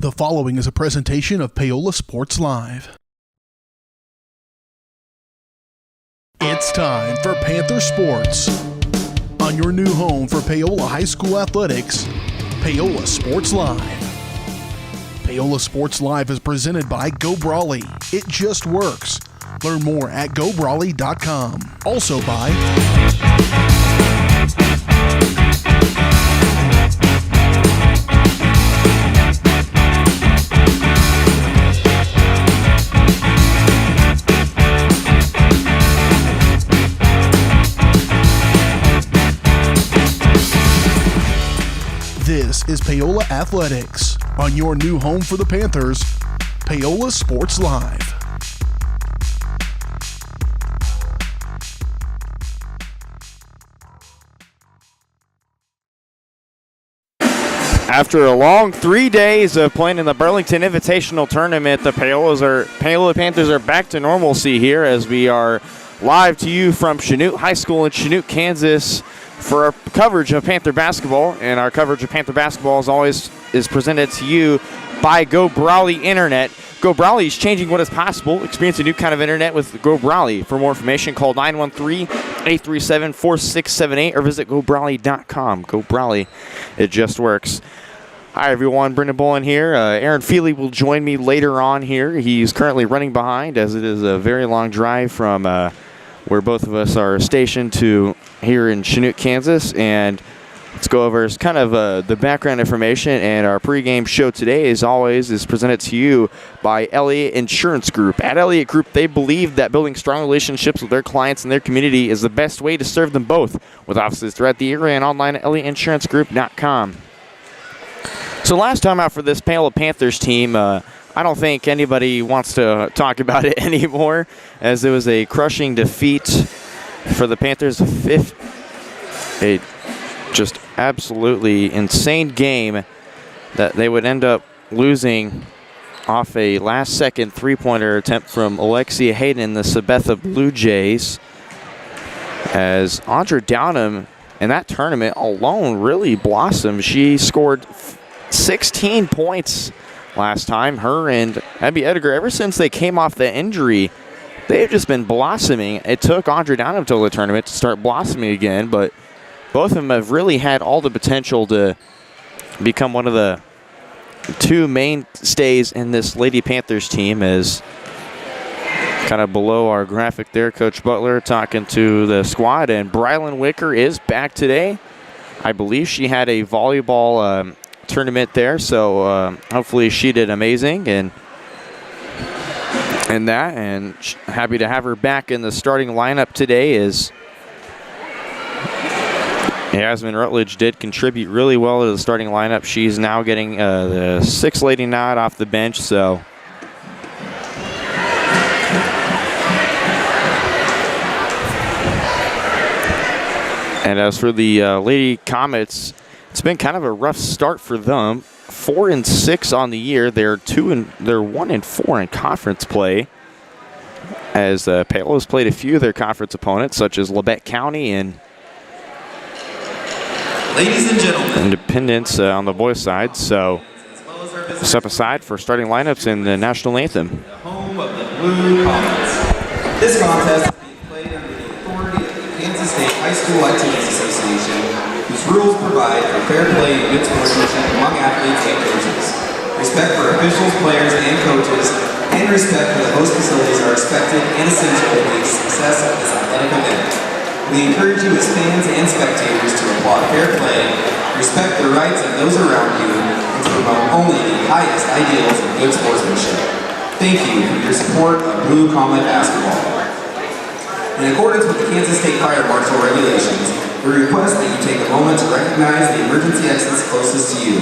The following is a presentation of Paola Sports Live. It's time for Panther Sports. On your new home for Paola High School athletics, Paola Sports Live. Paola Sports Live is presented by Go Brawley. It just works. Learn more at gobrawley.com. Also by This is Paola Athletics. On your new home for the Panthers, Paola Sports Live. After a long 3 days of playing in the Burlington Invitational Tournament, the Paola Panthers are back to normalcy here as we are live to you from Chanute High School in Chanute, Kansas, for our coverage of Panther basketball. And our coverage of Panther basketball, as always, is presented to you by Go Brawley Internet. Go Brawley is changing what is possible. Experience a new kind of internet with Go Brawley. For more information, call 913-837-4678 or visit gobrawley.com. Go Brawley, it just works. Hi, everyone. Brendan Bolin here. Aaron Feely will join me later on here. He's currently running behind as it is a very long drive from where both of us are stationed to here in Chanute, Kansas. And let's go over kind of the background information. And our pregame show today, as always, is presented to you by Elliott Insurance Group. At Elliott Group, they believe that building strong relationships with their clients and their community is the best way to serve them both, with offices throughout the area and online at elliottInsuranceGroup.com. So last time out for this Paola Panthers team, I don't think anybody wants to talk about it anymore, as it was a crushing defeat for the Panthers. A just absolutely insane game that they would end up losing off a last-second three-pointer attempt from Alexia Hayden, the Sabetha Blue Jays, as Audra Downham in that tournament alone really blossomed. She scored 16 points last time. Her and Abby Edgar, ever since they came off the injury, they've just been blossoming. It took Audra Downham until the tournament to start blossoming again, but both of them have really had all the potential to become one of the two mainstays in this Lady Panthers team. As kind of below our graphic there, Coach Butler talking to the squad, and Brylan Wicker is back today. I believe she had a volleyball tournament there, so hopefully she did amazing and happy to have her back in the starting lineup today. As Yasmin Rutledge did contribute really well to the starting lineup. She's now getting the sixth lady nod off the bench, so and as for the Lady Comets, it's been kind of a rough start for them. 4-6 on the year. They're 1-4 in conference play, as Paola's played a few of their conference opponents, such as Labette County and Ladies and gentlemen, Independence on the boys' side. So step aside for starting lineups in the national anthem. the home of the Blue Comets. This contest is being played under the authority of the Kansas State High School Activities Association, whose rules provide for fair play and good sportsmanship among athletes and coaches. Respect for officials, players, and coaches, and respect for the host facilities are expected and essential for the success of this athletic event. We encourage you as fans and spectators to applaud fair play, respect the rights of those around you, and to promote only the highest ideals of good sportsmanship. Thank you for your support of Blue Comet basketball. In accordance with the Kansas State Fire Marshal regulations, we request that you take a moment to recognize the emergency exits closest to you.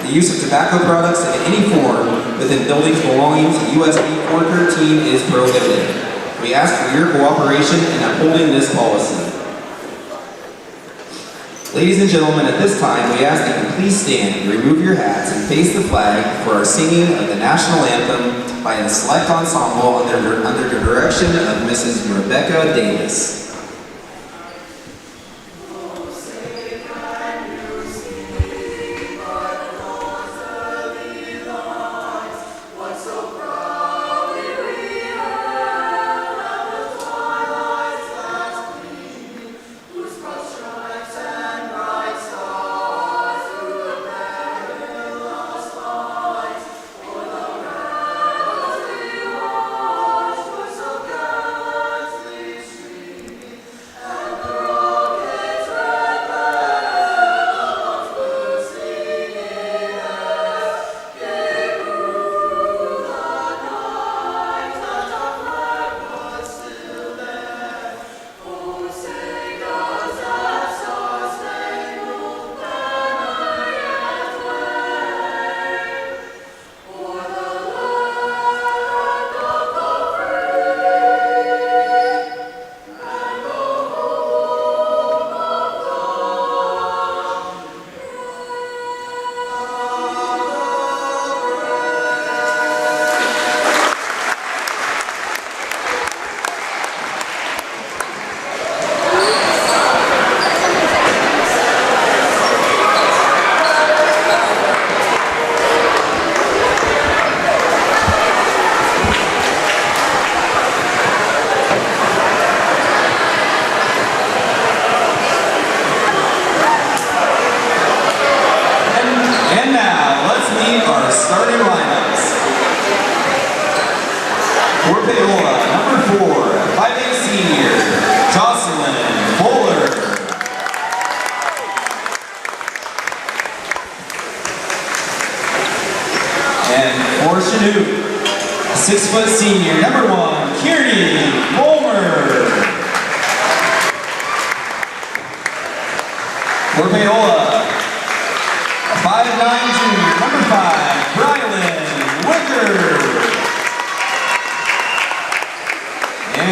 The use of tobacco products in any form within buildings belonging to USB 413 is prohibited. We ask for your cooperation in upholding this policy. Ladies and gentlemen, at this time, we ask that you please stand, remove your hats, and face the flag for our singing of the national anthem by a select ensemble under the direction of Mrs. Rebecca Davis.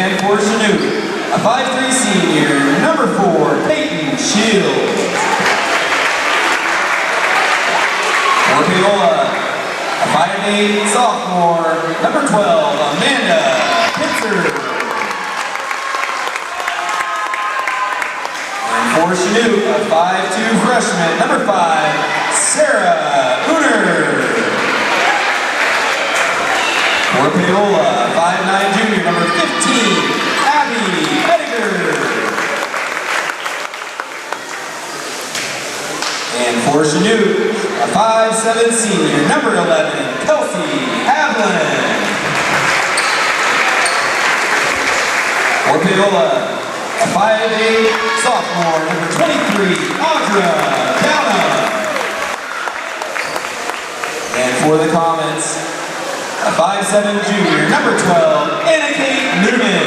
And for Chanute, a 5'3" senior, number 4, Peyton Shields. For Paola, a 5'8" sophomore, number 12, Amanda Pitzer. And for Chanute, a 5'2" freshman, number 5, Sarah Uner. For Paola, 5'9" junior, number 15, Abby Ediger. And for Chanute, a 5'7" senior, number 11, Kelsey Havlin. For Paola, a 5'8" sophomore, number 23, Audra Downham. And for the Comets, a 5'7" junior, number 12, Anna Kate Newman.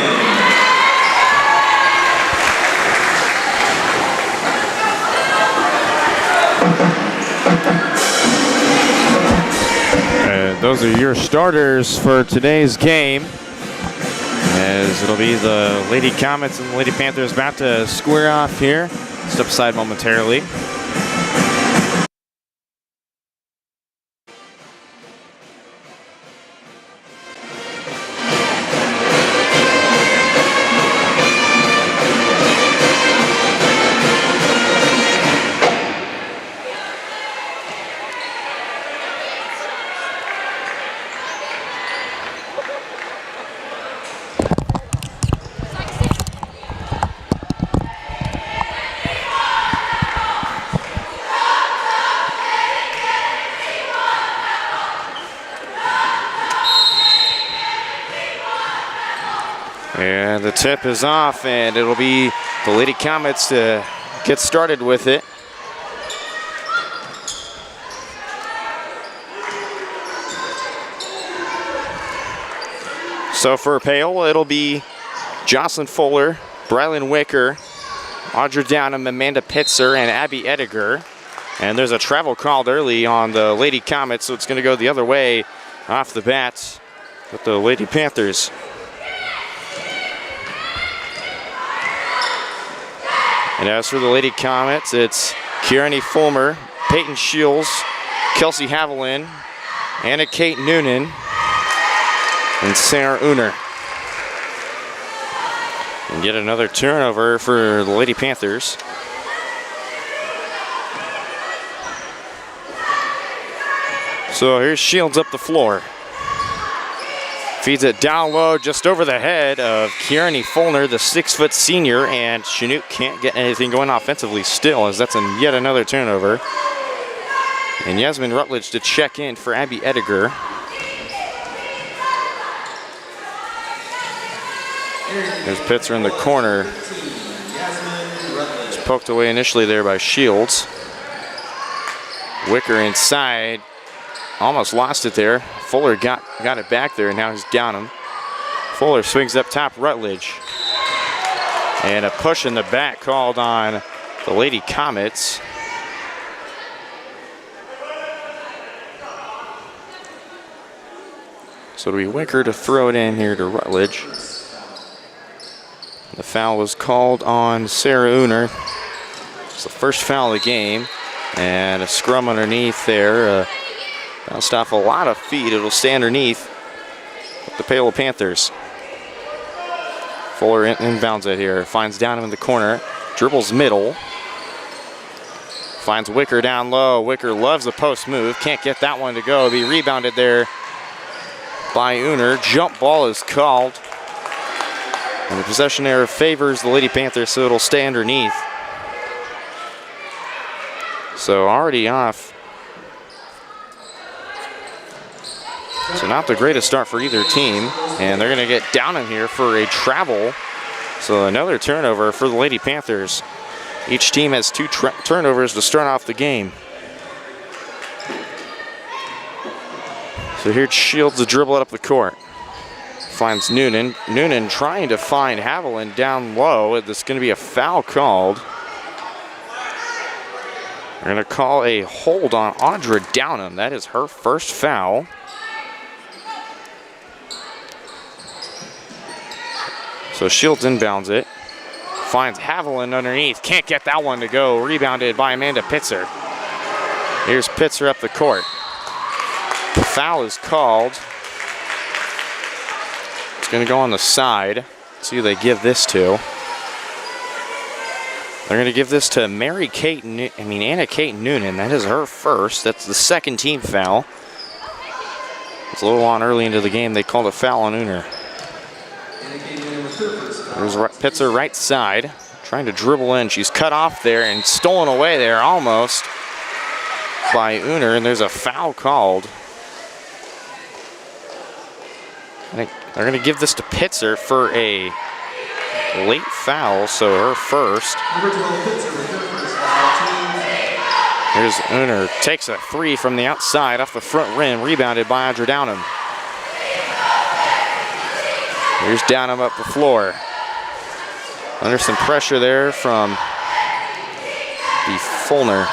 And those are your starters for today's game, as it'll be the Lady Comets and the Lady Panthers about to square off here. Step aside momentarily. And the tip is off, and it'll be the Lady Comets to get started with it. So for Paola, it'll be Jocelyn Fuller, Brylan Wicker, Audra Downham, Amanda Pitzer, and Abby Ediger. And there's a travel called early on the Lady Comets, so it's going to go the other way off the bat with the Lady Panthers. And as for the Lady Comets, it's Kieran Fulmer, Peyton Shields, Kelsey Haviland, Anna Kate Noonan, and Sarah Uner. And yet another turnover for the Lady Panthers. So here's Shields up the floor. Feeds it down low just over the head of Kieran Fulner, the 6-foot senior, and Chanute can't get anything going offensively still, as that's yet another turnover. And Yasmin Rutledge to check in for Abby Ediger. There's Pitzer in the corner. It's poked away initially there by Shields. Wicker inside. Almost lost it there. Fuller got it back there, and now he's down him. Fuller swings up top, Rutledge. And a push in the back called on the Lady Comets. So it'll be Wicker to throw it in here to Rutledge. The foul was called on Sarah Uner. It's the first foul of the game. And a scrum underneath there. Bounced off a lot of feet. It'll stay underneath the Paola Panthers. Fuller inbounds it here. Finds Downham in the corner. Dribbles middle. Finds Wicker down low. Wicker loves the post move. Can't get that one to go. Be rebounded there by Uner. Jump ball is called. And the possession error favors the Lady Panthers, so it'll stay underneath. So already off. So not the greatest start for either team. And they're going to get down in here for a travel. So another turnover for the Lady Panthers. Each team has two turnovers to start off the game. So here's Shields to dribble it up the court. Finds Noonan. Noonan trying to find Haviland down low. There's going to be a foul called. They're going to call a hold on Audra Downham. That is her first foul. So Shields inbounds it. Finds Haviland underneath. Can't get that one to go. Rebounded by Amanda Pitzer. Here's Pitzer up the court. The foul is called. It's going to go on the side. Let's see who they give this to. They're going to give this to Anna Kate Noonan. That is her first. That's the second team foul. It's a little on early into the game. They called a foul on Uner. There's Pitzer right side. Trying to dribble in. She's cut off there and stolen away there almost by Uner. And there's a foul called. I think they're going to give this to Pitzer for a late foul, so her first. Here's Uner, takes a three from the outside off the front rim, rebounded by Audra Downham. Here's Downham up the floor. Under some pressure there from the Fulner.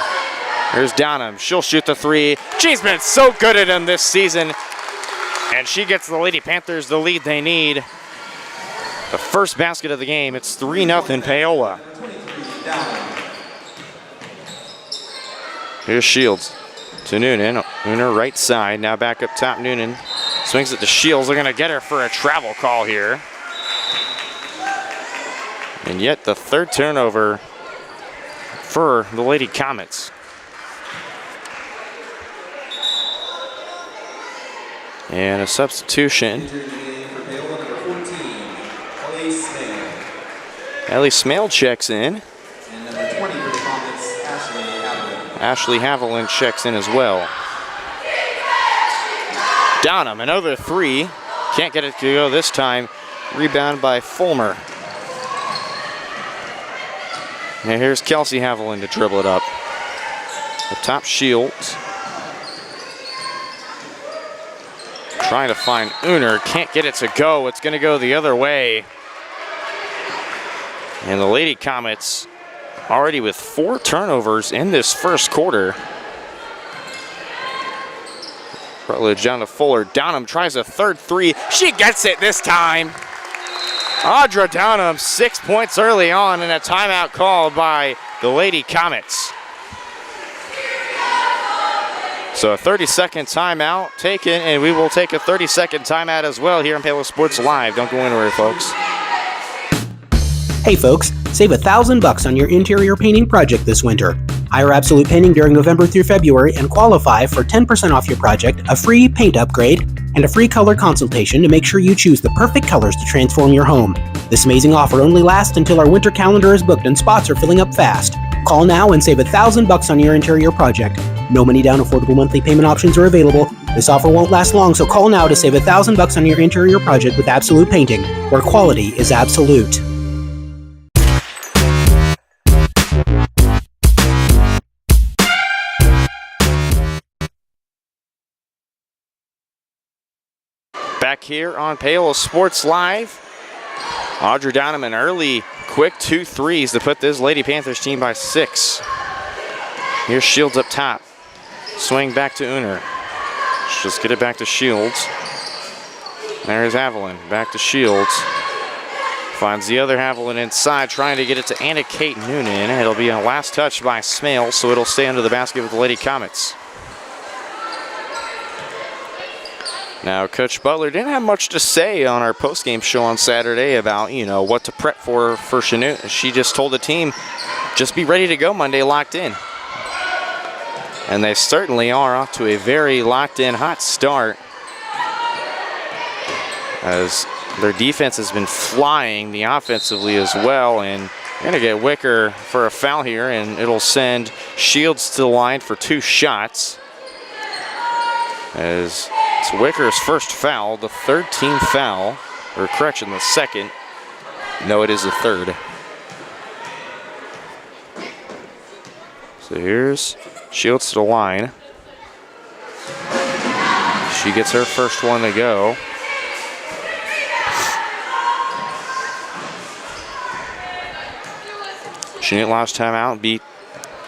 Here's Downham, she'll shoot the three. She's been so good at him this season. And she gets the Lady Panthers the lead they need. The first basket of the game. It's 3-0 Paola. Here's Shields to Noonan. Noonan right side. Now back up top. Noonan swings it to Shields. They're going to get her for a travel call here. And yet the third turnover for the Lady Comets. And a substitution. Ellie Smale checks in. And number 20 for the Comets, Ashley Haviland checks in as well. Downham, another three. Can't get it to go this time. Rebound by Fulmer. And here's Kelsey Haviland to dribble it up. The top Shields. Trying to find Uner. Can't get it to go. It's going to go the other way. And the Lady Comets already with 4 turnovers in this first quarter. Rutledge down to Fuller. Downham tries a third three. She gets it this time. Audra Downham 6 points early on and a timeout called by the Lady Comets. So a 30-second timeout taken, and we will take a 30-second timeout as well here on Paola Sports Live. Don't go anywhere, folks. Hey folks, save $1,000 on your interior painting project this winter. Hire Absolute Painting during November through February and qualify for 10% off your project, a free paint upgrade, and a free color consultation to make sure you choose the perfect colors to transform your home. This amazing offer only lasts until our winter calendar is booked and spots are filling up fast. Call now and save $1,000 on your interior project. No money down, affordable monthly payment options are available. This offer won't last long, so call now to save $1,000 on your interior project with Absolute Painting, where quality is absolute. Back here on Paola Sports Live. Audra Downham an early, quick 2 threes to put this Lady Panthers team by 6. Here's Shields up top. Swing back to Uner. Just get it back to Shields. There's Haviland. Back to Shields. Finds the other Haviland inside, trying to get it to Anna Kate Noonan. It'll be a last touch by Smale, so it'll stay under the basket with the Lady Comets. Now, Coach Butler didn't have much to say on our postgame show on Saturday about, what to prep for Chanute. She just told the team, just be ready to go Monday, locked in. And they certainly are off to a very locked in, hot start, as their defense has been flying, the offensively as well. And they're going to get Wicker for a foul here, and it'll send Shields to the line for 2 shots. As it's Wicker's first foul, the third team foul, or correction, the second. No, it is the third. So here's Shields to the line. She gets her first one to go. Chanute last time out beat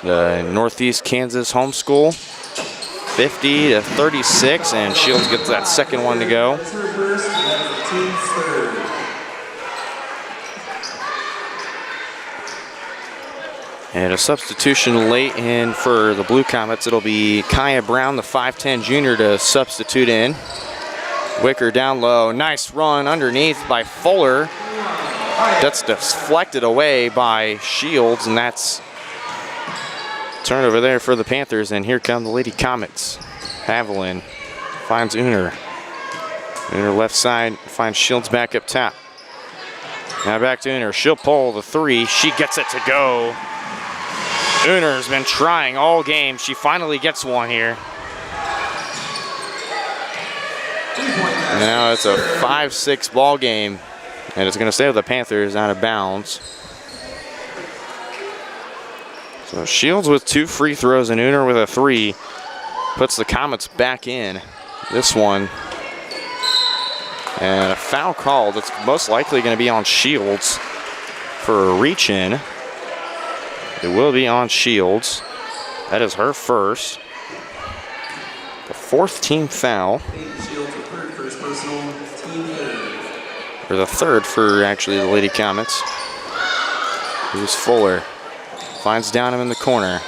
the Northeast Kansas homeschool 50-36, and Shields gets that second one to go. And a substitution late in for the Blue Comets. It'll be Kaya Brown, the 5'10 junior, to substitute in. Wicker down low. Nice run underneath by Fuller. That's deflected away by Shields, and that's turnover there for the Panthers. And here come the Lady Comets. Haviland finds Uner. Uner left side finds Shields back up top. Now back to Uner. She'll pull the 3. She gets it to go. Uner's been trying all game. She finally gets one here. Now it's a 5-6 ball game, and it's going to stay with the Panthers out of bounds. So Shields with 2 free throws and Uner with a 3 puts the Comets back in this one. And a foul call that's most likely going to be on Shields for a reach-in. It will be on Shields. That is her first. The 4th team foul. Or the 3rd for actually the Lady Comets. Here's Fuller. Finds Downham in the corner.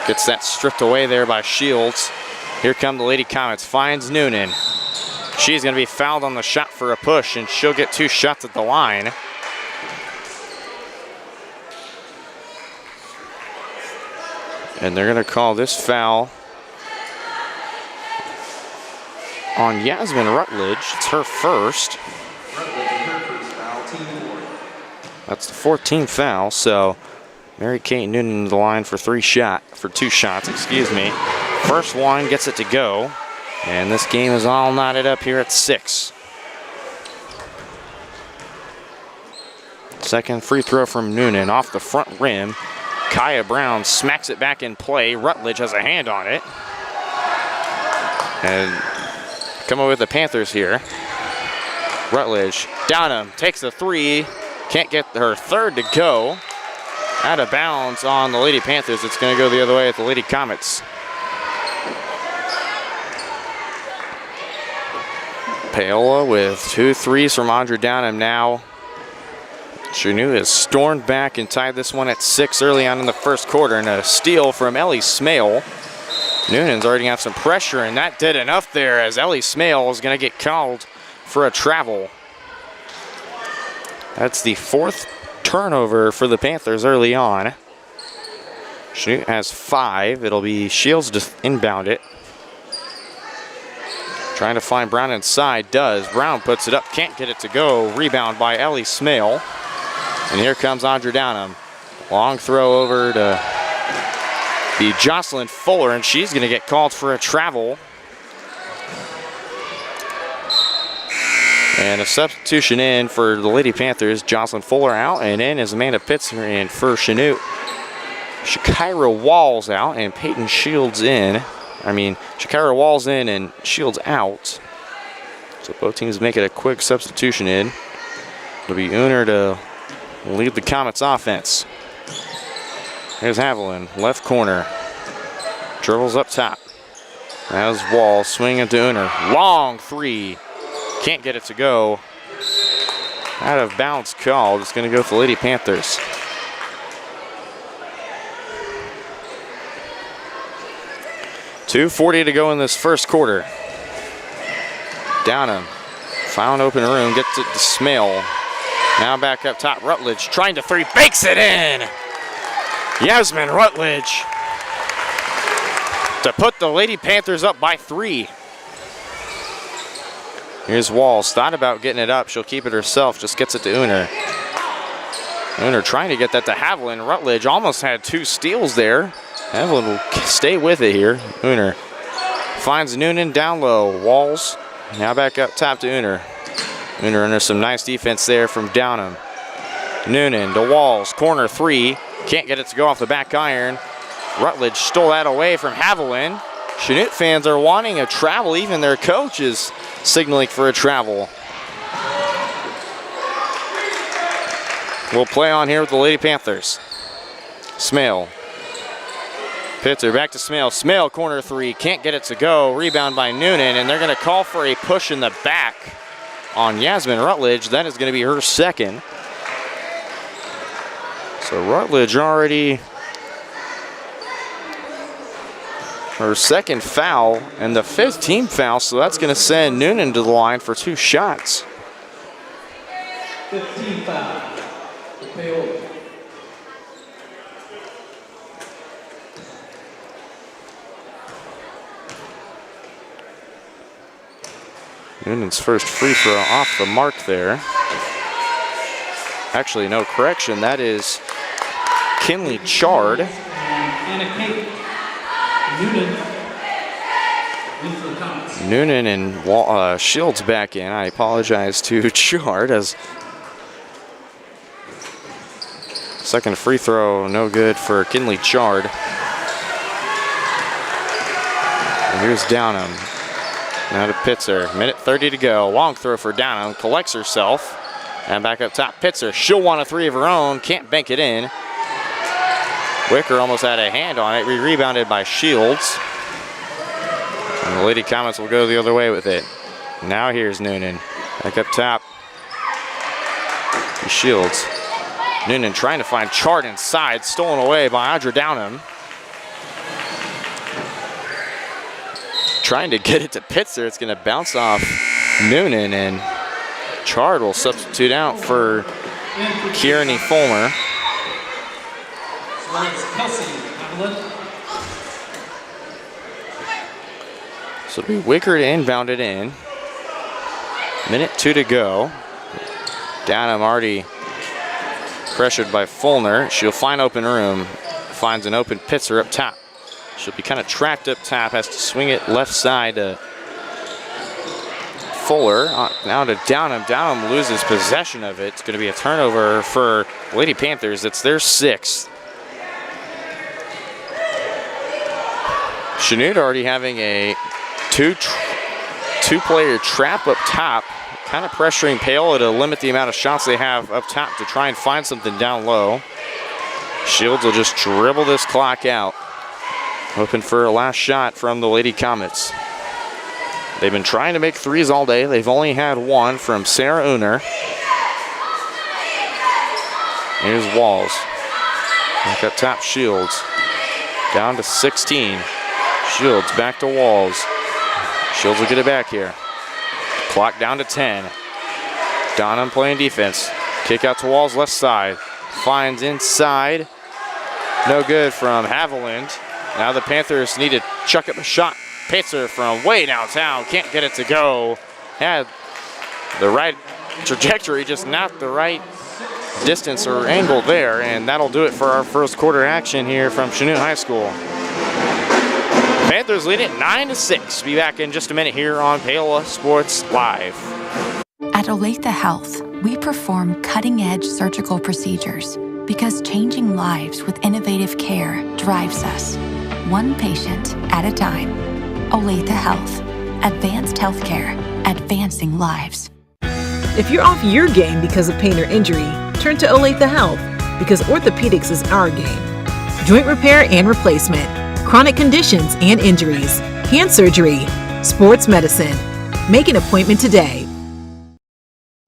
Gets that stripped away there by Shields. Here come the Lady Comets. Finds Noonan. She's going to be fouled on the shot for a push, and she'll get 2 shots at the line. And they're going to call this foul on Yasmin Rutledge. It's her first. That's the 14th foul, so Mary Kate Noonan to the line for 2 shots, excuse me. First one gets it to go, and this game is all knotted up here at 6. Second free throw from Noonan off the front rim. Kaya Brown smacks it back in play. Rutledge has a hand on it. And coming with the Panthers here. Rutledge, Downham takes the 3. Can't get her 3rd to go. Out of bounds on the Lady Panthers. It's going to go the other way at the Lady Comets. Paola with 2 threes from Andra Downham now. Chanute has stormed back and tied this one at 6 early on in the first quarter, and a steal from Ellie Smale. Noonan's already got some pressure, and that did enough there as Ellie Smale is going to get called for a travel. That's the 4th turnover for the Panthers early on. Chanute has 5. It'll be Shields to inbound it. Trying to find Brown inside, does. Brown puts it up, can't get it to go. Rebound by Ellie Smale. And here comes Andra Downham. Long throw over to be Jocelyn Fuller, and she's going to get called for a travel. And a substitution in for the Lady Panthers. Jocelyn Fuller out, and in is Amanda Pitzer in for Chanute. Shakira Walls out, and Peyton Shields in. Shakira Walls in and Shields out. So both teams make it a quick substitution in. It'll be Uner to lead the Comets offense. Here's Haviland, left corner. Dribbles up top. As Walls swinging to Uner. Long 3. Can't get it to go. Out of bounds called. It's going to go for the Lady Panthers. .240 to go in this first quarter. Downham. Found open room. Gets it to Smale. Now back up top. Rutledge trying to 3. Bakes it in. Yasmin Rutledge to put the Lady Panthers up by 3. Here's Walls. Thought about getting it up. She'll keep it herself. Just gets it to Uner. Uner trying to get that to Haviland. Rutledge almost had 2 steals there. Haviland will stay with it here. Uner finds Noonan down low. Walls now back up top to Uner. Uner under some nice defense there from Downham. Noonan to Walls. Corner 3. Can't get it to go off the back iron. Rutledge stole that away from Haviland. Chanute fans are wanting a travel. Even their coach is signaling for a travel. We'll play on here with the Lady Panthers. Smale. Pitzer back to Smale. Smale corner 3. Can't get it to go. Rebound by Noonan, and they're going to call for a push in the back on Yasmin Rutledge. That is going to be her 2nd. So Rutledge already her second foul and the 5th team foul, so that's going to send Noonan to the line for 2 shots. 15 foul for Paola. Noonan's first free throw off the mark there. Actually, no correction. That is Kinley Chard. Anna Kate. Noonan and Shields back in. I apologize to Chard as second free throw no good for Kinley Chard. And here's Downham. Now to Pitzer. Minute 30 to go. Long throw for Downham. Collects herself. And back up top, Pitzer. She'll want a 3 of her own. Can't bank it in. Wicker almost had a hand on it. Rebounded by Shields. And the Lady Comets will go the other way with it. Now here's Noonan. Back up top. Shields. Noonan trying to find Chart inside. Stolen away by Audra Downham. Trying to get it to Pitzer. It's going to bounce off Noonan, and Chard will substitute out for Kieran Fulmer. So it'll be Wicker to inbound it in. Minute 2 to go. Downham already pressured by Fulner. She'll find open room. Finds an open Pitzer up top. She'll be kind of trapped up top. Has to swing it left side to Fuller. Now to Downham. Downham loses possession of it. It's going to be a turnover for Lady Panthers. It's their 6th. Chanute already having a two-player trap up top, kind of pressuring Paola to limit the amount of shots they have up top to try and find something down low. Shields will just dribble this clock out. Hoping for a last shot from the Lady Comets. They've been trying to make 3s all day. They've only had 1 from Sarah Uner. Here's Walls. Back up top, Shields. Down to 16. Shields back to Walls. Shields will get it back here. Clock down to 10. Donham playing defense. Kick out to Walls left side. Finds inside. No good from Haviland. Now the Panthers need to chuck up a shot. Pitzer from way downtown. Can't get it to go. Had the right trajectory, just not the right distance or angle there. And that'll do it for our first quarter action here from Chanute High School. Panthers lead it 9-6. Be back in just a minute here on Paola Sports Live. At Olathe Health, we perform cutting-edge surgical procedures because changing lives with innovative care drives us. One patient at a time. Olathe Health. Advanced healthcare. Advancing lives. If you're off your game because of pain or injury, turn to Olathe Health because orthopedics is our game. Joint repair and replacement, chronic conditions and injuries, hand surgery, sports medicine. Make an appointment today.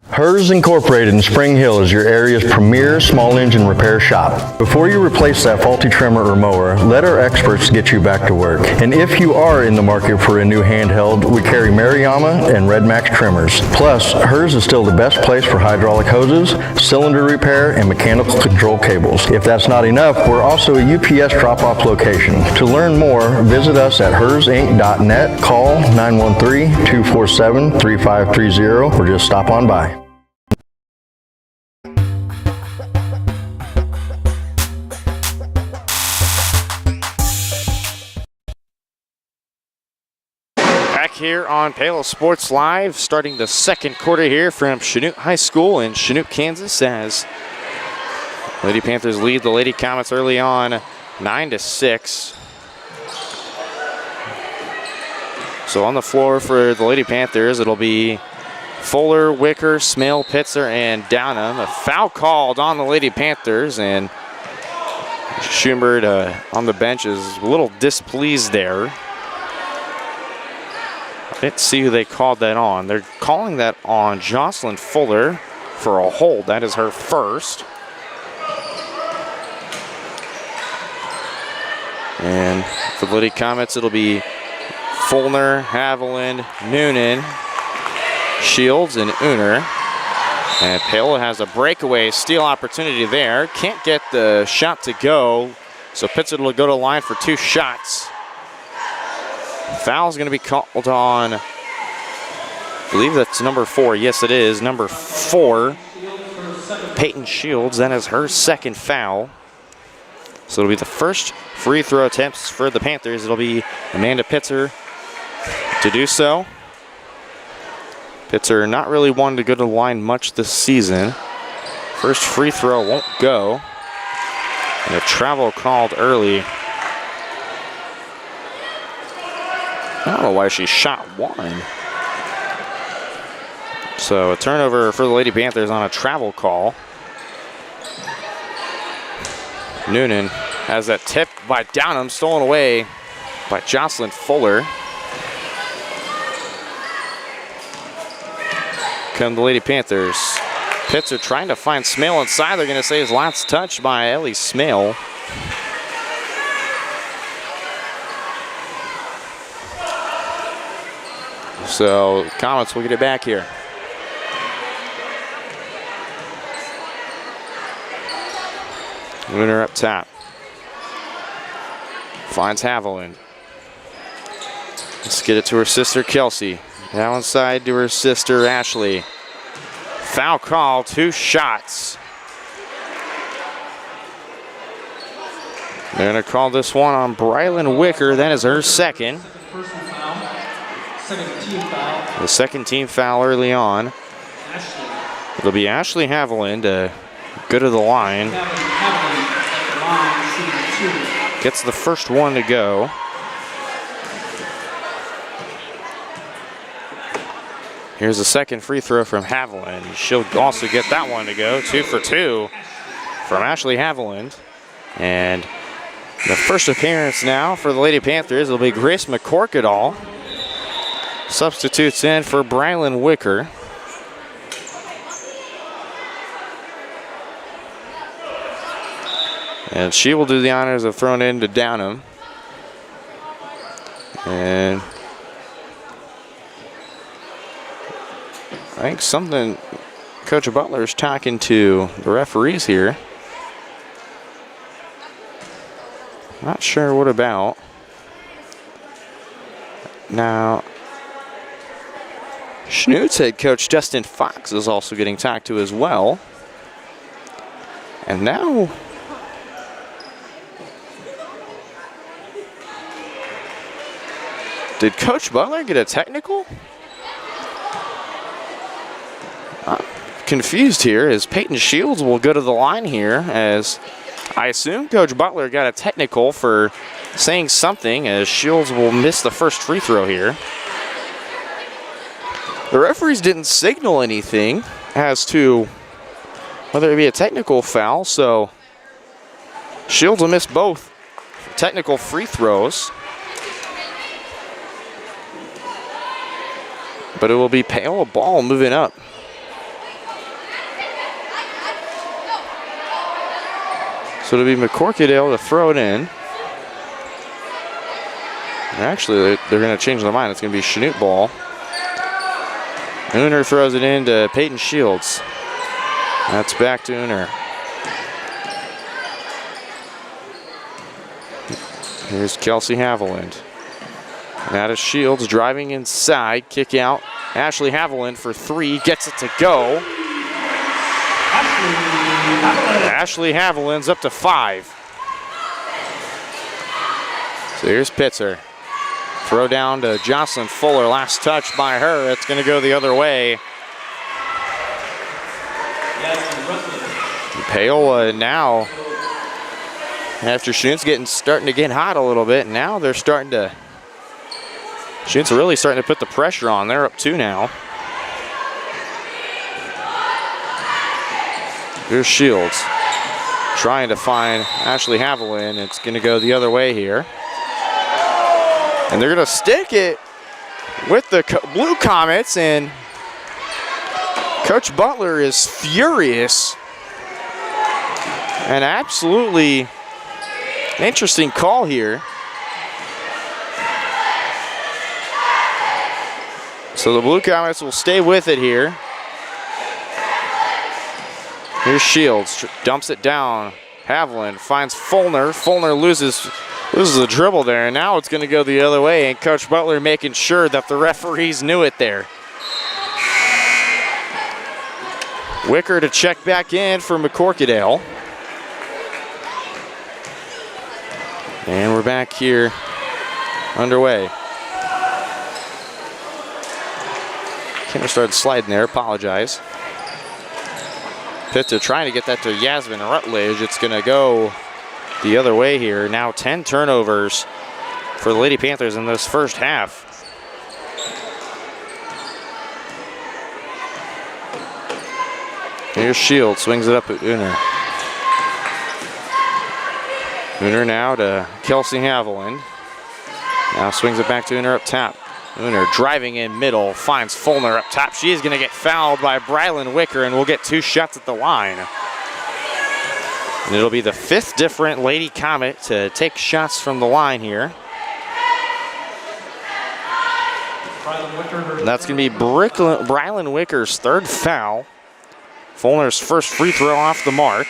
Hers Incorporated in Spring Hill is your area's premier small engine repair shop. Before you replace that faulty trimmer or mower, let our experts get you back to work. And if you are in the market for a new handheld, we carry Maruyama and Red Max trimmers. Plus, Hers is still the best place for hydraulic hoses, cylinder repair, and mechanical control cables. If that's not enough, we're also a UPS drop-off location. To learn more, visit us at hersinc.net, call 913-247-3530, or just stop on by. Here on Paola Sports Live, starting the second quarter here from Chanute High School in Chanute, Kansas, as Lady Panthers lead the Lady Comets early on 9-6. So on the floor for the Lady Panthers, it'll be Fuller, Wicker, Smale, Pitzer, and Downham. A foul called on the Lady Panthers, and Schubert on the bench is a little displeased there. Let's see who they called that on. They're calling that on Jocelyn Fuller for a hold. That is her first. And for the Lady Comets, it'll be Fulner, Haviland, Noonan, Shields, and Uner. And Paola has a breakaway steal opportunity there. Can't get the shot to go, so Pitzer will go to the line for 2 shots. Foul's going to be called on, I believe that's number 4. Yes, it is. Number 4, Peyton Shields. That is her second foul. So it'll be the first free throw attempts for the Panthers. It'll be Amanda Pitzer to do so. Pitzer not really wanting to go to the line much this season. First free throw won't go. And a travel called early. I don't know why she shot 1. So a turnover for the Lady Panthers on a travel call. Noonan has that tip by Downham, stolen away by Jocelyn Fuller. Come the Lady Panthers. Pitzer trying to find Smale inside. They're going to say his last touch by Ellie Smale. So Comets will get it back here. Winner up top. Finds Haviland. Let's get it to her sister Kelsey. Now inside to her sister Ashley. Foul call, 2 shots. They're going to call this one on Brylan Wicker. That is her second. The second team foul early on. It'll be Ashley Haviland go to the line. Gets the first one to go. Here's the second free throw from Haviland. She'll also get that one to go. 2 for 2 from Ashley Haviland. And the first appearance now for the Lady Panthers will be Grace McCorkadall. Substitutes in for Brylan Wicker. And she will do the honors of throwing it into Downham. And I think something Coach Butler is talking to the referees here. Not sure what about. Now, Chanute's head coach Justin Fox is also getting talked to as well. And now did Coach Butler get a technical? I'm confused here as Peyton Shields will go to the line here, as I assume Coach Butler got a technical for saying something, as Shields will miss the first free throw here. The referees didn't signal anything as to whether it be a technical foul, so Shields will miss both technical free throws. But it will be Paola ball moving up. So it'll be McCorkadale to throw it in. Actually, they're going to change their mind. It's going to be Chanute ball. Uner throws it in to Peyton Shields. That's back to Uner. Here's Kelsey Haviland. Now to Shields, driving inside, kick out. Ashley Haviland for 3, gets it to go. Ashley Haviland's up to 5. So here's Pitzer. Throw down to Jocelyn Fuller, last touch by her. It's going to go the other way. Paola now, after Chanute's starting to get hot a little bit, now they're starting to, Chanute's really starting to put the pressure on. They're up 2 now. Here's Shields trying to find Ashley Haviland. It's going to go the other way here. And they're going to stick it with the Blue Comets, and Coach Butler is furious and absolutely An interesting call here. So the Blue Comets will stay with it here. Here's Shields, dumps it down. Haviland finds Fulner. Fulner loses the dribble there, and now it's going to go the other way, and Coach Butler making sure that the referees knew it there. Wicker to check back in for McCorkadale. And we're back here underway. Camera started sliding there, apologize. Pitta trying to get that to Yasmin Rutledge. It's going to go the other way here. Now 10 turnovers for the Lady Panthers in this first half. Here's Shield, swings it up at Uner. Uner now to Kelsey Haviland. Now swings it back to Uner up top. Uner driving in middle, finds Fulner up top. She is going to get fouled by Brylan Wicker, and we'll get 2 shots at the line. And it'll be the 5th different Lady Comet to take shots from the line here. And that's going to be Brylan Wicker's 3rd foul. Fulner's first free throw off the mark.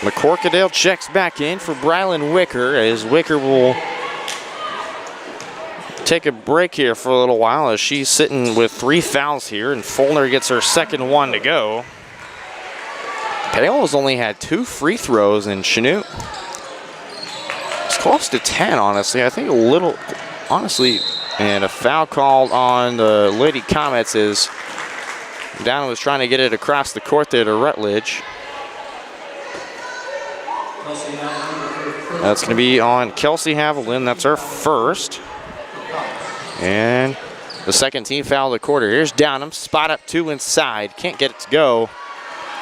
McCorkadale checks back in for Brylan Wicker, as Wicker will take a break here for a little while as she's sitting with 3 fouls here, and Fulner gets her second one to go. Paola's only had 2 free throws, and Chanute it's close to 10, honestly. I think a little, honestly, and a foul called on the Lady Comets as Downer was trying to get it across the court there to Rutledge. That's going to be on Kelsey Haviland. That's her first. And the second team foul of the quarter. Here's Downham, spot up 2 inside. Can't get it to go.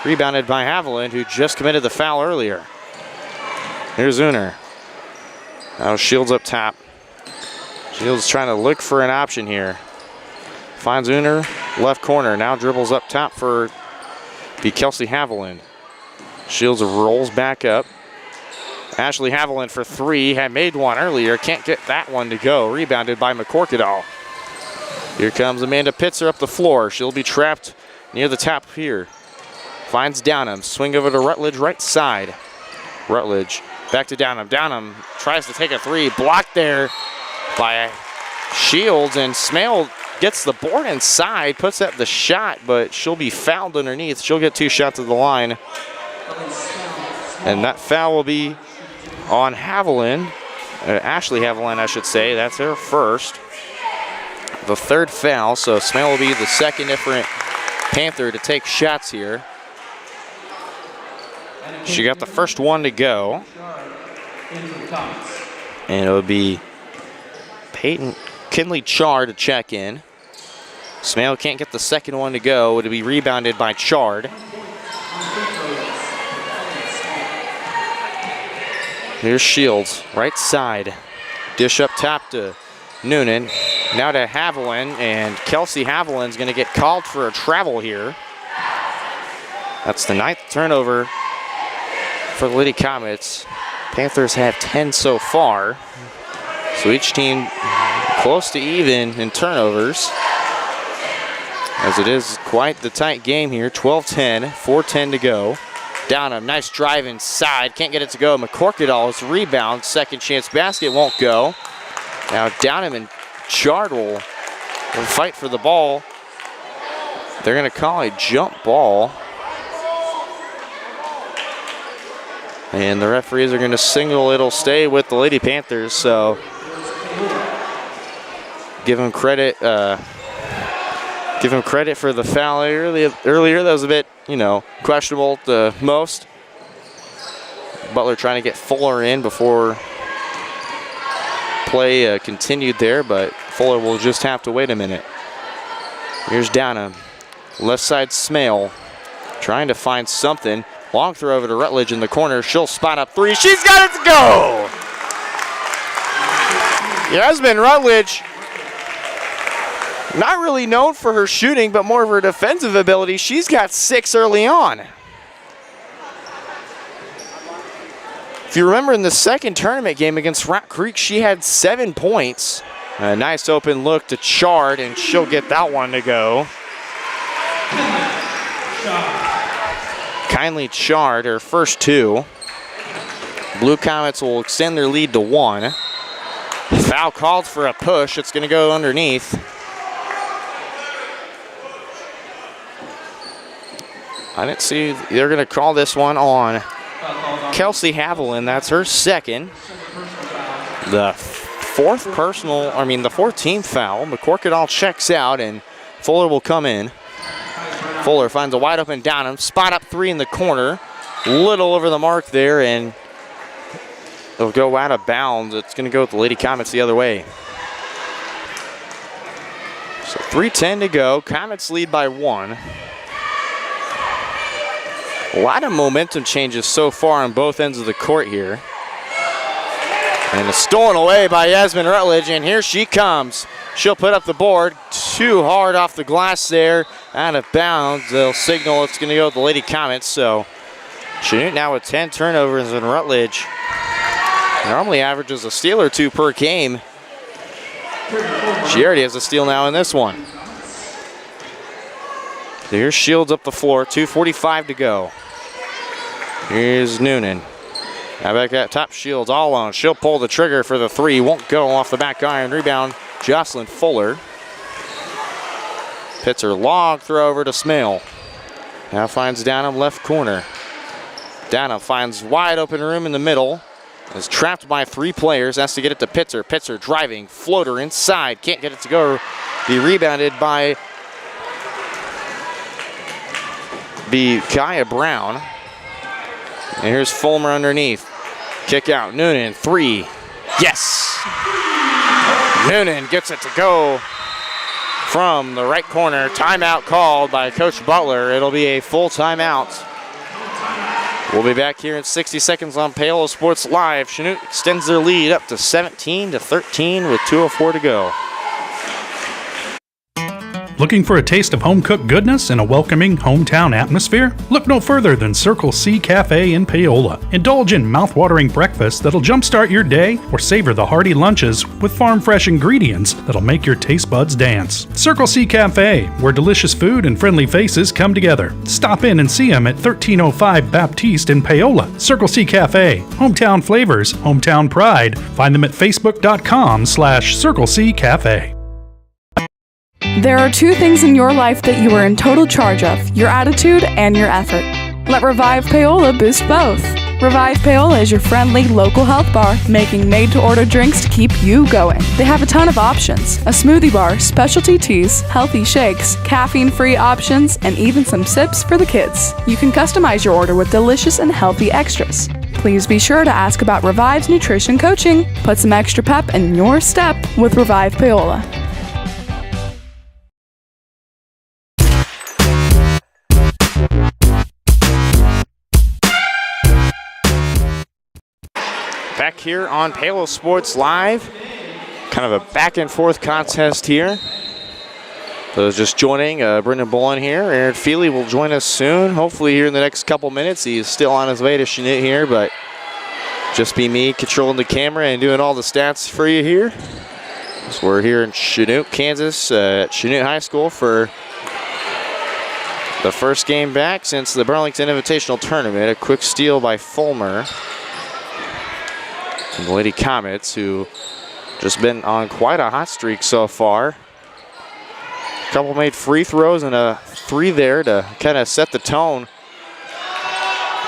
Rebounded by Haviland, who just committed the foul earlier. Here's Uner. Now Shields up top. Shields trying to look for an option here. Finds Uner, left corner. Now dribbles up top for the Kelsey Haviland. Shields rolls back up. Ashley Haviland for 3, had made one earlier. Can't get that one to go. Rebounded by McCorkadale. Here comes Amanda Pitzer up the floor. She'll be trapped near the top here. Finds Downham. Swing over to Rutledge right side. Rutledge back to Downham. Downham tries to take a 3. Blocked there by Shields, and Smale gets the board inside, puts up the shot, but she'll be fouled underneath. She'll get 2 shots at the line. And that foul will be on Haviland, Ashley Haviland, I should say. That's her first. The 3rd foul, so Smale will be the 2nd different Panther to take shots here. She got the first one to go. And it would be Peyton Kinley Chard to check in. Smale can't get the second one to go. It'll be rebounded by Chard. Here's Shields, right side. Dish up top to Noonan. Now to Haviland, and Kelsey Haviland's going to get called for a travel here. That's the 9th turnover for the Lady Comets. Panthers have 10 so far. So each team close to even in turnovers, as it is quite the tight game here. 12-10, 4:10 to go. Downham, nice drive inside. Can't get it to go. McCorkadale's rebound. Second chance basket won't go. Now Downham and Chard will fight for the ball. They're going to call a jump ball. And the referees are going to signal it'll stay with the Lady Panthers. So give them credit. Give him credit for the foul earlier. That was a bit, questionable at the most. Butler trying to get Fuller in before play continued there, but Fuller will just have to wait a minute. Here's Downham. Left side Smale trying to find something. Long throw over to Rutledge in the corner. She'll spot up 3. She's got it to go! Yasmin Rutledge, not really known for her shooting, but more of her defensive ability. She's got 6 early on. If you remember in the second tournament game against Rock Creek, she had 7 points. A nice open look to Chard, and she'll get that one to go. Kindly Chard, her first 2. Blue Comets will extend their lead to 1. Foul called for a push. It's going to go underneath. I didn't see. They're going to call this one on Kelsey Haviland. That's her second. The 14th foul. McCorkadall checks out, and Fuller will come in. Fuller finds a wide open Downham. Spot up 3 in the corner. Little over the mark there, and it'll go out of bounds. It's going to go with the Lady Comets the other way. So 3:10 to go. Comets lead by 1. A lot of momentum changes so far on both ends of the court here. And it's stolen away by Yasmin Rutledge, and here she comes. She'll put up the board. Too hard off the glass there. Out of bounds. They'll signal it's going to go with the Lady Comets. So Chanute now with 10 turnovers, and Rutledge normally averages a steal or 2 per game. She already has a steal now in this one. So here's Shields up the floor, 2:45 to go. Here's Noonan. Now back at top, Shields all alone. She'll pull the trigger for the 3. Won't go off the back iron. Rebound, Jocelyn Fuller. Pitzer log throw over to Smale. Now finds Downham left corner. Downham finds wide open room in the middle. Is trapped by 3 players. Has to get it to Pitzer. Pitzer driving, floater inside. Can't get it to go. Be rebounded by Kaya Brown. And here's Fulmer underneath. Kick out. Noonan, 3. Yes! Noonan gets it to go from the right corner. Timeout called by Coach Butler. It'll be a full timeout. We'll be back here in 60 seconds on Paola Sports Live. Chanute extends their lead up to 17-13 with 2:04 to go. Looking for a taste of home-cooked goodness and a welcoming hometown atmosphere? Look no further than Circle C Cafe in Paola. Indulge in mouth-watering breakfast that'll jumpstart your day, or savor the hearty lunches with farm-fresh ingredients that'll make your taste buds dance. Circle C Cafe, where delicious food and friendly faces come together. Stop in and see them at 1305 Baptiste in Paola. Circle C Cafe, hometown flavors, hometown pride. Find them at facebook.com/Circle C Cafe. There are 2 things in your life that you are in total charge of, your attitude and your effort. Let Revive Paola boost both. Revive Paola is your friendly local health bar, making made-to-order drinks to keep you going. They have a ton of options: a smoothie bar, specialty teas, healthy shakes, caffeine-free options, and even some sips for the kids. You can customize your order with delicious and healthy extras. Please be sure to ask about Revive's nutrition coaching. Put some extra pep in your step with Revive Paola. Back here on Paola Sports Live. Kind of a back and forth contest here. Those just joining, Brendan Bullen here. Aaron Feely will join us soon, hopefully here in the next couple minutes. He is still on his way to Chanute here, but just be me controlling the camera and doing all the stats for you here. So we're here in Chanute, Kansas, at Chanute High School for the first game back since the Burlington Invitational Tournament. A quick steal by Fulmer. And the Lady Comets, who just been on quite a hot streak so far. A couple made free throws and a 3 there to kind of set the tone.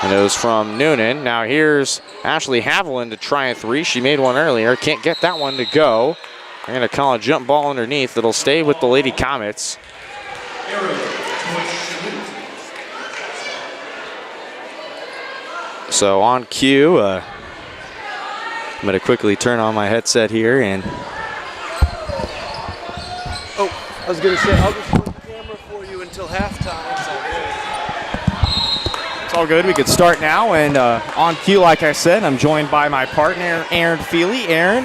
And it was from Noonan. Now here's Ashley Haviland to try a 3. She made one earlier. Can't get that one to go. They're going to call a jump ball underneath. It'll stay with the Lady Comets. So on cue, I'm going to quickly turn on my headset here and... Oh, I was going to say, I'll just put the camera for you until halftime. It's all good. We could start now. And on cue, like I said, I'm joined by my partner, Aaron Feely. Aaron,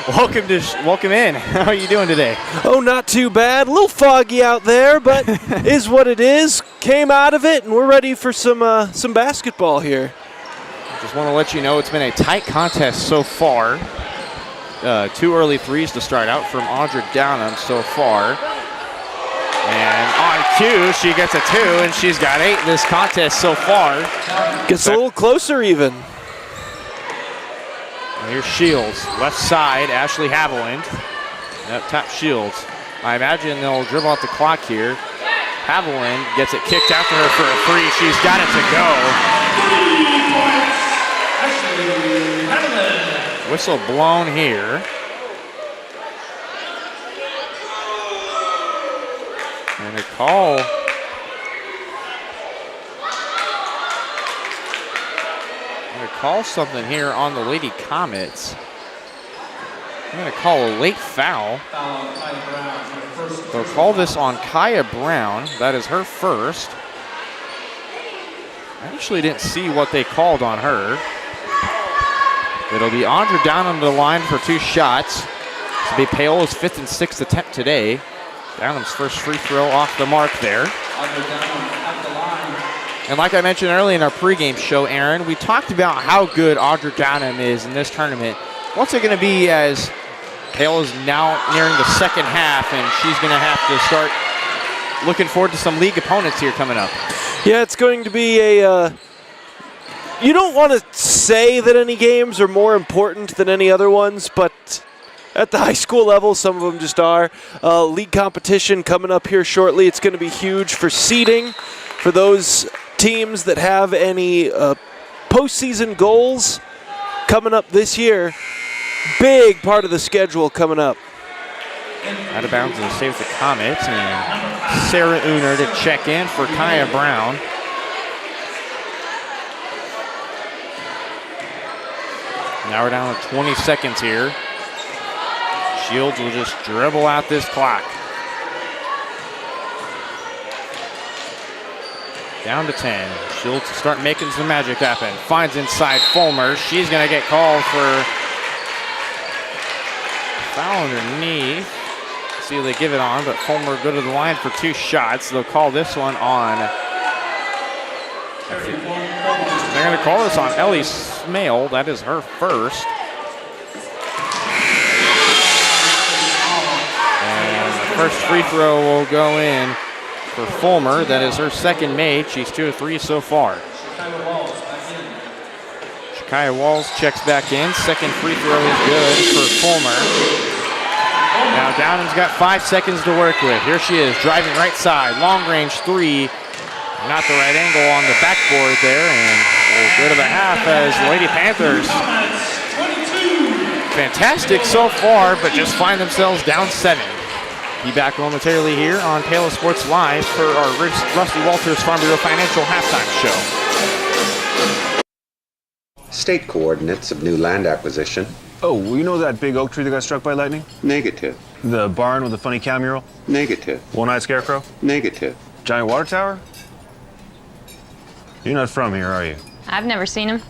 welcome in. How are you doing today? Oh, not too bad. A little foggy out there, but is what it is. Came out of it, and we're ready for some basketball here. Just want to let you know it's been a tight contest so far. 2 early threes to start out from Audra Downham so far. And on cue, she gets a 2, and she's got 8 in this contest so far. Gets a little closer even. And here's Shields, left side, Ashley Haviland. Up top, Shields. I imagine they'll dribble out the clock here. Haviland gets it kicked out to her for a 3. She's got it to go. Whistle blown here. And a call. I'm going to call something here on the Lady Comets. I'm going to call a late foul. They'll call this on Kaya Brown. That is her first. I actually didn't see what they called on her. It'll be Audra Downham to the line for 2 shots. This will be Paola's 5th and 6th attempt today. Downham's first free throw off the mark there. And like I mentioned earlier in our pregame show, Aaron, we talked about how good Audra Downham is in this tournament. What's it going to be as Paola's now nearing the second half, and she's going to have to start looking forward to some league opponents here coming up? Yeah, it's going to be a... you don't want to say that any games are more important than any other ones, but at the high school level, some of them just are. League competition coming up here shortly. It's going to be huge for seeding, for those teams that have any postseason goals coming up this year. Big part of the schedule coming up. Out of bounds and save the Comets, and Sarah Uner to check in for Kaya Brown. Now we're down to 20 seconds here. Shields will just dribble out this clock. Down to 10. Shields to start making some magic happen. Finds inside Fulmer. She's going to get called for foul underneath. See if they give it on, but Fulmer go to the line for 2 shots. They'll call this one on. They're going to call this on Ellie Smale. That is her first. And the first free throw will go in for Fulmer. That is her second made. She's 2 of 3 so far. Shakaya Walls checks back in. Second free throw is good for Fulmer. Now Downham's got 5 seconds to work with. Here she is, driving right side. Long range 3. Not the right angle on the backboard there, and we'll go to the half as Lady Panthers. Fantastic so far, but just find themselves down 7. Be back momentarily here on Paola Sports Live for our Rusty Walters Farm Bureau Financial Halftime Show. State coordinates of new land acquisition. Oh, you know that big oak tree that got struck by lightning? Negative. The barn with the funny cow mural? Negative. One-eyed scarecrow? Negative. Giant water tower? You're not from here, are you? I've never seen him.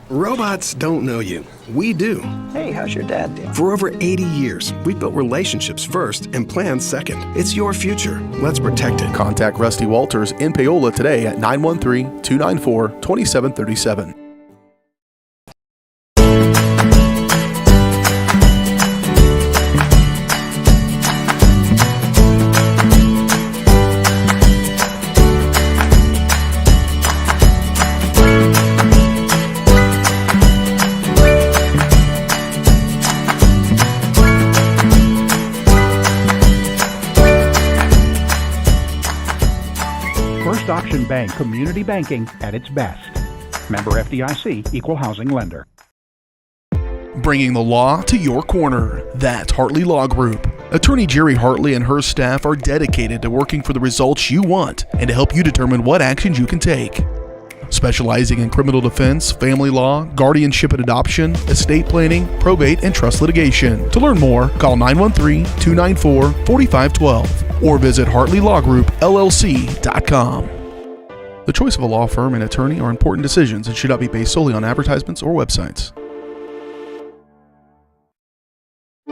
Robots don't know you. We do. Hey, how's your dad doing? For over 80 years, we've built relationships first and plans second. It's your future. Let's protect it. Contact Rusty Walters in Paola today at 913-294-2737. Auction Bank community banking at its best. Member FDIC, equal housing lender. Bringing the law to your corner. That's Hartley Law Group. Attorney Jerry Hartley and her staff are dedicated to working for the results you want and to help you determine what actions you can take. Specializing in criminal defense, family law, guardianship and adoption, estate planning, probate, and trust litigation. To learn more, call 913-294-4512 or visit HartleyLawGroupLLC.com. The choice of a law firm and attorney are important decisions and should not be based solely on advertisements or websites.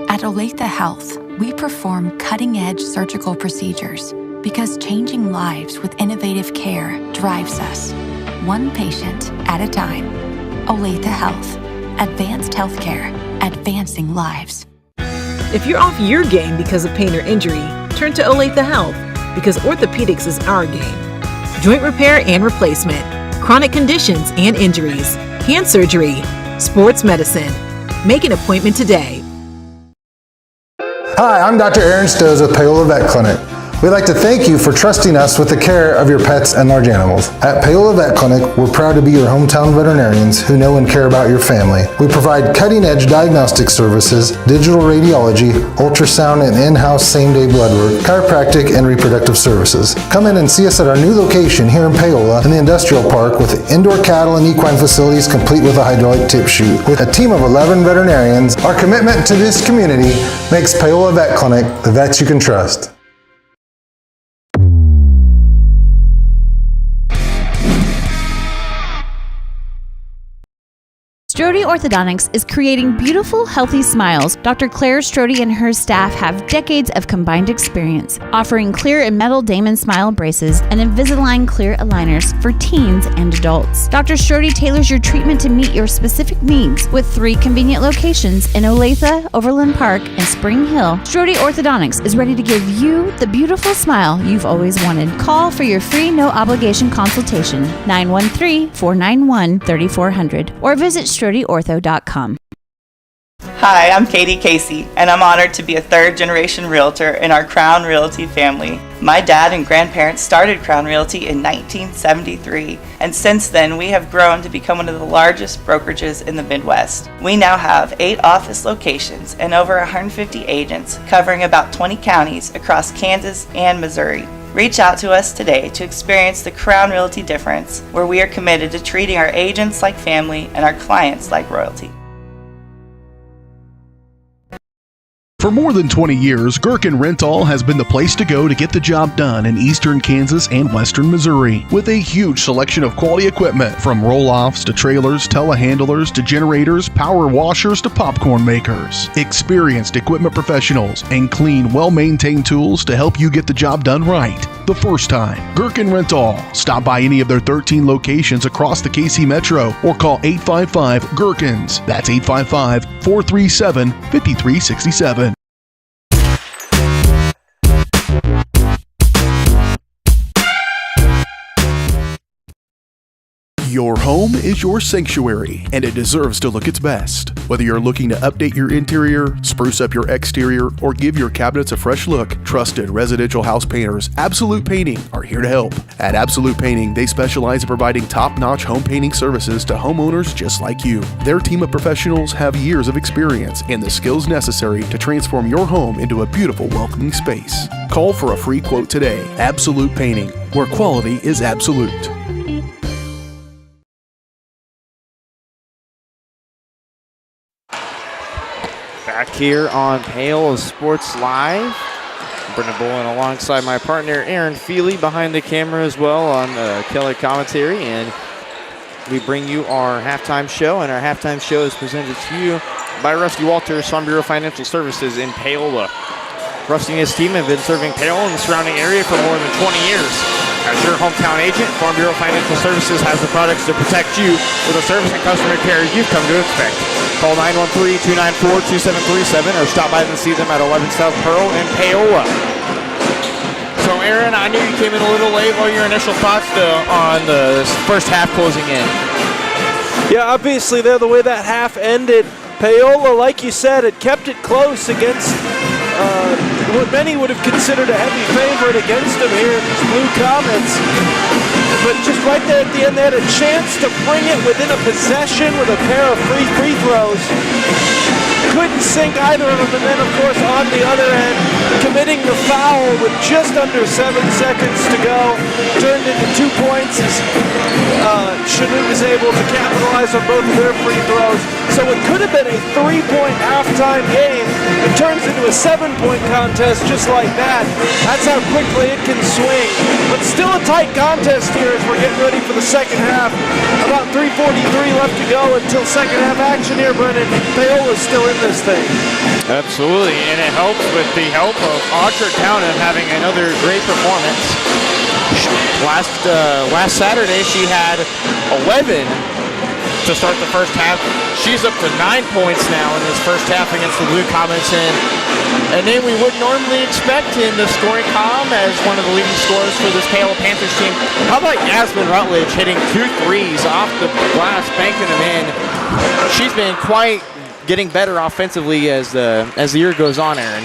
At Olathe Health, we perform cutting-edge surgical procedures because changing lives with innovative care drives us, one patient at a time. Olathe Health. Advanced healthcare. Advancing lives. If you're off your game because of pain or injury, turn to Olathe Health, because orthopedics is our game. Joint repair and replacement, chronic conditions and injuries, hand surgery, sports medicine. Make an appointment today. Hi, I'm Dr. Aaron Stoes with Paola Vet Clinic. We'd like to thank you for trusting us with the care of your pets and large animals. At Paola Vet Clinic, we're proud to be your hometown veterinarians who know and care about your family. We provide cutting-edge diagnostic services, digital radiology, ultrasound, and in-house same-day blood work, chiropractic, and reproductive services. Come in and see us at our new location here in Paola in the Industrial Park with indoor cattle and equine facilities complete with a hydraulic tip chute. With a team of 11 veterinarians, our commitment to this community makes Paola Vet Clinic the vets you can trust. Strode Orthodontics is creating beautiful, healthy smiles. Dr. Claire Strode and her staff have decades of combined experience, offering clear and metal Damon smile braces and Invisalign clear aligners for teens and adults. Dr. Strode tailors your treatment to meet your specific needs with 3 convenient locations in Olathe, Overland Park, and Spring Hill. Strode Orthodontics is ready to give you the beautiful smile you've always wanted. Call for your free no-obligation consultation, 913-491-3400, or visit StrodeOrtho.com. Hi, I'm Katie Casey, and I'm honored to be a third-generation realtor in our Crown Realty family. My dad and grandparents started Crown Realty in 1973, and since then we have grown to become one of the largest brokerages in the Midwest. We now have 8 office locations and over 150 agents covering about 20 counties across Kansas and Missouri. Reach out to us today to experience the Crown Realty difference, where we are committed to treating our agents like family and our clients like royalty. For more than 20 years, Gherkin Rental has been the place to go to get the job done in eastern Kansas and western Missouri. With a huge selection of quality equipment, from roll-offs to trailers, telehandlers to generators, power washers to popcorn makers. Experienced equipment professionals and clean, well-maintained tools to help you get the job done right the first time. Gherkin Rental. Stop by any of their 13 locations across the KC Metro or call 855-GHERKINS. That's 855-437-5367. Your home is your sanctuary, and it deserves to look its best. Whether you're looking to update your interior, spruce up your exterior, or give your cabinets a fresh look, trusted residential house painters Absolute Painting are here to help. At Absolute Painting, they specialize in providing top-notch home painting services to homeowners just like you. Their team of professionals have years of experience and the skills necessary to transform your home into a beautiful, welcoming space. Call for a free quote today. Absolute Painting, where quality is absolute. Back here on Paola Sports Live. Brendan Bolin alongside my partner Aaron Feely behind the camera as well on Kelly commentary. And we bring you our halftime show. And our halftime show is presented to you by Rusty Walters, Farm Bureau Financial Services in Paola. Rusty and his team have been serving Paola and the surrounding area for more than 20 years. As your hometown agent, Farm Bureau Financial Services has the products to protect you with the service and customer care you've come to expect. Call 913-294-2737 or stop by and see them at 11 South Pearl in Paola. So, Aaron, I knew you came in a little late. What are your initial thoughts on the first half closing in? Yeah, obviously, there, the way that half ended, Paola, like you said, had kept it close against what many would have considered a heavy favorite against them here in these Blue Comets. But just right there at the end, they had a chance to bring it within a possession with a pair of free throws. Couldn't sink either of them, and then, of course, on the other end, committing the foul with just under 7 seconds to go, turned into 2 points as Chanute was able to capitalize on both of their free throws. So it could have been a 3-point halftime game. It turns into a 7-point contest just like that. That's how quickly it can swing. But still a tight contest here as we're getting ready for the second half. About 3:43 left to go until second half action here, Brennan. Paola's still in this thing. Absolutely, and it helps with the help of Orchard Townham having another great performance. Last Saturday she had 11 to start the first half. She's up to 9 points now in this first half against the Blue Comets, and a name we wouldn't normally expect in the scoring column as one of the leading scorers for this Paola Panthers team. How about Yasmin Rutledge hitting 2 threes off the glass, banking them in? She's been quite getting better offensively as the year goes on, Aaron.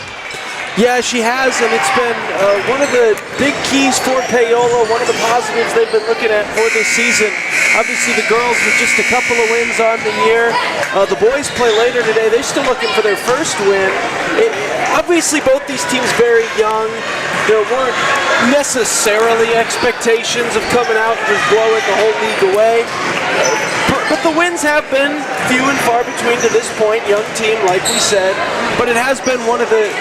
Yeah, she has, and it's been one of the big keys for Paola, one of the positives they've been looking at for this season. Obviously, the girls with just a couple of wins on the year. The boys play later today. They're still looking for their first win. Obviously, both these teams very young. There weren't necessarily expectations of coming out and just blowing the whole league away. But the wins have been few and far between to this point. Young team, like we said. But it has been one of the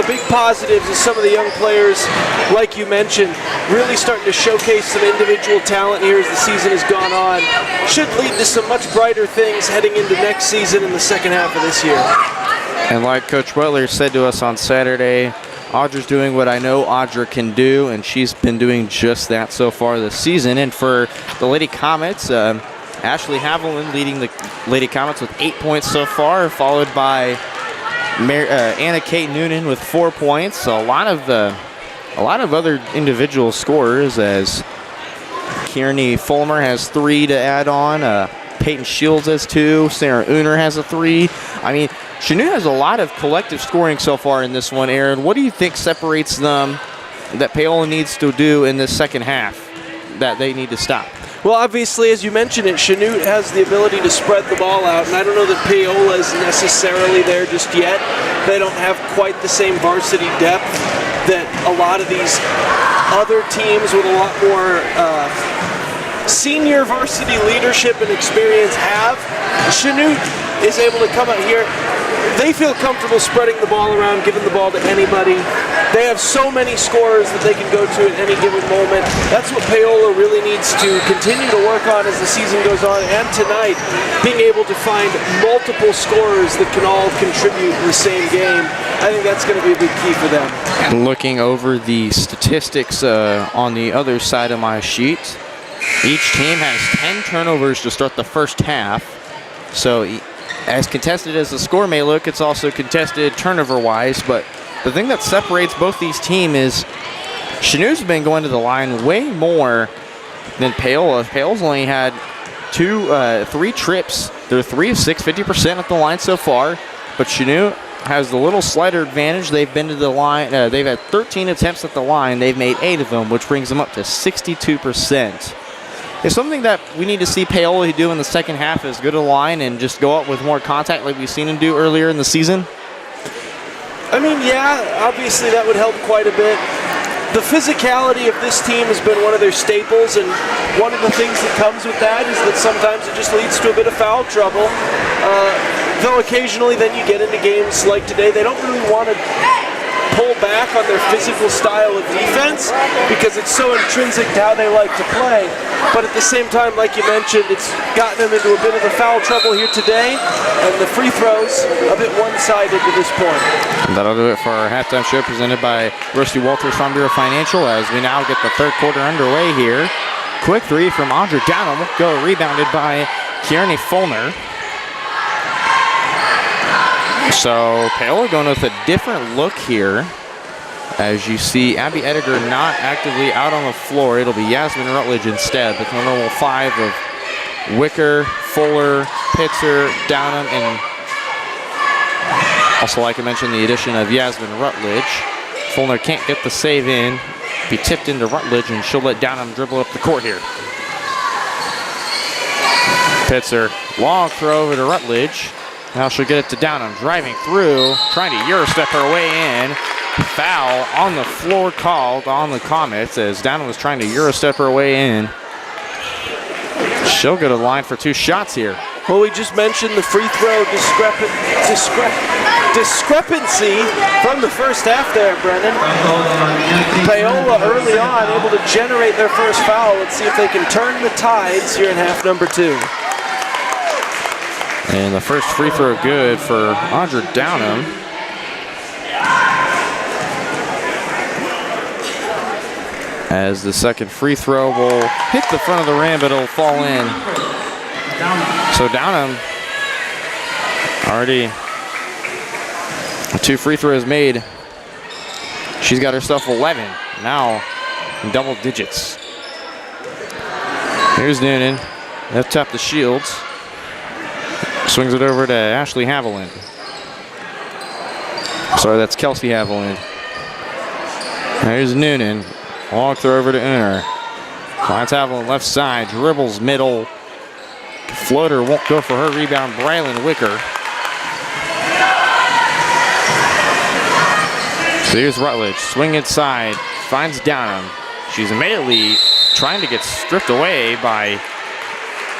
big positives is some of the young players, like you mentioned, really starting to showcase some individual talent here as the season has gone on. Should lead to some much brighter things heading into next season in the second half of this year. And like Coach Butler said to us on Saturday, Audra's doing what I know Audra can do, and she's been doing just that so far this season. And for the Lady Comets, Ashley Haviland leading the Lady Comets with 8 points so far, followed by Anna Kate Noonan with 4 points. A lot of other individual scorers, as Kearney Fulmer has 3 to add on. Peyton Shields has 2. Sarah Uner has a 3. I mean, Chanute has a lot of collective scoring so far in this one, Aaron. What do you think separates them that Paola needs to do in this second half that they need to stop? Well, obviously, as you mentioned it, Chanute has the ability to spread the ball out, and I don't know that Paola is necessarily there just yet. They don't have quite the same varsity depth that a lot of these other teams with a lot more senior varsity leadership and experience have. Chanute is able to come out here. They feel comfortable spreading the ball around, giving the ball to anybody. They have so many scorers that they can go to at any given moment. That's what Paola really needs to continue to work on as the season goes on. And tonight, being able to find multiple scorers that can all contribute in the same game, I think that's going to be a big key for them. Looking over the statistics on the other side of my sheet, each team has 10 turnovers to start the first half. So as contested as the score may look, it's also contested turnover-wise. But the thing that separates both these teams is Chanute's been going to the line way more than Paola. Paola's only had 3 trips. They're 3 of 6, 50% at the line so far. But Chanute has the little slighter advantage. They've been to the line. They've had 13 attempts at the line. They've made 8 of them, which brings them up to 62%. It's something that we need to see Paola do in the second half is go to the line and just go up with more contact like we've seen him do earlier in the season. I mean, yeah, obviously that would help quite a bit. The physicality of this team has been one of their staples, and one of the things that comes with that is that sometimes it just leads to a bit of foul trouble. Though occasionally then you get into games like today, they don't really want to pull back on their physical style of defense because it's so intrinsic to how they like to play. But at the same time, like you mentioned, it's gotten them into a bit of a foul trouble here today, and the free throws a bit one-sided to this point. And that'll do it for our halftime show presented by Rusty Walters Farm Bureau Financial as we now get the third quarter underway here. Quick 3 from Audra Downham, go rebounded by Kearney Fulmer. So Paola going with a different look here. As you see, Abby Ediger not actively out on the floor. It'll be Yasmin Rutledge instead. But the normal 5 of Wicker, Fuller, Pitzer, Downham, and also, like I mentioned, the addition of Yasmin Rutledge. Fulner can't get the save in. Be tipped into Rutledge, and she'll let Downham dribble up the court here. Pitzer, long throw over to Rutledge. Now she'll get it to Downham, driving through, trying to Eurostep her way in. Foul on the floor called on the Comets as Downham was trying to Eurostep her way in. She'll go to the line for 2 shots here. Well, we just mentioned the free throw discrepancy from the first half there, Brennan. Paola early on able to generate their first foul. Let's see if they can turn the tides here in half number 2. And the first free throw good for Audra Downham. As the second free throw will hit the front of the rim, but it'll fall in. So Downham already 2 free throws made. She's got herself 11, now in double digits. Here's Noonan, left top to Shields. Swings it over to Ashley Haviland. Sorry, that's Kelsey Haviland. Here's Noonan, long throw over to Uner. Finds Haviland left side, dribbles middle. Floater won't go for her rebound, Brylan Wicker. So here's Rutledge, swing inside, finds Downham. She's immediately trying to get stripped away by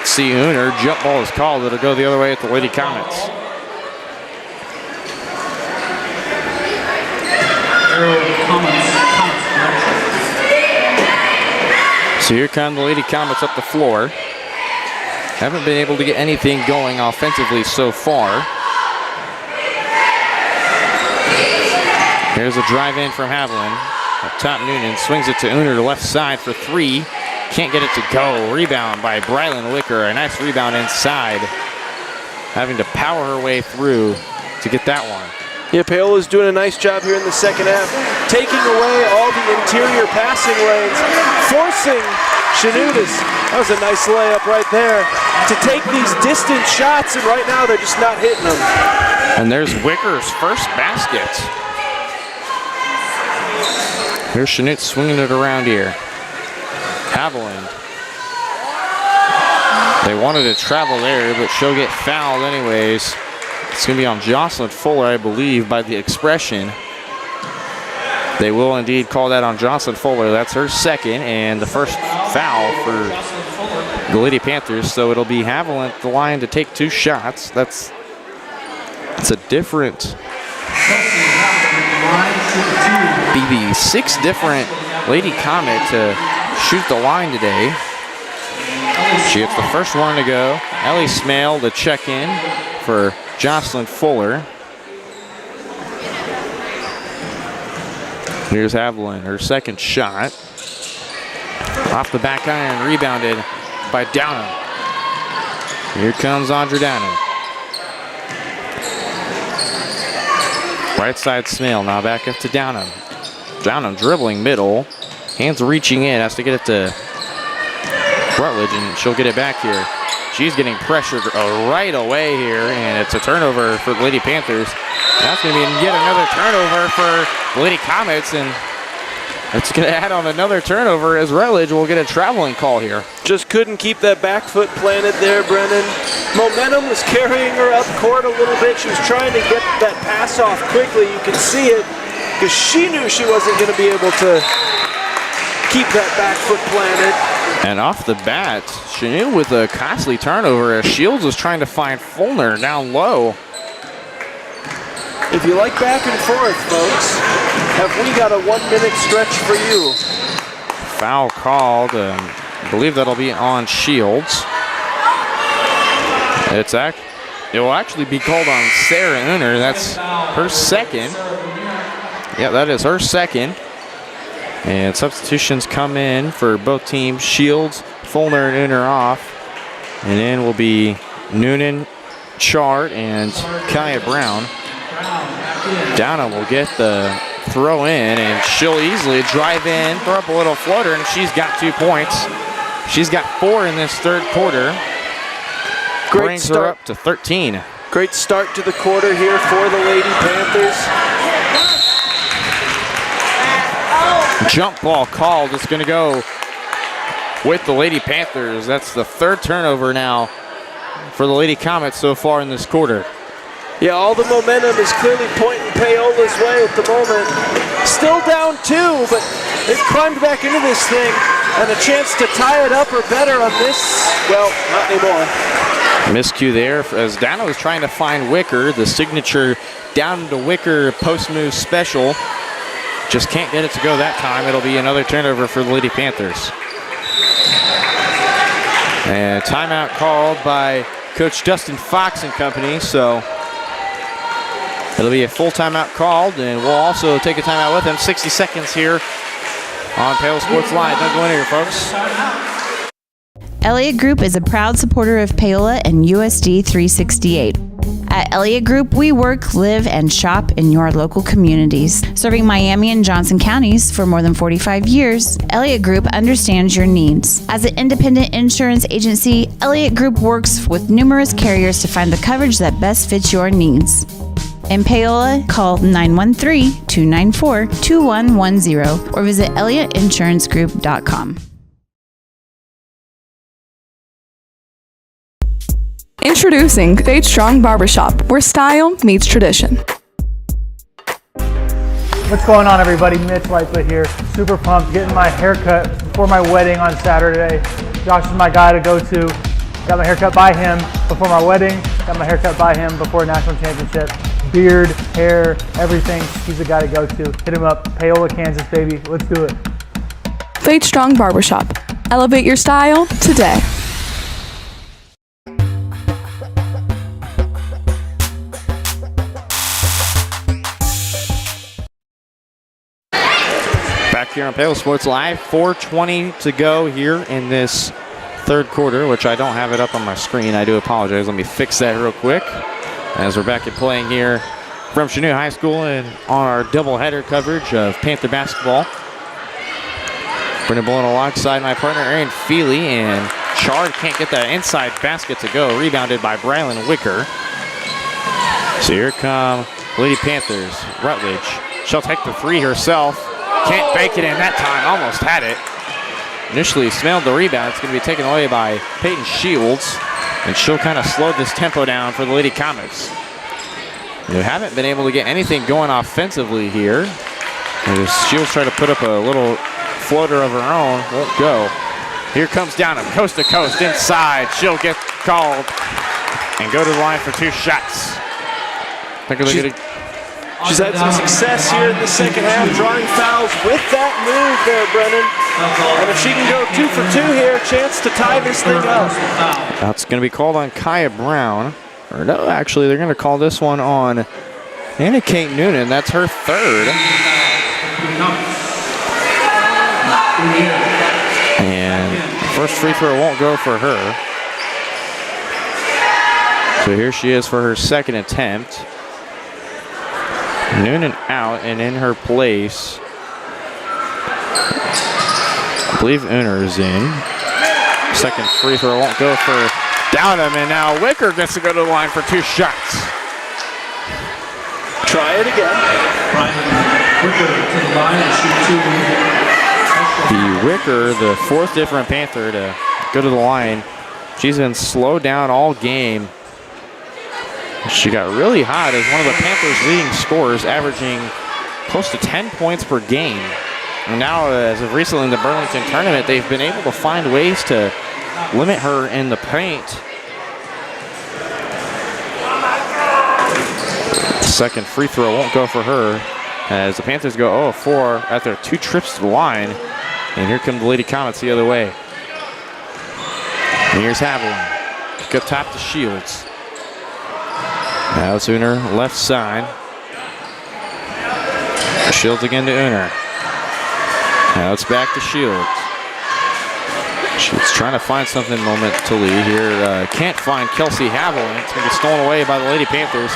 C. Uner. Jump ball is called. It'll go the other way at the Lady Comets. So here come the Lady Comets up the floor. Haven't been able to get anything going offensively so far. Here's a drive in from Haviland. Up top, Noonan swings it to Uner, left side for 3. Can't get it to go. Rebound by Brylan Wicker. A nice rebound inside. Having to power her way through to get that one. Yeah, Paola's doing a nice job here in the second half, taking away all the interior passing lanes, forcing Chanute. That was a nice layup right there to take these distant shots, and right now they're just not hitting them. And there's Wicker's first basket. Here's Chanute swinging it around here. Haviland. They wanted to travel there, but she'll get fouled anyways. It's going to be on Jocelyn Fuller, I believe, by the expression. They will indeed call that on Jocelyn Fuller. That's her second and the first foul for the Lady Panthers. So it'll be Haviland at the line to take 2 shots. It's a different... BB, 6 different Lady Comet to shoot the line today. She gets the first one to go. Ellie Smale to check in for Jocelyn Fuller. Here's Haviland, her second shot. Off the back iron, rebounded by Downham. Here comes Andra Downham. Right side Smale, now back up to Downham. Downham dribbling middle. Hands reaching in, has to get it to Rutledge, and she'll get it back here. She's getting pressured right away here, and it's a turnover for the Lady Panthers. That's going to be yet another turnover for the Lady Comets, and it's going to add on another turnover as Rutledge will get a traveling call here. Just couldn't keep that back foot planted there, Brennan. Momentum was carrying her up court a little bit. She was trying to get that pass off quickly. You can see it because she knew she wasn't going to be able to keep that back foot planted. And off the bat, Chanute with a costly turnover as Shields was trying to find Fulner down low. If you like back and forth, folks, have we got a 1-minute stretch for you? Foul called. I believe that'll be on Shields. It will actually be called on Sarah Uner. That's her second. Yeah, that is her second. And substitutions come in for both teams. Shields, Fulner, and Uner off. And in will be Noonan, Chart, and Kaya Brown. Downham will get the throw in, and she'll easily drive in, throw up a little floater, and she's got 2 points. She's got 4 in this third quarter. Brings her up to 13. Great start to the quarter here for the Lady Panthers. Jump ball called. It's going to go with the Lady Panthers. That's the 3rd turnover now for the Lady Comets so far in this quarter. Yeah, all the momentum is clearly pointing Paola's way at the moment. Still down 2, but they've climbed back into this thing, and a chance to tie it up or better on this, well, not anymore. Miscue there as Dana was trying to find Wicker, the signature down to Wicker post move special. Just can't get it to go that time. It'll be another turnover for the Lady Panthers. And timeout called by Coach Dustin Fox and company, so it'll be a full timeout called, and we'll also take a timeout with him. 60 seconds here on Paola Sports Live. Don't go in here, folks. Elliott Group is a proud supporter of Paola and USD 368. At Elliott Group, we work, live, and shop in your local communities. Serving Miami and Johnson counties for more than 45 years, Elliott Group understands your needs. As an independent insurance agency, Elliott Group works with numerous carriers to find the coverage that best fits your needs. In Paola, call 913-294-2110 or visit ElliottInsuranceGroup.com. Introducing Fade Strong Barbershop, where style meets tradition. What's going on, everybody? Mitch Lightfoot here. Super pumped, getting my haircut before my wedding on Saturday. Josh is my guy to go to. Got my haircut by him before my wedding. Got my haircut by him before national championship. Beard, hair, everything. He's the guy to go to. Hit him up. Paola, Kansas, baby. Let's do it. Fade Strong Barbershop. Elevate your style today. Back here on Paola Sports Live, 4:20 to go here in this third quarter, which I don't have it up on my screen. I do apologize. Let me fix that real quick. As we're back at playing here from Chanute High School and on our doubleheader coverage of Panther basketball. Brendan Bullen alongside my partner Aaron Feely, and Chard can't get that inside basket to go. Rebounded by Brylan Wicker. So here come Lady Panthers. Rutledge. She'll take the three herself. Can't bank it in that time. Almost had it. Initially smelled the rebound. It's going to be taken away by Peyton Shields. And she'll kind of slow this tempo down for the Lady Comets. They haven't been able to get anything going offensively here. As Shields try to put up a little floater of her own. Won't go. Here comes Downham, coast to coast, inside. She'll get called and go to the line for two shots. She's had some success here in the second half, drawing fouls with that move there, Brennan. And if she can go 2 for 2 here, chance to tie this thing up. That's going to be called on Kaya Brown. Or no, actually, they're going to call this one on Anna Kate Noonan. That's her third. And first free throw won't go for her. So here she is for her second attempt. Noonan out, and in her place, I believe Uner is in. Second free throw won't go for Downham, and now Wicker gets to go to the line for two shots. Try it again. Wicker to the line and shoot two. The Wicker, the fourth different Panther to go to the line. She's been slowed down all game. She got really hot as one of the Panthers' leading scorers, averaging close to 10 points per game. And now, as of recently in the Burlington tournament, they've been able to find ways to limit her in the paint. Second free throw won't go for her as the Panthers go 0 of 4 after 2 trips to the line. And here come the Lady Comets the other way. And here's Haviland. Pick up top to Shields. Now it's Uner left side. Shields again to Uner. Now it's back to Shields. She's trying to find something momentally here. Can't find Kelsey Haviland. It's going to be stolen away by the Lady Panthers.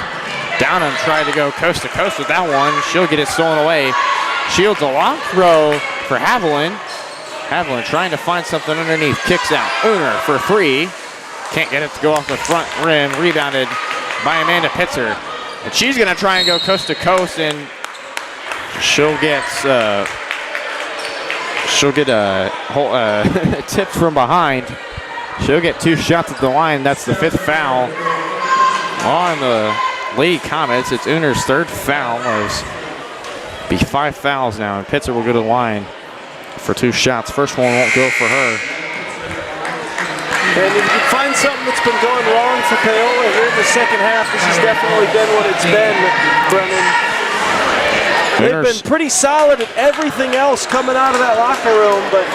Downham tried to go coast to coast with that one. She'll get it stolen away. Shields a long throw for Haviland. Haviland trying to find something underneath. Kicks out. Uner for three. Can't get it to go off the front rim. Rebounded by Amanda Pitzer. And she's going to try and go coast to coast, and she'll get tipped from behind. She'll get 2 shots at the line. That's the 5th foul on the Lady Comets. It's Uner's 3rd foul. There's be 5 fouls now, and Pitzer will go to the line for 2 shots. First one won't go for her. And if you find something that's been going wrong for Paola here in the second half, this has definitely been what it's been, Brennan. They've been pretty solid at everything else coming out of that locker room, but...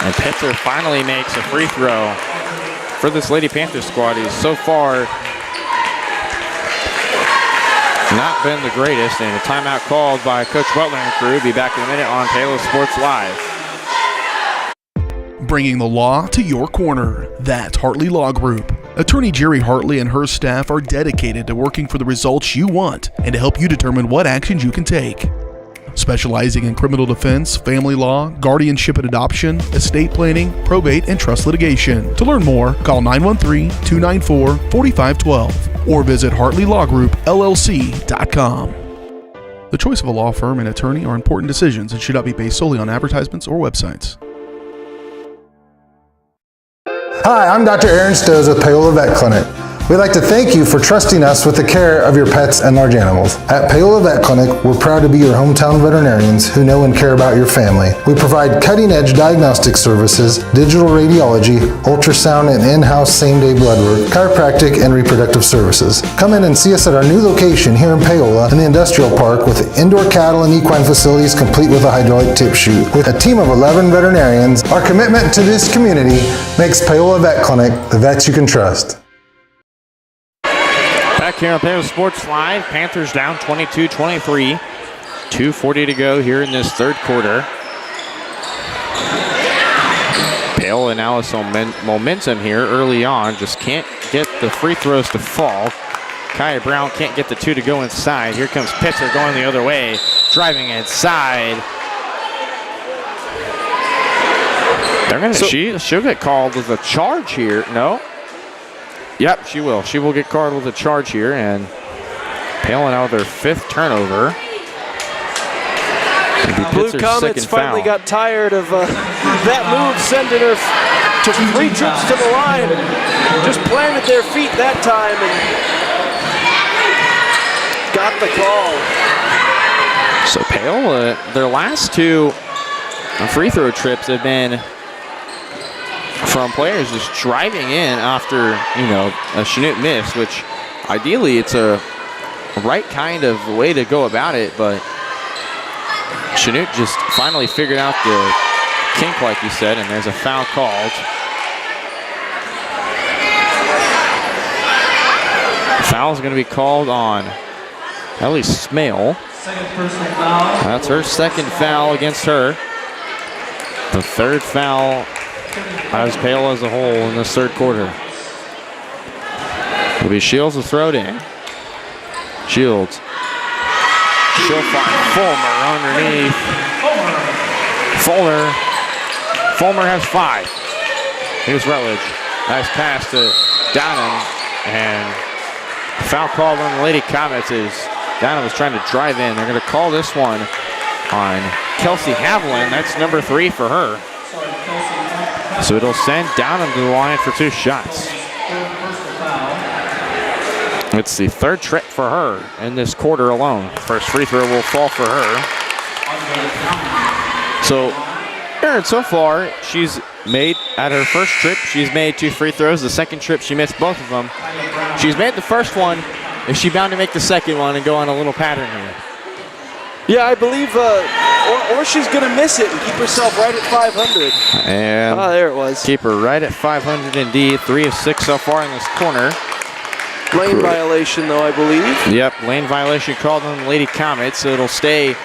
And Pitzer finally makes a free throw for this Lady Panthers squad. He's so far not been the greatest, and a timeout called by Coach Butler and crew. Be back in a minute on Paola Sports Live. bringing the law to your corner. That's Hartley Law Group. Attorney Jerry Hartley and her staff are dedicated to working for the results you want and to help you determine what actions you can take. Specializing in criminal defense, family law, guardianship and adoption, estate planning, probate, and trust litigation. To learn more, call 913-294-4512 or visit HartleyLawGroupLLC.com. The choice of a law firm and attorney are important decisions and should not be based solely on advertisements or websites. Hi, I'm Dr. Aaron Stoes with Paola Vet Clinic. We'd like to thank you for trusting us with the care of your pets and large animals. At Paola Vet Clinic, we're proud to be your hometown veterinarians who know and care about your family. We provide cutting-edge diagnostic services, digital radiology, ultrasound, and in-house same-day blood work, chiropractic, and reproductive services. Come in and see us at our new location here in Paola in the Industrial Park with indoor cattle and equine facilities complete with a hydraulic tip chute. With a team of 11 veterinarians, our commitment to this community makes Paola Vet Clinic the vets you can trust. Back here on Paola Sports Live, Panthers down 22-23. 2:40 to go here in this third quarter. Paola now has some momentum here early on. Just can't get the free throws to fall. Kaya Brown can't get the two to go inside. Here comes Pitzer going the other way, driving inside. They're gonna. She'll get called with a charge here. No. Yep, she will. She will get called with a charge here, and Paola now with their fifth turnover. Blue Comets finally got tired of that move, sending her to 3 trips to the line. Just planted their feet that time and got the call. So Paola, their last 2 free throw trips have been from players just driving in after, a Chanute miss, which ideally it's a right kind of way to go about it, but Chanute just finally figured out the kink, like you said, and there's a foul called. The foul is going to be called on Ellie Smale. Second personal foul. That's her second foul against her. The third foul as Paola as a whole in this third quarter. It'll be Shields to throw it in. Shields. She'll find Fulmer underneath. Fulmer has 5. Here's Rutledge. Nice pass to Downham, and foul called on the Lady Comets as Downham was trying to drive in. They're going to call this one on Kelsey Haviland. That's number 3 for her. So it'll send Downham to the line for 2 shots. It's the 3rd trip for her in this quarter alone. First free throw will fall for her. So Aaron, so far, she's made, at her first trip, she's made 2 free throws. The second trip, she missed both of them. She's made the first one. Is she bound to make the second one and go on a little pattern here? Yeah, I believe, or she's going to miss it and keep herself right at 500. And there it was. Keep her right at 500 indeed. 3 of 6 so far in this corner. Lane violation, though, I believe. Yep, lane violation called on the Lady Comets, so it'll stay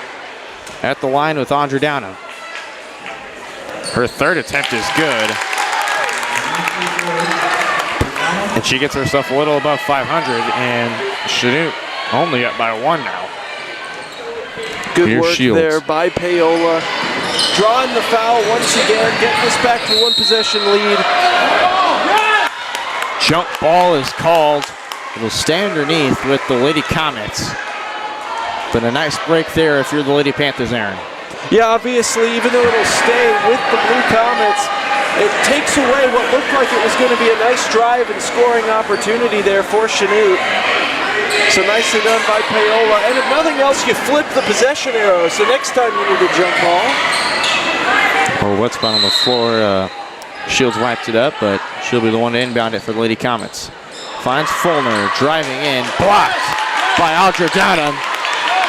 at the line with Andra Downham. Her 3rd attempt is good. And she gets herself a little above 500, and Chanute only up by 1 now. Good Here's work Shields. there by Paola. Drawing the foul once again, getting us back to 1 possession lead. Jump ball is called. It'll stay underneath with the Lady Comets. But a nice break there if you're the Lady Panthers, Aaron. Yeah, obviously, even though it'll stay with the Blue Comets, it takes away what looked like it was going to be a nice drive and scoring opportunity there for Chanute. So nicely done by Paola. And if nothing else, you flip the possession arrow. So next time you need a jump ball. Or what's been on the floor. Shields wiped it up, but she'll be the one to inbound it for the Lady Comets. Finds Fulmer driving in, blocked by Andra Downham.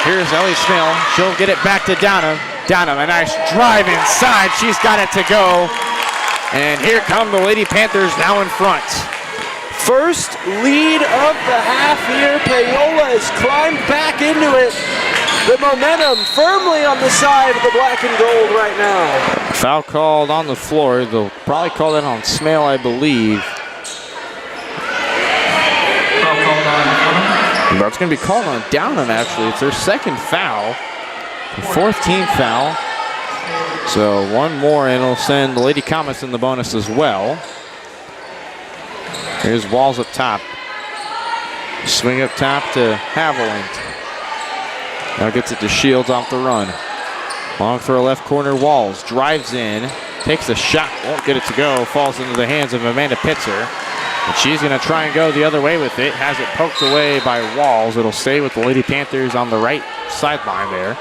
Here's Ellie Smale. She'll get it back to Downham. Downham, a nice drive inside. She's got it to go. And here come the Lady Panthers now in front. First lead of the half here. Paola has climbed back into it. The momentum firmly on the side of the black and gold right now. Foul called on the floor. The probably called that on Smale, I believe. That's going to be called on Downham, actually. It's their second foul. The fourth team foul. So one more, and it'll send the Lady Comets in the bonus as well. Here's Walls up top. Swing up top to Haviland. Now gets it to Shields off the run. Long throw left corner, Walls drives in, takes a shot, won't get it to go, falls into the hands of Amanda Pitzer. And she's going to try and go the other way with it. Has it poked away by Walls. It'll stay with the Lady Panthers on the right sideline there.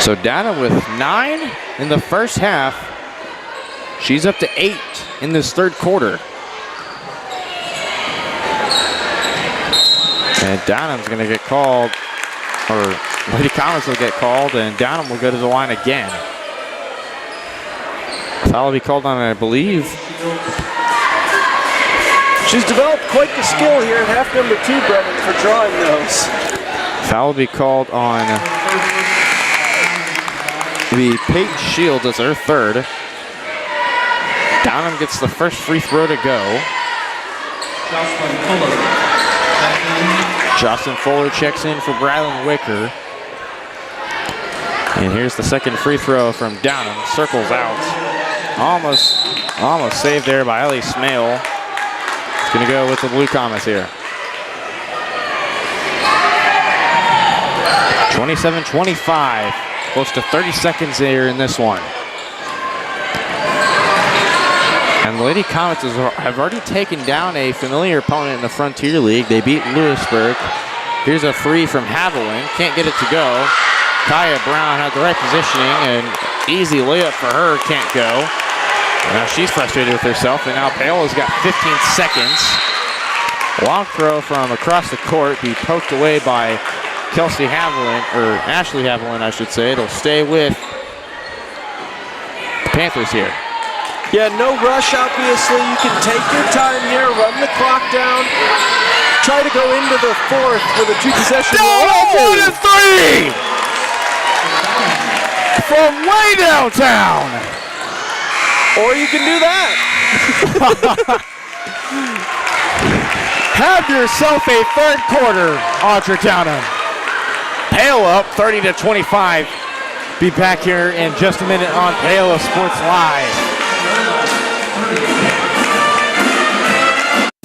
So Dana with 9 in the first half. She's up to 8 in this third quarter. And Downham's going to get called, or Lady Comets will get called, and Downham will go to the line again. Foul will be called on, I believe. She's developed quite the skill here at half number 2, Brennan, for drawing those. Foul will be called on the Peyton Shields as her third. Downham gets the first free throw to go. Jocelyn Fuller checks in for Bradley Wicker. And here's the second free throw from Downham. Circles out. Almost saved there by Ellie Smale. It's going to go with the Blue Comets here. 27-25. Close to 30 seconds there in this one. And the Lady Comets have already taken down a familiar opponent in the Frontier League. They beat Lewisburg. Here's a three from Haviland. Can't get it to go. Kaya Brown had the right positioning, and easy layup for her. Can't go. Now she's frustrated with herself, and now Paola's got 15 seconds. Long throw from across the court, be poked away by Kelsey Haviland, or Ashley Haviland, I should say. It'll stay with the Panthers here. Yeah, no rush, obviously. You can take your time here, run the clock down, try to go into the fourth with a 2-possession. Oh, 1 and 3! From way downtown! Or you can do that. Have yourself a third quarter, Audrey Downham. Paola up 30-25. Be back here in just a minute on Paola Sports Live.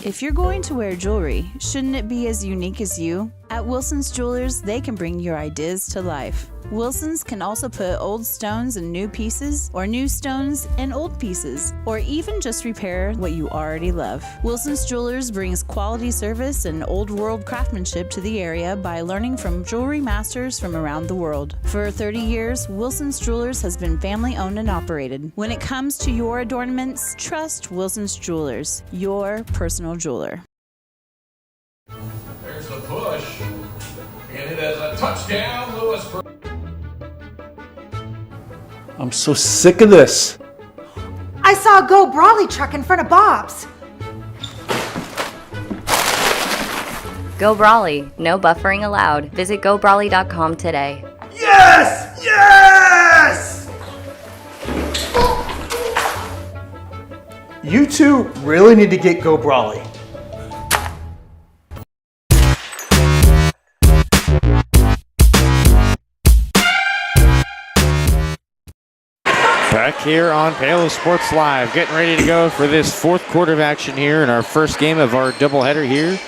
If you're going to wear jewelry, shouldn't it be as unique as you? At Wilson's Jewelers, they can bring your ideas to life. Wilson's can also put old stones in new pieces, or new stones in old pieces, or even just repair what you already love. Wilson's Jewelers brings quality service and old world craftsmanship to the area by learning from jewelry masters from around the world. For 30 years, Wilson's Jewelers has been family owned and operated. When it comes to your adornments, trust Wilson's Jewelers, your personal jeweler. There's the push, and it is a touchdown, Lewisburg. I'm so sick of this. I saw a Go Brawley truck in front of Bob's. Go Brawley. No buffering allowed. Visit GoBrawley.com today. Yes! Yes! You two really need to get Go Brawley. Back here on Paola Sports Live, getting ready to go for this fourth quarter of action here in our first game of our doubleheader here.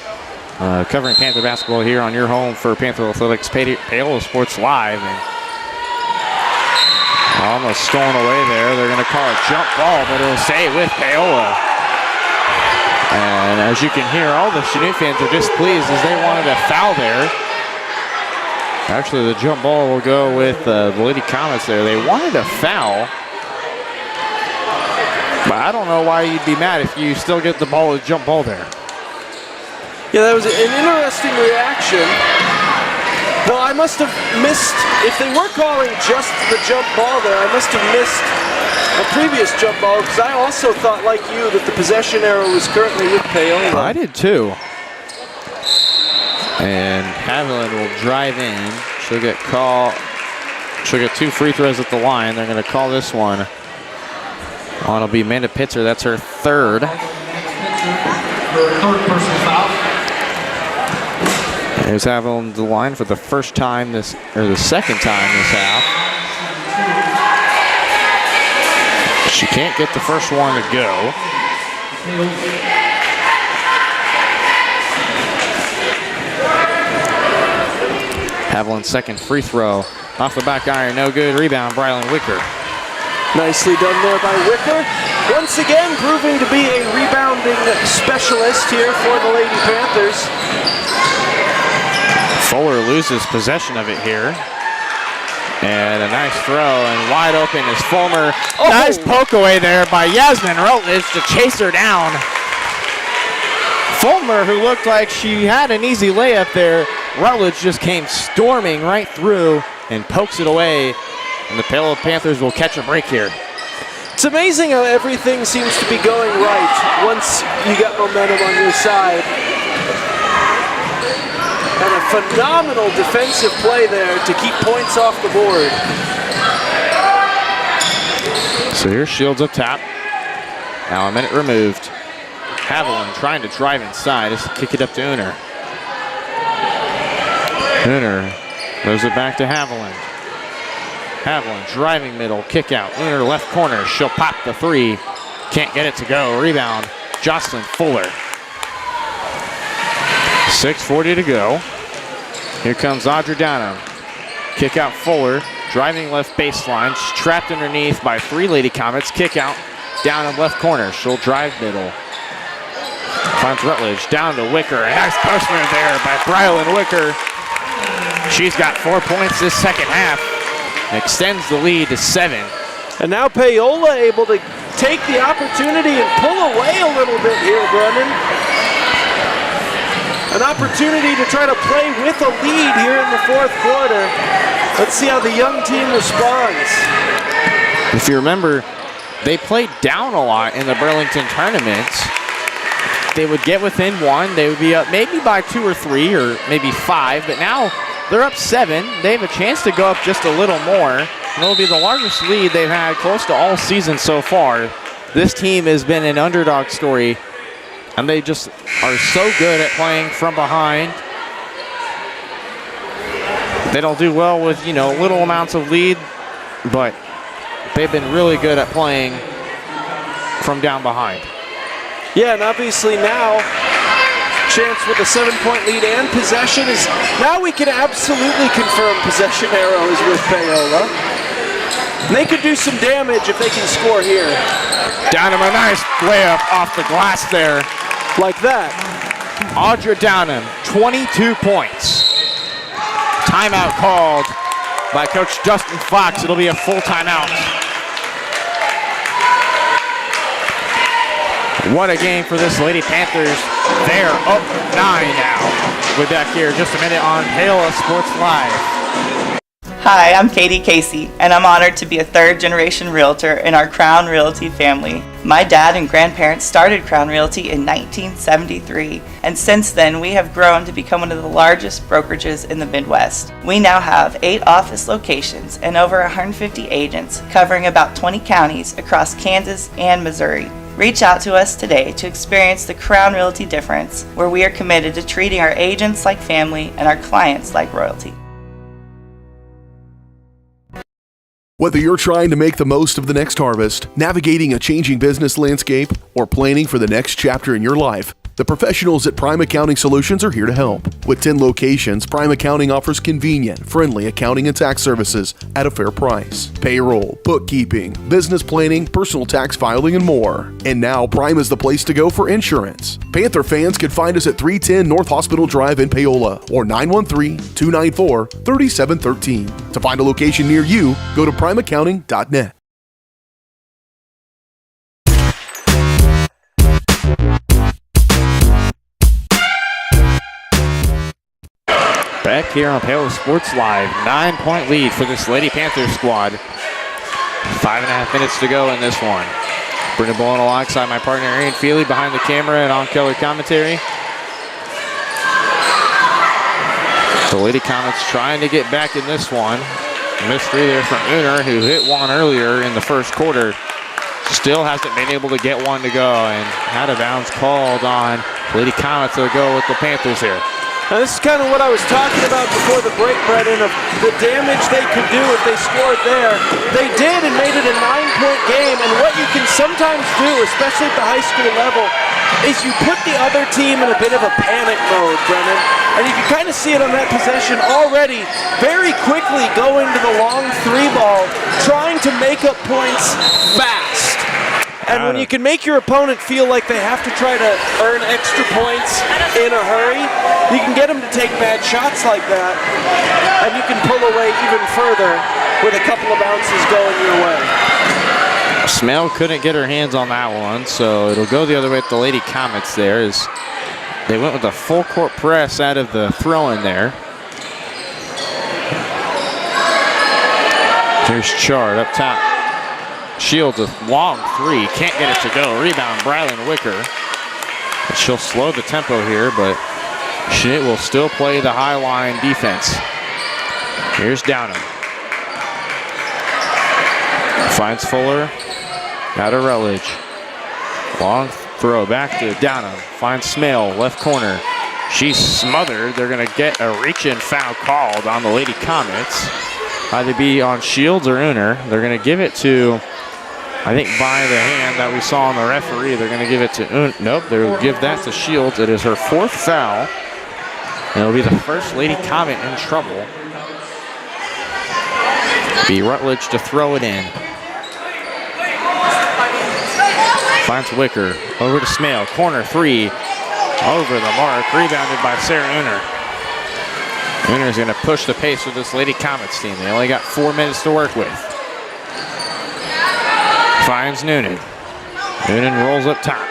Covering Panther basketball here on your home for Panther Athletics, Paola Sports Live. And almost stolen away there. They're going to call a jump ball, but it'll stay with Paola. And as you can hear, all the Chanute fans are displeased as they wanted a foul there. Actually, the jump ball will go with the Lady Comets there. They wanted a foul. But I don't know why you'd be mad if you still get the ball, the jump ball there. Yeah, that was an interesting reaction. Though I must have missed, if they were calling just the jump ball there, I must have missed a previous jump ball because I also thought, like you, that the possession arrow was currently with Paola. I did too. And Haviland will drive in. She'll get called. She'll get 2 free throws at the line. They're going to call this one. Oh, it'll be Amanda Pitzer. That's her third. Third personal foul. There's Haviland the line for the first time the second time this half. She can't get the first one to go. Haviland's second free throw off the back iron, no good. Rebound, Brylan Wicker. Nicely done there by Wicker. Once again, proving to be a rebounding specialist here for the Lady Panthers. Fuller loses possession of it here. And a nice throw, and wide open is Fulmer. Oh. Nice poke away there by Yasmin Rutledge to chase her down. Fulmer, who looked like she had an easy layup there, Rutledge just came storming right through and pokes it away. And the Paola Panthers will catch a break here. It's amazing how everything seems to be going right once you get momentum on your side. And a phenomenal defensive play there to keep points off the board. So here's Shields up top. Now a minute removed. Haviland trying to drive inside. Just kick it up to Uner. Uner throws it back to Haviland. Haviland driving middle, kick out. Uner left corner. She'll pop the 3. Can't get it to go. Rebound, Jocelyn Fuller. 6:40 to go. Here comes Audra Downham. Kick out Fuller, driving left baseline. She's trapped underneath by 3 Lady Comets. Kick out, Downham left corner. She'll drive middle. Finds Rutledge, down to Wicker. A nice post move there by Brylan Wicker. She's got 4 points this second half. Extends the lead to 7. And now Paola able to take the opportunity and pull away a little bit here, Brennan. An opportunity to try to play with a lead here in the 4th quarter. Let's see how the young team responds. If you remember, they played down a lot in the Burlington tournament. They would get within 1. They would be up maybe by 2 or 3 or maybe 5, but now they're up 7. They have a chance to go up just a little more. And it'll be the largest lead they've had close to all season so far. This team has been an underdog story, and they just are so good at playing from behind. They don't do well with, little amounts of lead, but they've been really good at playing from down behind. Yeah, and obviously now, chance with a 7-point lead and possession is, now we can absolutely confirm possession arrows with Paola. And they could do some damage if they can score here. Downham, a nice layup off the glass there. Like that. Audra Downham, 22 points. Timeout called by Coach Justin Fox. It'll be a full timeout. What a game for this Lady Panthers. They're up 9 now. We'll be back here in just a minute on Paola Sports Live. Hi, I'm Katie Casey, and I'm honored to be a 3rd-generation realtor in our Crown Realty family. My dad and grandparents started Crown Realty in 1973, and since then we have grown to become one of the largest brokerages in the Midwest. We now have 8 office locations and over 150 agents covering about 20 counties across Kansas and Missouri. Reach out to us today to experience the Crown Realty difference, where we are committed to treating our agents like family and our clients like royalty. Whether you're trying to make the most of the next harvest, navigating a changing business landscape, or planning for the next chapter in your life, the professionals at Prime Accounting Solutions are here to help. With 10 locations, Prime Accounting offers convenient, friendly accounting and tax services at a fair price. Payroll, bookkeeping, business planning, personal tax filing, and more. And now Prime is the place to go for insurance. Panther fans can find us at 310 North Hospital Drive in Paola or 913-294-3713. To find a location near you, go to primeaccounting.net. Back here on Paola Sports Live, 9-point lead for this Lady Panthers squad. 5.5 minutes to go in this one. Brendan Bowen alongside my partner Aaron Feely behind the camera and on color commentary. The Lady Comets trying to get back in this one. Missed three there from Uner, who hit one earlier in the first quarter. Still hasn't been able to get one to go, and out of bounds called on Lady Comets to go with the Panthers here. Now this is kind of what I was talking about before the break, Brennan, of the damage they could do if they scored there. They did and made it a 9-point game, and what you can sometimes do, especially at the high school level, is you put the other team in a bit of a panic mode, Brennan, and you can kind of see it on that possession already, very quickly going to the long three ball, trying to make up points fast. And when you can make your opponent feel like they have to try to earn extra points in a hurry, you can get them to take bad shots like that, and you can pull away even further with a couple of bounces going your way. Smell couldn't get her hands on that one, so it'll go the other way with the Lady Comets there as they went with a full court press out of the throw-in there. Here's Chard up top. Shields a long three, can't get it to go. Rebound, Brylan Wicker. She'll slow the tempo here, but she will still play the high line defense. Here's Downham. Finds Fuller. Out of Rutledge. Long throw back to Downham. Finds Smale, left corner. She's smothered. They're going to get a reach-in foul called on the Lady Comets. Either be on Shields or Uner. They're going to give it to, I think, by the hand that we saw on the referee. They're going to give it to nope, they'll give that to Shields. It is her fourth foul. And it'll be the first Lady Comet in trouble. Be Rutledge to throw it in. Finds Wicker. Over to Smale. Corner three. Over the mark. Rebounded by Sarah Uner. Uner's going to push the pace with this Lady Comets team. They only got 4 minutes to work with. Finds Noonan. Noonan rolls up top.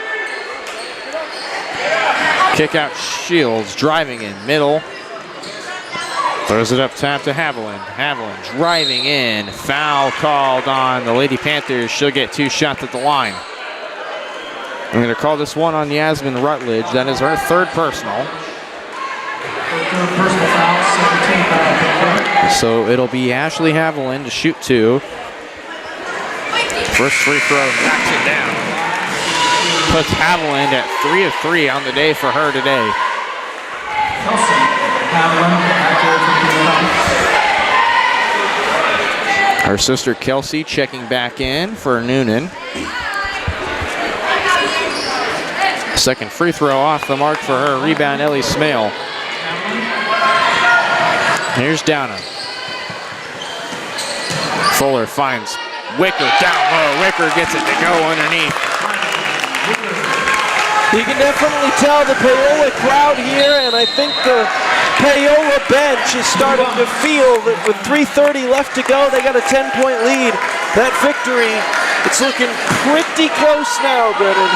Kick out Shields, driving in middle. Throws it up top to Haviland. Haviland driving in. Foul called on the Lady Panthers. She'll get 2 shots at the line. I'm going to call this one on Yasmin Rutledge. That is her third personal. So it'll be Ashley Haviland to shoot 2. First free throw, knocks it down. Puts Haviland at 3 of 3 on the day for her today. Her sister Kelsey checking back in for Noonan. Second free throw off the mark for her. Rebound, Ellie Smale. Here's Downham. Fuller finds Wicker down low. Wicker gets it to go underneath. You can definitely tell the Paola crowd here, and I think the Paola bench is starting to feel that with 3:30 left to go, they got a 10-point lead. That victory, it's looking pretty close now, Brennan.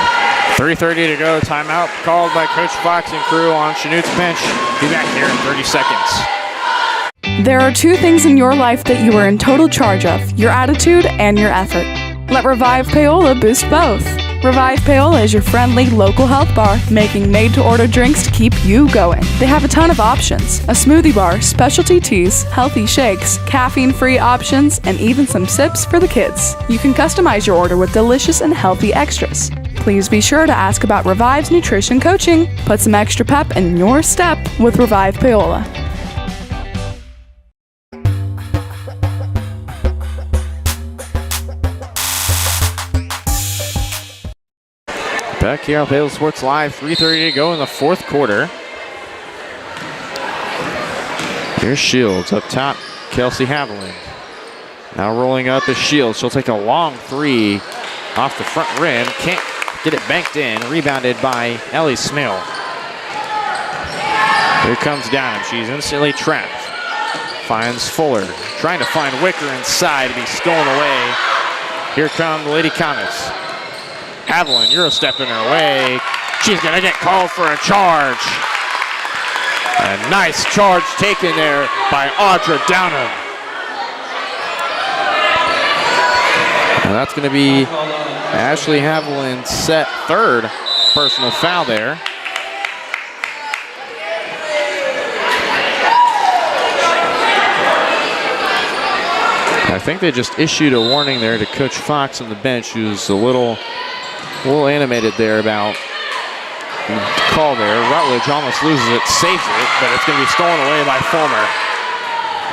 3:30 to go. Timeout called by Coach Fox and crew on Chanute's bench. Be back here in 30 seconds. There are 2 things in your life that you are in total charge of, your attitude and your effort. Let Revive Paola boost both. Revive Paola is your friendly local health bar, making made-to-order drinks to keep you going. They have a ton of options: a smoothie bar, specialty teas, healthy shakes, caffeine-free options, and even some sips for the kids. You can customize your order with delicious and healthy extras. Please be sure to ask about Revive's nutrition coaching. Put some extra pep in your step with Revive Paola. Back here on Paola Sports Live, 3:30 to go in the fourth quarter. Here's Shields up top, Kelsey Haviland. Now rolling up is Shields. She'll take a long three off the front rim. Can't get it banked in. Rebounded by Ellie Smale. Here comes Downham. She's instantly trapped. Finds Fuller. Trying to find Wicker inside to be stolen away. Here come the Lady Comets. Haviland, Euro stepping her way. She's going to get called for a charge. A nice charge taken there by Audra Downham. And that's going to be Ashley Haviland's set third personal foul there. I think they just issued a warning there to Coach Fox on the bench, who's a little animated there about the call there. Rutledge almost loses it, saves it, but it's going to be stolen away by Fulmer.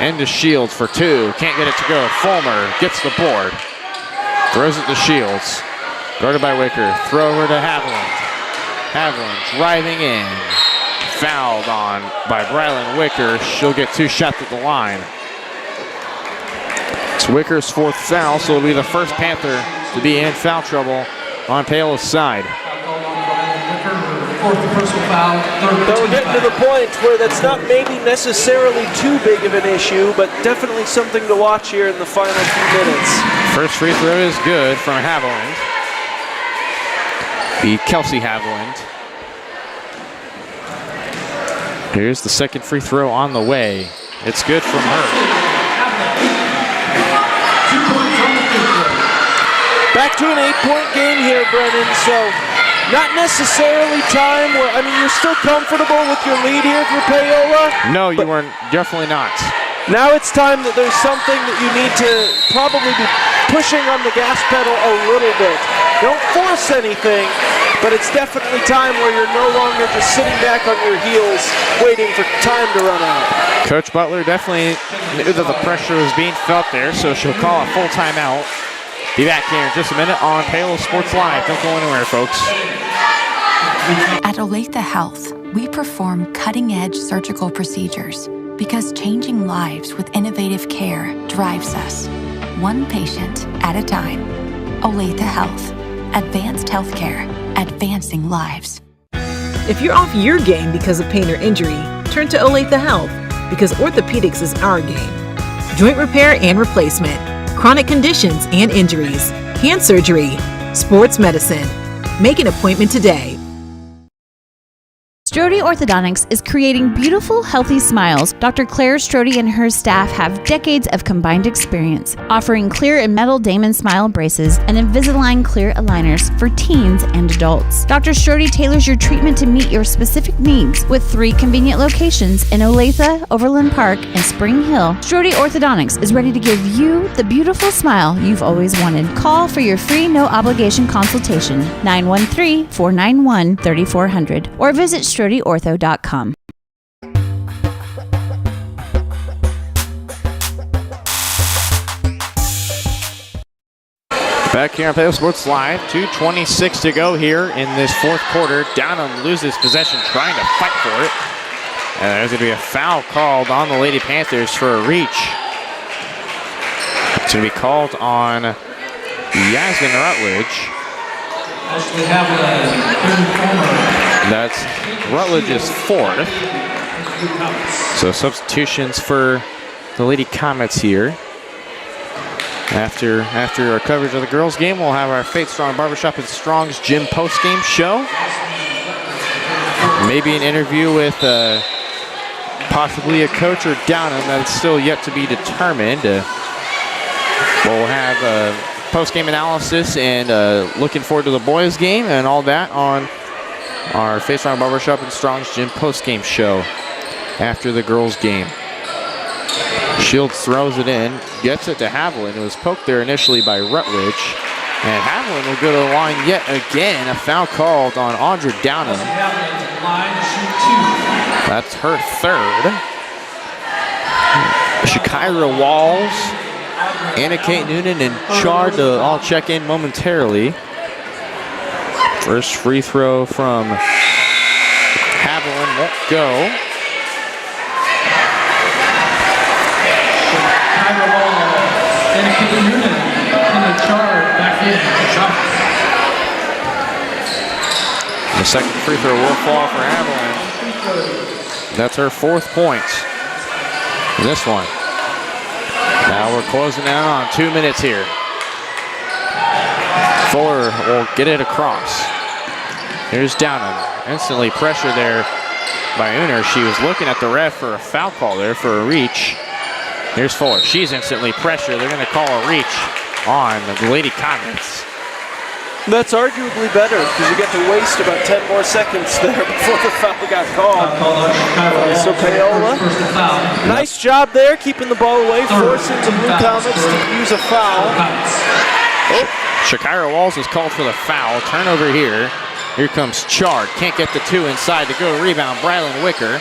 Into Shields for two. Can't get it to go. Fulmer gets the board. Throws it to Shields. Guarded by Wicker. Throw over to Haviland. Haviland driving in. Fouled on by Brylan Wicker. She'll get 2 shots at the line. It's Wicker's 4th foul, so it'll be the first Panther to be in foul trouble on Paola's side. We're getting to the point where that's not maybe necessarily too big of an issue, but definitely something to watch here in the final few minutes. First free throw is good from Haviland. Be Kelsey Haviland. Here's the second free throw on the way. It's good from her. Back to an 8-point game here, Brennan, so not necessarily time where, I mean, you're still comfortable with your lead here for Paola? No, you weren't, definitely not. Now it's time that there's something that you need to probably be pushing on the gas pedal a little bit. Don't force anything, but it's definitely time where you're no longer just sitting back on your heels waiting for time to run out. Coach Butler definitely knew that the pressure was being felt there, so she'll call a full timeout. Be back here in just a minute on Paola Sports Live. Don't go anywhere, folks. At Olathe Health, we perform cutting-edge surgical procedures because changing lives with innovative care drives us, one patient at a time. Olathe Health. Advanced healthcare. Advancing lives. If you're off your game because of pain or injury, turn to Olathe Health because orthopedics is our game. Joint repair and replacement, chronic conditions and injuries, hand surgery, sports medicine. Make an appointment today. Strode Orthodontics is creating beautiful, healthy smiles. Dr. Claire Strode and her staff have decades of combined experience, offering clear and metal Damon smile braces and Invisalign clear aligners for teens and adults. Dr. Strode tailors your treatment to meet your specific needs with 3 convenient locations in Olathe, Overland Park, and Spring Hill. Strode Orthodontics is ready to give you the beautiful smile you've always wanted. Call for your free no-obligation consultation, 913-491-3400, or visit StrodeOrtho.com. Back here on Paola Sports Live, 2:26 to go here in this 4th quarter. Downham loses possession, trying to fight for it. And there's going to be a foul called on the Lady Panthers for a reach. It's going to be called on Yasmin Rutledge. That's Rutledge's 4th. So substitutions for the Lady Comets here. After our coverage of the girls' game, we'll have our Faith Strong Barbershop and Strong's Gym post-game show. Maybe an interview with possibly a coach or Downham. That's still yet to be determined. We'll have post-game analysis and looking forward to the boys' game and all that on our Faith Strong Barbershop and Strong's Gym post-game show after the girls' game. Shields throws it in, gets it to Haviland. It was poked there initially by Rutledge. And Haviland will go to the line yet again. A foul called on Audra Downham. That's her 3rd. Shakira Walls, Anna Kate Noonan, and Chard to all check in momentarily. First free throw from Haviland won't go. The second free throw will fall for Haviland. That's her 4th point. This one. Now we're closing out on 2 minutes here. Fuller will get it across. Here's Downham. Instantly pressure there by Uner. She was looking at the ref for a foul call there for a reach. Here's Fuller. She's instantly pressured. They're going to call a reach on the Lady Comets. That's arguably better because you get to waste about 10 more seconds there before the foul got called. So Paola, nice job there keeping the ball away, forcing the Blue Comets to use a foul. Oh, Shakira Walls is called for the foul. Turnover here. Here comes Chard. Can't get the two inside to go rebound. Brylan Wicker.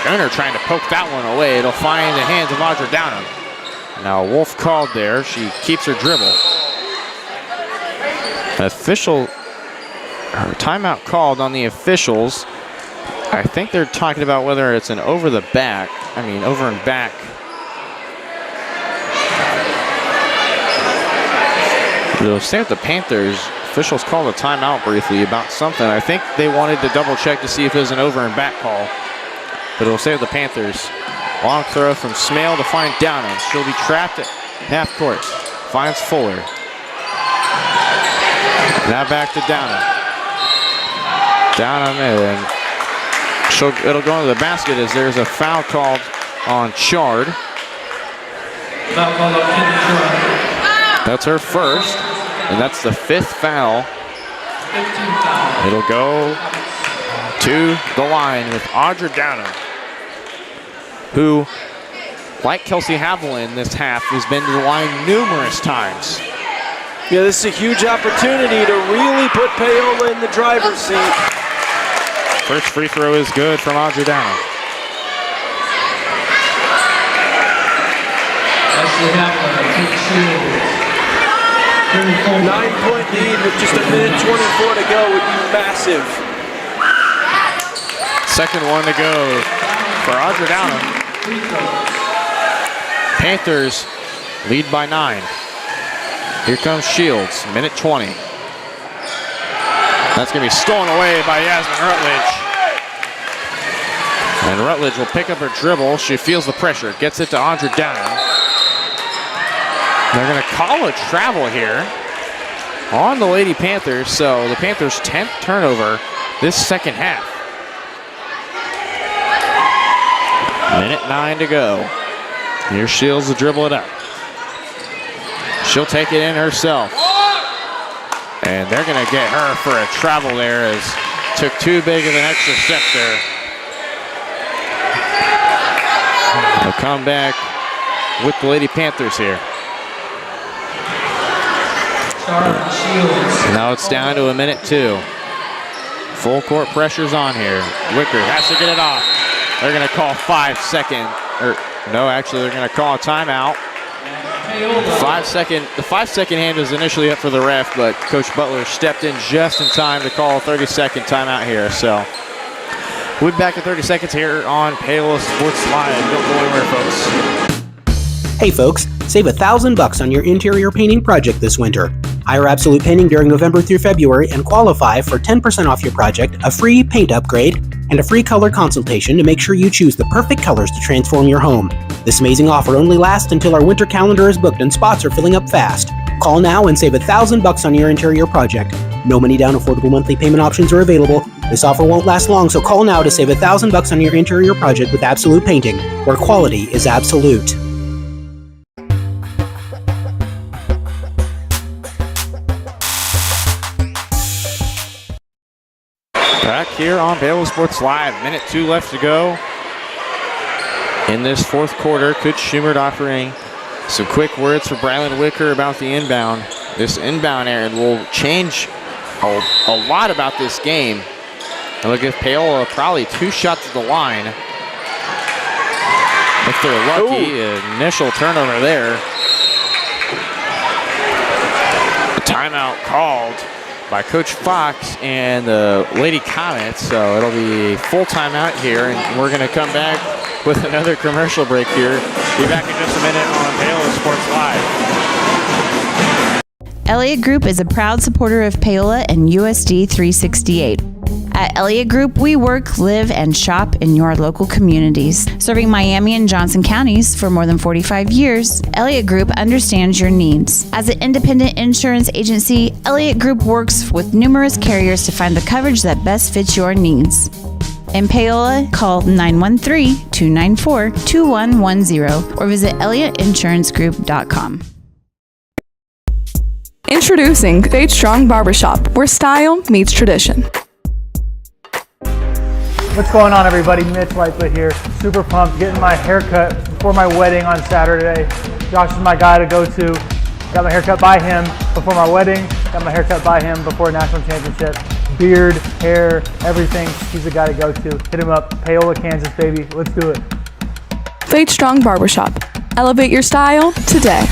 Gunner trying to poke that one away. It'll find the hands of Audra Downham. Now Wolf called there. She keeps her dribble. Timeout called on the officials. I think they're talking about whether it's an over and back. It'll stay with the Panthers. Officials called a timeout briefly about something. I think they wanted to double check to see if it was an over and back call. But it'll stay with the Panthers. Long throw from Smale to find Downham. She'll be trapped at half court. Finds Fuller. Now back to Downham. Downham, and it'll go into the basket as there's a foul called on Chard. That's her first, and that's the 5th foul. It'll go to the line with Audra Downham, who, like Kelsey Haviland this half, has been to the line numerous times. Yeah, this is a huge opportunity to really put Paola in the driver's seat. First free throw is good from Audra Downham. 9-point lead with just 1:24 to go would be massive. Second one to go for Audra Downham. Panthers lead by 9. Here comes Shields, 1:20. That's going to be stolen away by Yasmin Rutledge. And Rutledge will pick up her dribble. She feels the pressure, gets it to Audra Downham. They're going to call a travel here on the Lady Panthers. So the Panthers' 10th turnover this second half. 1:09 to go. Here Shields to dribble it up. She'll take it in herself. And they're going to get her for a travel there, as took too big of an extra step there. They'll come back with the Lady Panthers here. Now it's down to 1:02. Full court pressure's on here. Wicker has to get it off. They're going to call 5 second, they're going to call a timeout. The 5 second hand was initially up for the ref, but Coach Butler stepped in just in time to call a 30-second timeout here. So we'll be back in 30 seconds here on Paola Sports Live. Don't go anywhere, folks. Hey folks, save $1,000 on your interior painting project this winter. Hire Absolute Painting during November through February and qualify for 10% off your project, a free paint upgrade, and a free color consultation to make sure you choose the perfect colors to transform your home. This amazing offer only lasts until our winter calendar is booked and spots are filling up fast. Call now and save $1,000 on your interior project. No money down, affordable monthly payment options are available. This offer won't last long, so call now to save $1,000 on your interior project with Absolute Painting, where quality is absolute. Back here on Paola Sports Live, 1:02 left to go in this fourth quarter. Coach Schumert offering some quick words for Brylan Wicker about the inbound. This inbound area will change a lot about this game. And look at Paola, probably 2 shots at the line. If they're lucky, initial turnover there. A timeout called by Coach Fox and the Lady Comets, so it'll be full timeout here, and we're going to come back with another commercial break here. Be back in just a minute on Paola Sports Live. Elliott Group is a proud supporter of Paola and USD 368. At Elliott Group, we work, live, and shop in your local communities. Serving Miami and Johnson counties for more than 45 years, Elliott Group understands your needs. As an independent insurance agency, Elliott Group works with numerous carriers to find the coverage that best fits your needs. In Paola, call 913-294-2110 or visit ElliottInsuranceGroup.com. Introducing Fade Strong Barbershop, where style meets tradition. What's going on, everybody? Mitch Lightfoot here. Super pumped, getting my hair cut before my wedding on Saturday. Josh is my guy to go to. Got my hair cut by him before my wedding. Got my hair cut by him before national championship. Beard, hair, everything. He's the guy to go to. Hit him up. Paola, Kansas, baby. Let's do it. Fade Strong Barbershop. Elevate your style today.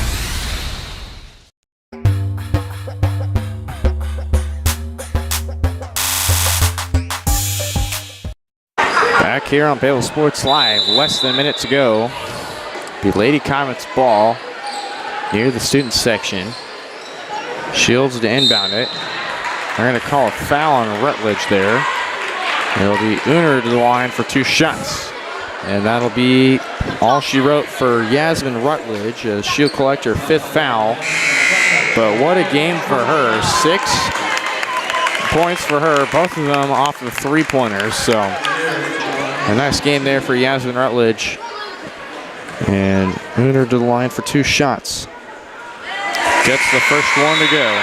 Back here on Paola Sports Live, less than a minute to go. The Lady Comets ball near the student section. Shields to inbound it. They're going to call a foul on Rutledge there. It'll be Uner to the line for 2 shots. And that'll be all she wrote for Yasmin Rutledge. She'll collect her 5th foul. But what a game for her. 6 points for her, both of them off of 3-pointers. So a nice game there for Yasmin Rutledge. And Uner to the line for 2 shots. Gets the first one to go.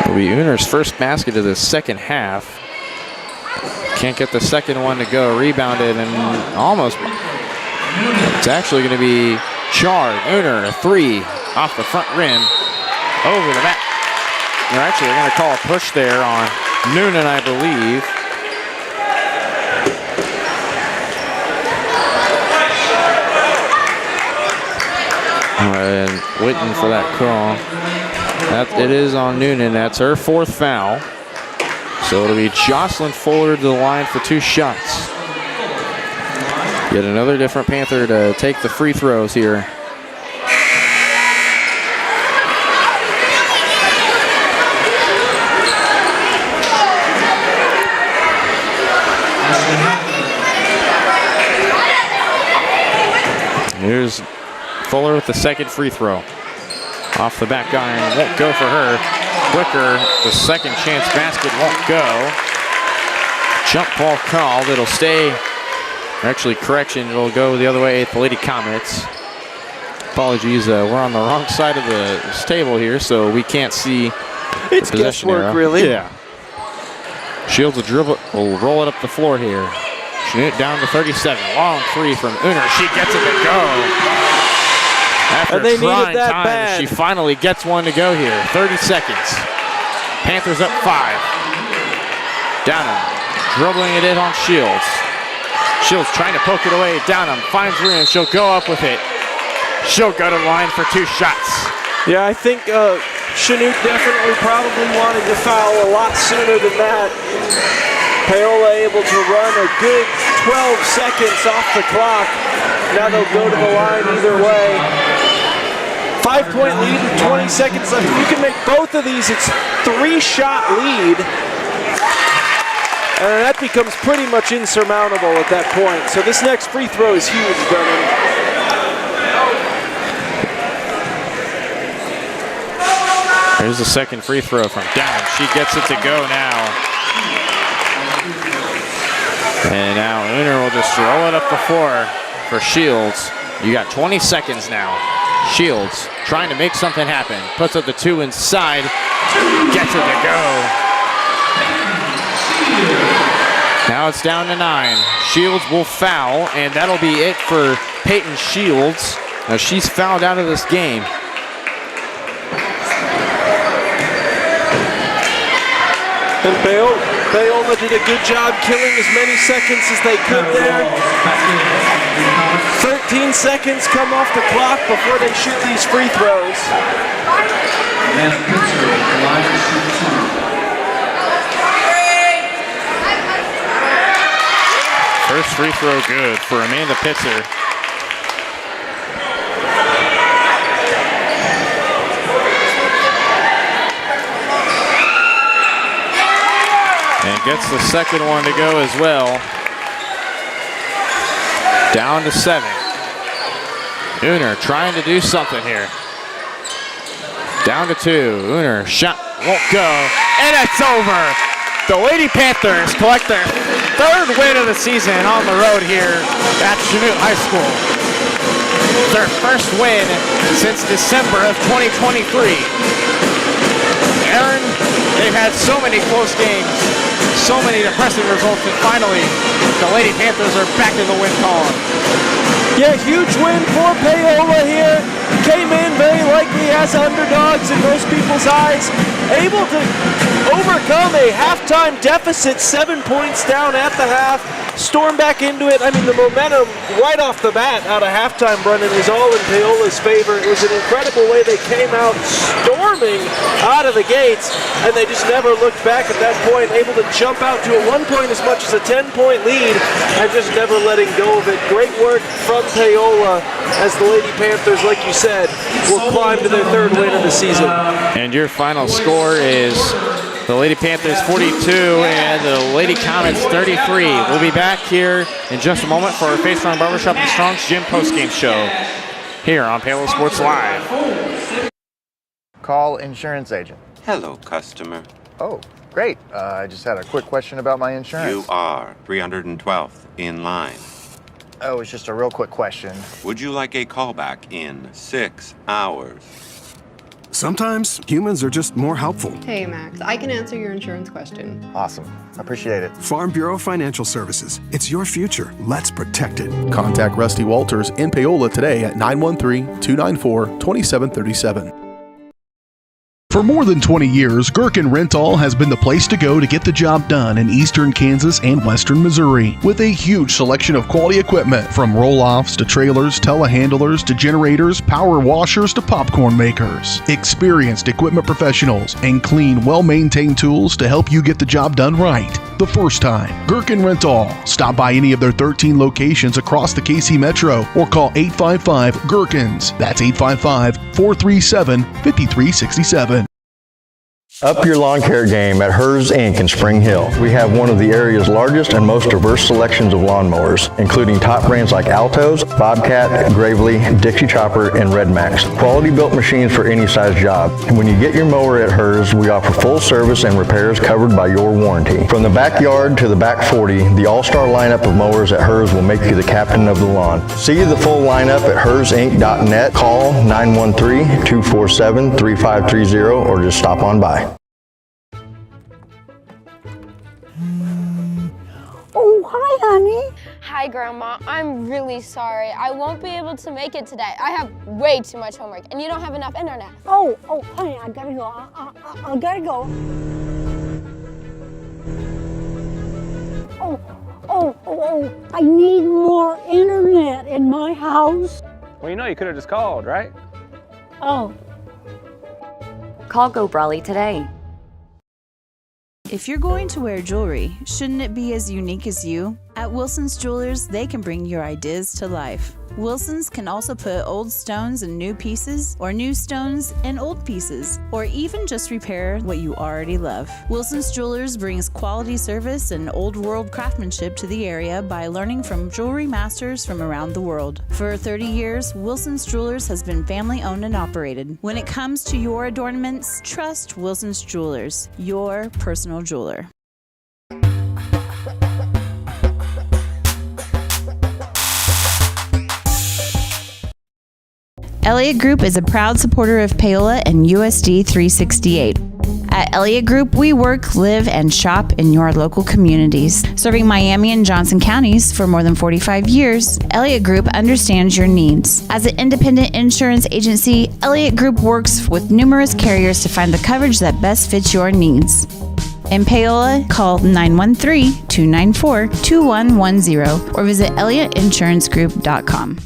It'll be Uner's first basket of the second half. Can't get the second one to go. Rebounded and almost. It's actually going to be Chard. Uner, a 3 off the front rim. Over the back. They're actually going to call a push there on Noonan, I believe. And waiting for that call. It is on Noonan. That's her 4th foul. So it'll be Jocelyn Fuller to the line for 2 shots. Yet another different Panther to take the free throws here. Here's Fuller with the second free throw. Off the back iron, won't go for her. Quicker, the second chance basket won't go. Jump ball called, it'll stay. Actually, correction, it'll go the other way at the Lady Comets. Apologies, we're on the wrong side of the table here, so we can't see it's the possession guesswork, arrow. really. Yeah. Shields will dribble, will roll it up the floor here. Chanute down to 37. Long 3 from Uner. She gets it to go. After and they trying needed that time, bad. she finally gets one to go here. 30 seconds. Panthers up 5. Downham dribbling it in on Shields. Shields trying to poke it away. Downham finds room. She'll go up with it. She'll go to the line for 2 shots. Yeah, I think Chanute definitely probably wanted to foul a lot sooner than that. Paola able to run a good 12 seconds off the clock. Now they'll go to the line either way. 5-point lead with 20 seconds left. If you can make both of these, it's 3-shot lead. And that becomes pretty much insurmountable at that point. So this next free throw is huge, Brennan. There's the second free throw from Down. She gets it to go now. And now Uner will just roll it up the floor for Shields. You got 20 seconds now. Shields trying to make something happen. Puts up the 2 inside. Gets it to go. Now it's down to 9. Shields will foul, and that'll be it for Peyton Shields. Now she's fouled out of this game. And Paola did a good job killing as many seconds as they could there. 13 seconds come off the clock before they shoot these free throws. First free throw good for Amanda Pitzer. And gets the second one to go as well. Down to 7. Uner trying to do something here. Down to 2. Uner shot won't go. And it's over. The Lady Panthers collect their third win of the season on the road here at Chanute High School. Their first win since December of 2023. Aaron, they've had so many close games, so many depressing results, and finally, the Lady Panthers are back in the win column. Yeah, huge win for Paola here. Came in very likely as underdogs in most people's eyes. Able to overcome a halftime deficit, 7 points down at the half. Storm back into it. I mean, the momentum right off the bat out of halftime, Brendan, is all in Paola's favor. It was an incredible way they came out storming out of the gates, and they just never looked back at that point, able to jump out to a 1 point as much as a 10-point lead, and just never letting go of it. Great work from Paola as the Lady Panthers, like you said, will climb to their third win of the season. And your final score is the Lady Panthers 42 and the Lady Comets 33. We'll be back here in just a moment for our Face Strong Barbershop and Strong's Gym postgame show here on Paola Sports Live. Call insurance agent. Hello, customer. Oh, great. I just had a quick question about my insurance. You are 312th in line. Oh, it's just a real quick question. Would you like a callback in 6 hours? Sometimes humans are just more helpful. Hey, Max, I can answer your insurance question. Awesome. Appreciate it. Farm Bureau Financial Services. It's your future. Let's protect it. Contact Rusty Walters in Paola today at 913-294-2737. For more than 20 years, Gherkin Rental has been the place to go to get the job done in eastern Kansas and western Missouri. With a huge selection of quality equipment, from roll-offs to trailers, telehandlers to generators, power washers to popcorn makers. Experienced equipment professionals and clean, well-maintained tools to help you get the job done right the first time. Gherkin Rental. Stop by any of their 13 locations across the KC Metro or call 855-GHERKINS. That's 855-437-5367. Up your lawn care game at Hers Inc. in Spring Hill. We have one of the area's largest and most diverse selections of lawnmowers, including top brands like Altos, Bobcat, Gravely, Dixie Chopper, and Red Max. Quality built machines for any size job. And when you get your mower at Hers, we offer full service and repairs covered by your warranty. From the backyard to the back 40, the all-star lineup of mowers at Hers will make you the captain of the lawn. See the full lineup at hersinc.net. Call 913-247-3530 or just stop on by. Oh, hi, honey. Hi, Grandma. I'm really sorry. I won't be able to make it today. I have way too much homework, and you don't have enough internet. Oh, honey, I gotta go. I gotta go. Oh, I need more internet in my house. Well, you know, you could have just called, right? Oh. Call Go Brawley today. If you're going to wear jewelry, shouldn't it be as unique as you? At Wilson's Jewelers, they can bring your ideas to life. Wilson's can also put old stones in new pieces, or new stones in old pieces, or even just repair what you already love. Wilson's Jewelers brings quality service and old world craftsmanship to the area by learning from jewelry masters from around the world. For 30 years, Wilson's Jewelers has been family owned and operated. When it comes to your adornments, trust Wilson's Jewelers, your personal jeweler. Elliott Group is a proud supporter of Paola and USD 368. At Elliott Group, we work, live, and shop in your local communities. Serving Miami and Johnson counties for more than 45 years, Elliott Group understands your needs. As an independent insurance agency, Elliott Group works with numerous carriers to find the coverage that best fits your needs. In Paola, call 913-294-2110 or visit ElliottInsuranceGroup.com.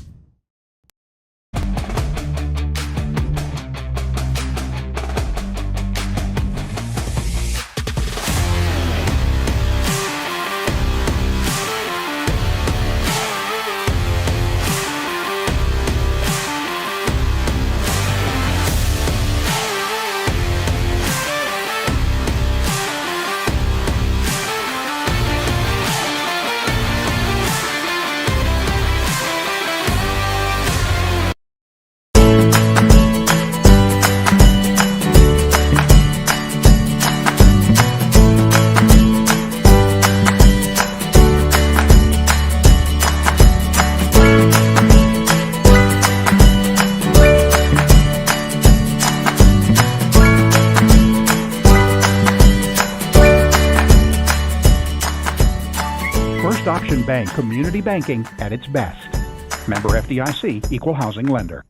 Bank, community banking at its best. Member FDIC, Equal Housing Lender.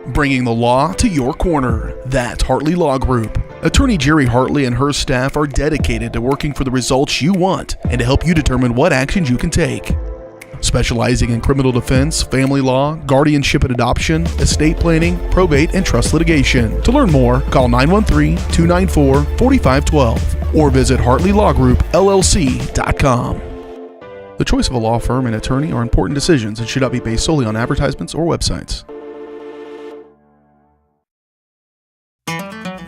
Bringing the law to your corner. That's Hartley Law Group. Attorney Jerry Hartley and her staff are dedicated to working for the results you want and to help you determine what actions you can take. Specializing in criminal defense, family law, guardianship and adoption, estate planning, probate, and trust litigation. To learn more, call 913-294-4512 or visit HartleyLawGroupLLC.com. The choice of a law firm and attorney are important decisions and should not be based solely on advertisements or websites.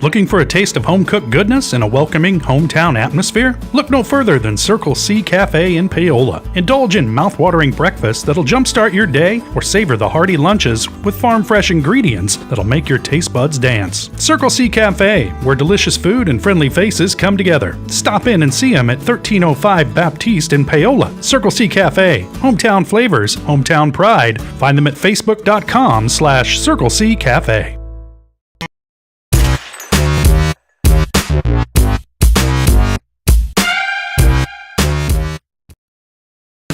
Looking for a taste of home-cooked goodness and a welcoming hometown atmosphere? Look no further than Circle C Cafe in Paola. Indulge in mouth-watering breakfast that'll jumpstart your day or savor the hearty lunches with farm-fresh ingredients that'll make your taste buds dance. Circle C Cafe, where delicious food and friendly faces come together. Stop in and see them at 1305 Baptiste in Paola. Circle C Cafe, hometown flavors, hometown pride. Find them at facebook.com/Circle C Cafe.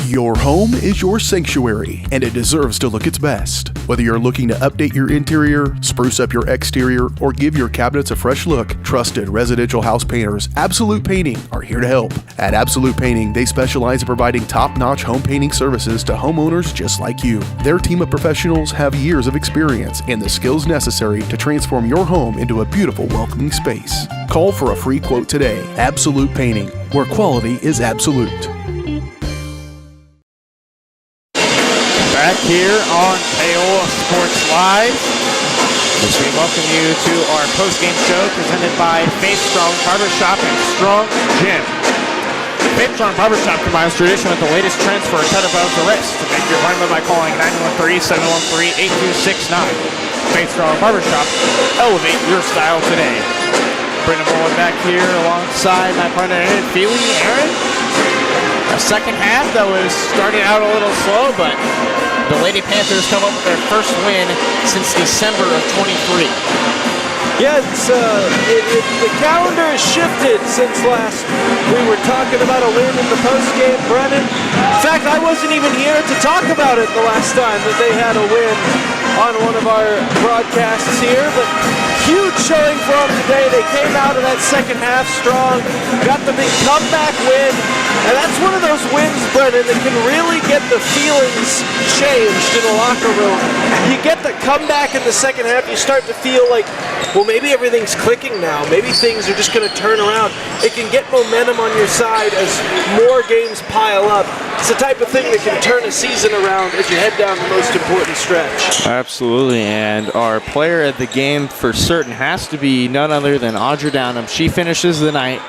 Your home is your sanctuary, and it deserves to look its best. Whether you're looking to update your interior, spruce up your exterior, or give your cabinets a fresh look, trusted residential house painters Absolute Painting are here to help. At Absolute Painting, they specialize in providing top-notch home painting services to homeowners just like you. Their team of professionals have years of experience and the skills necessary to transform your home into a beautiful, welcoming space. Call for a free quote today. Absolute Painting, where quality is absolute. Back here on Paola Sports Live, as we welcome you to our post-game show presented by Faith Strong Barbershop and Strong Gym. Faith Strong Barbershop combines tradition with the latest trends for a cut above the wrist. To make your appointment by calling 913-713-8269. Faith Strong Barbershop, elevate your style today. Brendan Bowen back here alongside my partner Aaron Feely. Aaron, a second half that was starting out a little slow, but the Lady Panthers come up with their first win since December of 23. Yeah, the calendar has shifted since last. We were talking about a win in the postgame, Brennan. In fact, I wasn't even here to talk about it the last time that they had a win on one of our broadcasts here, but huge showing for them today. They came out of that second half strong, got the big comeback win, and that's one of those wins, Brennan, that can really get the feelings changed in the locker room. You get the comeback in the second half, you start to feel like, well, maybe everything's clicking now. Maybe things are just going to turn around. It can get momentum on your side as more games pile up. It's the type of thing that can turn a season around as you head down the most important stretch. Absolutely, and our player of the game for certain has to be none other than Audra Downham. She finishes the night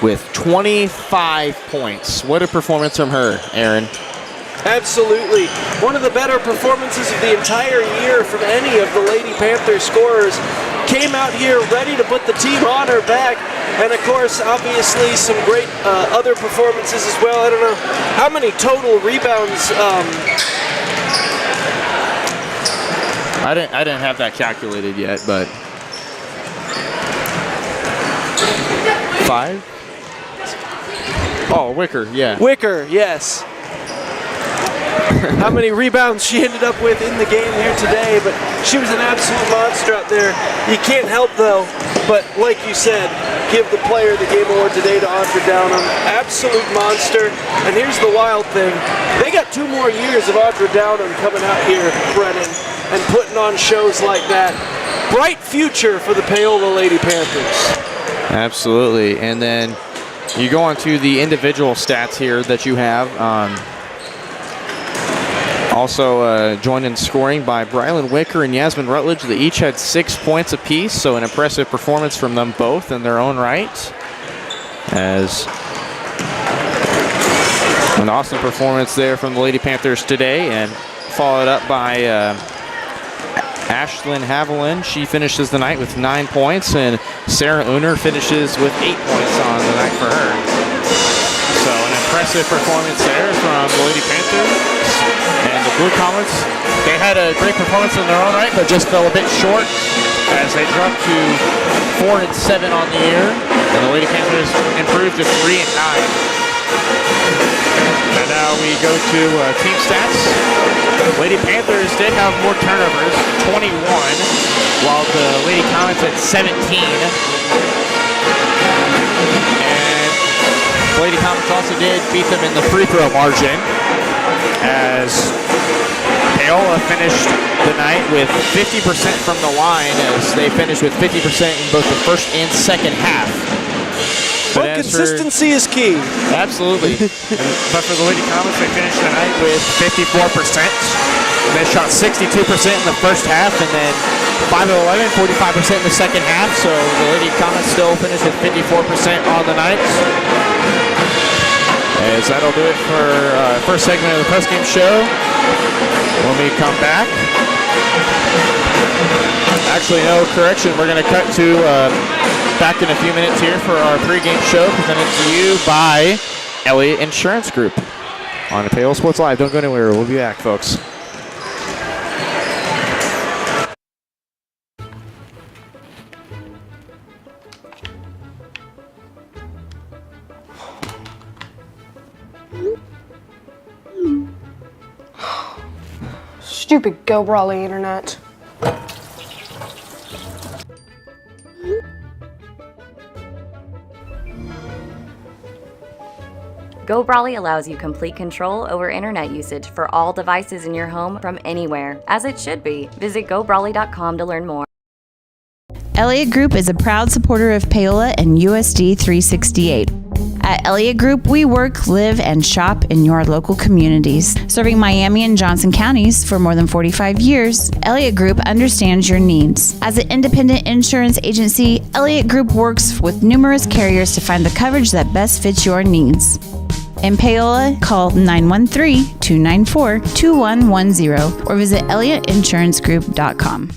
with 25 points. What a performance from her, Aaron. Absolutely. One of the better performances of the entire year from any of the Lady Panthers scorers. Came out here ready to put the team on her back. And of course, obviously, some great other performances as well. I don't know how many total rebounds. I didn't have that calculated yet, but 5? Oh, Wicker, yeah. Wicker, yes. How many rebounds she ended up with in the game here today, but she was an absolute monster out there. You can't help, though, but like you said, give the player of the game award today to Audra Downham. Absolute monster. And here's the wild thing. They got 2 more years of Audra Downham coming out here, Brennan, and putting on shows like that. Bright future for the Paola Lady Panthers. Absolutely. And then you go on to the individual stats here that you have. Also joined in scoring by Brylan Wicker and Yasmin Rutledge. They each had 6 points apiece, so an impressive performance from them both in their own right. As an awesome performance there from the Lady Panthers today, and followed up by Ashlyn Haviland. She finishes the night with 9 points, and Sarah Uner finishes with 8 points on the night for her. So an impressive performance there from the Lady Panthers. And the Blue Comets, they had a great performance in their own right, but just fell a bit short as they dropped to 4-7 on the year. And the Lady Panthers improved to 3-9. And now we go to team stats. Lady Panthers did have more turnovers, 21, while the Lady Comets at 17. And the Lady Comets also did beat them in the free throw margin, as Paola finished the night with 50% from the line, as they finished with 50% in both the first and second half. Well, consistency is key. Absolutely. But for the Lady Comets, they finished the night with 54%. They shot 62% in the first half, and then 5 of 11, 45% in the second half. So the Lady Comets still finished with 54% on the night. As that'll do it for first segment of the postgame show. When we come back, actually, no, correction. We're going to cut to back in a few minutes here for our pregame show presented to you by Elliott Insurance Group on Paola Sports Live. Don't go anywhere. We'll be back, folks. Stupid Go Brawly internet. Go Brawly allows you complete control over internet usage for all devices in your home from anywhere, as it should be. Visit GoBrawly.com to learn more. Elliott Group is a proud supporter of Paola and USD 368. At Elliott Group, we work, live, and shop in your local communities. Serving Miami and Johnson counties for more than 45 years, Elliott Group understands your needs. As an independent insurance agency, Elliott Group works with numerous carriers to find the coverage that best fits your needs. In Paola, call 913-294-2110 or visit ElliottInsuranceGroup.com.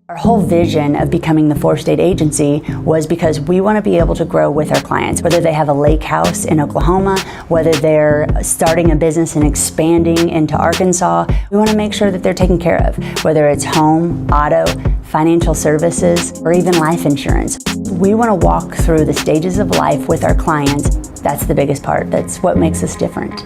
Our whole vision of becoming the 4-state agency was because we want to be able to grow with our clients, whether they have a lake house in Oklahoma, whether they're starting a business and expanding into Arkansas. We want to make sure that they're taken care of, whether it's home, auto, financial services, or even life insurance. We want to walk through the stages of life with our clients. That's the biggest part. That's what makes us different.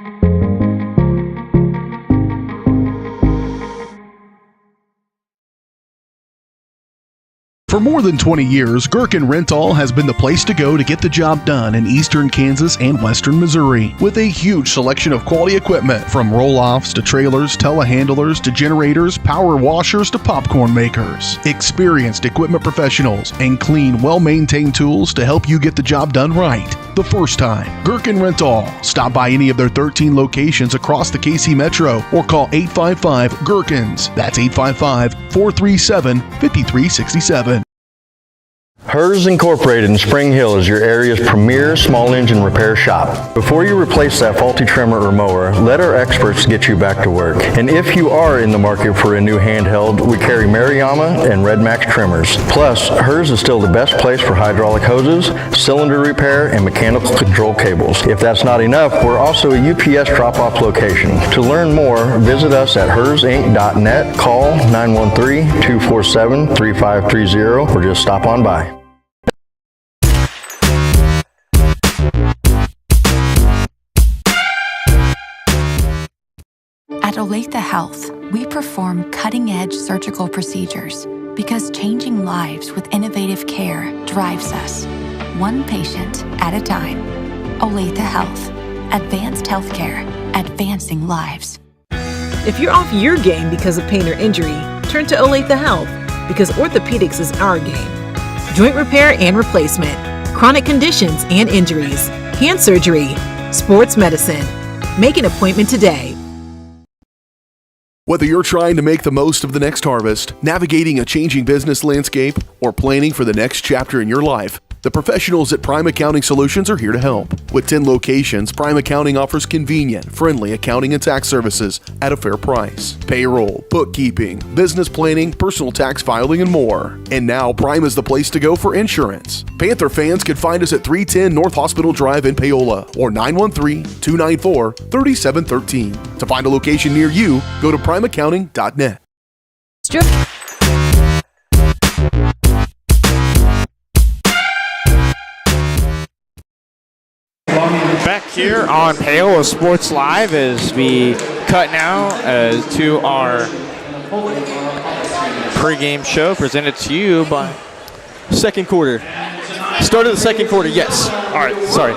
For more than 20 years, Gherkin Rental has been the place to go to get the job done in eastern Kansas and western Missouri. With a huge selection of quality equipment, from roll-offs to trailers, telehandlers to generators, power washers to popcorn makers. Experienced equipment professionals and clean, well-maintained tools to help you get the job done right the first time. Gherkin Rental. Stop by any of their 13 locations across the KC Metro or call 855-GHERKINS. That's 855-437-5367. Hers Incorporated in Spring Hill is your area's premier small engine repair shop. Before you replace that faulty trimmer or mower, let our experts get you back to work. And if you are in the market for a new handheld, we carry Maruyama and Red Max trimmers. Plus, Hers is still the best place for hydraulic hoses, cylinder repair, and mechanical control cables. If that's not enough, we're also a UPS drop-off location. To learn more, visit us at hersinc.net, call 913-247-3530, or just stop on by. At Olathe Health, we perform cutting-edge surgical procedures because changing lives with innovative care drives us, one patient at a time. Olathe Health. Advanced healthcare. Advancing lives. If you're off your game because of pain or injury, turn to Olathe Health, because orthopedics is our game. Joint repair and replacement, chronic conditions and injuries, hand surgery, sports medicine. Make an appointment today. Whether you're trying to make the most of the next harvest, navigating a changing business landscape, or planning for the next chapter in your life, the professionals at Prime Accounting Solutions are here to help. With 10 locations, Prime Accounting offers convenient, friendly accounting and tax services at a fair price. Payroll, bookkeeping, business planning, personal tax filing, and more. And now Prime is the place to go for insurance. Panther fans can find us at 310 North Hospital Drive in Paola or 913-294-3713. To find a location near you, go to primeaccounting.net. here on Paola Sports Live as we cut now to our pregame show presented to you by second quarter. Start of the second quarter, yes. All right, sorry,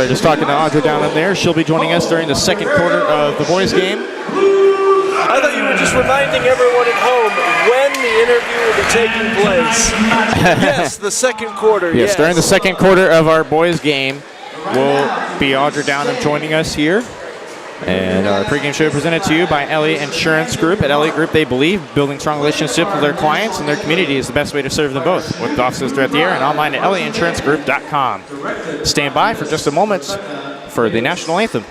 just talking to Audra down in there. She'll be joining us during the second quarter of the boys' game. I thought you were just reminding everyone at home when the interview will be taking place. Yes, the second quarter, yes. During the second quarter of our boys' game, will be Audra Downham joining us here. And our pregame show presented to you by Elliott Insurance Group. At Elliott Group, they believe building strong relationships with their clients and their community is the best way to serve them both. With offices throughout the air and online at elliottInsuranceGroup.com. Stand by for just a moment for the national anthem.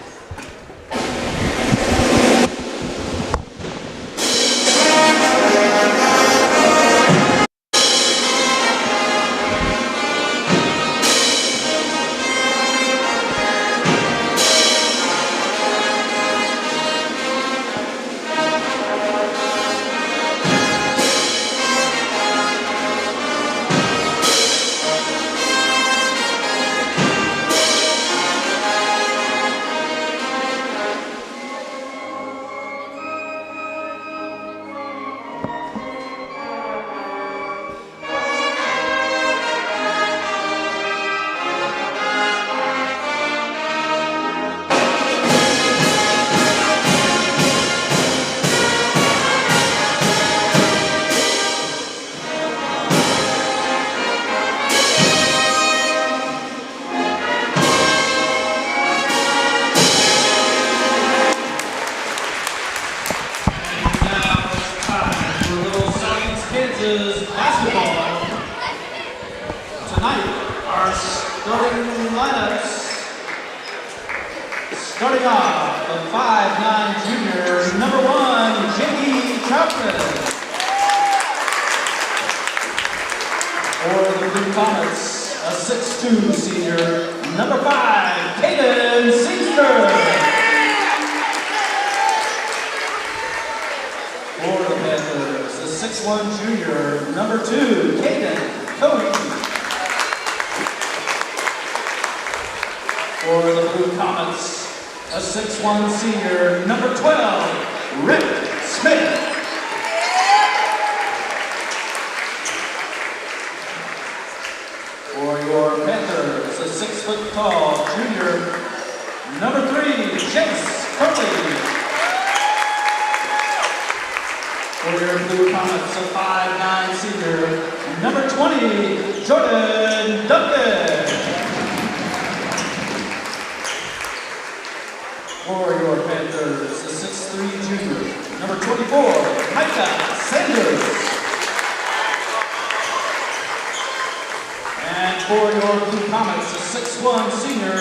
Starting off, the 5'9" junior, number 1, J.E. Troutman. For the Blue Comets, a 6'2" senior, number 5, Caden Singster. For the Panthers, a 6'1" junior, number 2, Caden Cody. For the Blue Comets, a 6'1" senior, number 12, Rick Smith. For your Panthers, a 6' tall junior, number 3, Chase Curley. For your Blue Comets, a 5'9" senior, number 20, Jordan Duncan. For your Panthers, the 6'3" junior, number 24, Micah Sanders. And for your Blue Comets, a 6'1" senior,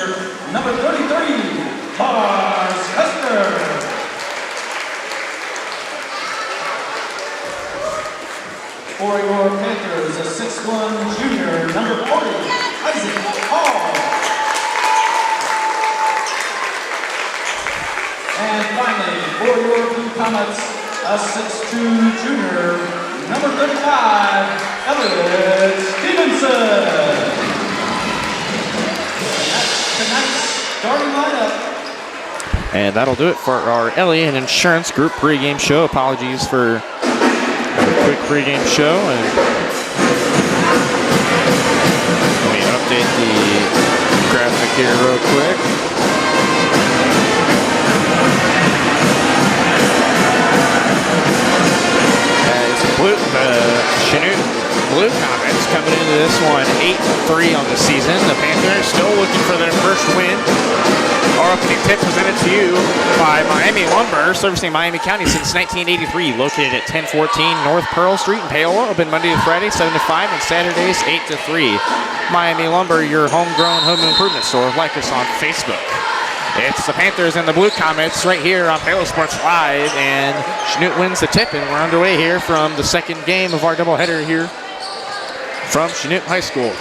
number 33, Lars Hester. For your Panthers, a 6'1" junior, number 40, Isaac Hall. And finally, for your Blue Comets, a 6'2" junior, number 35, Elliot Stevenson. And that's tonight's starting lineup. And that'll do it for our Elliott Insurance Group pregame show. Apologies for a quick pregame show. And let me update the graphic here real quick. Chanute Blue Comets coming into this one 8-3 on the season. The Panthers still looking for their first win. Our opening tip presented to you by Miami Lumber, servicing Miami County since 1983. Located at 1014 North Pearl Street in Paola. Open Monday to Friday, 7 to 5, and Saturdays, 8 to 3. Miami Lumber, your homegrown home improvement store. Like us on Facebook. It's the Panthers and the Blue Comets right here on Paola Sports Live, and Chanute wins the tip, and we're underway here from the second game of our doubleheader here from Chanute High School.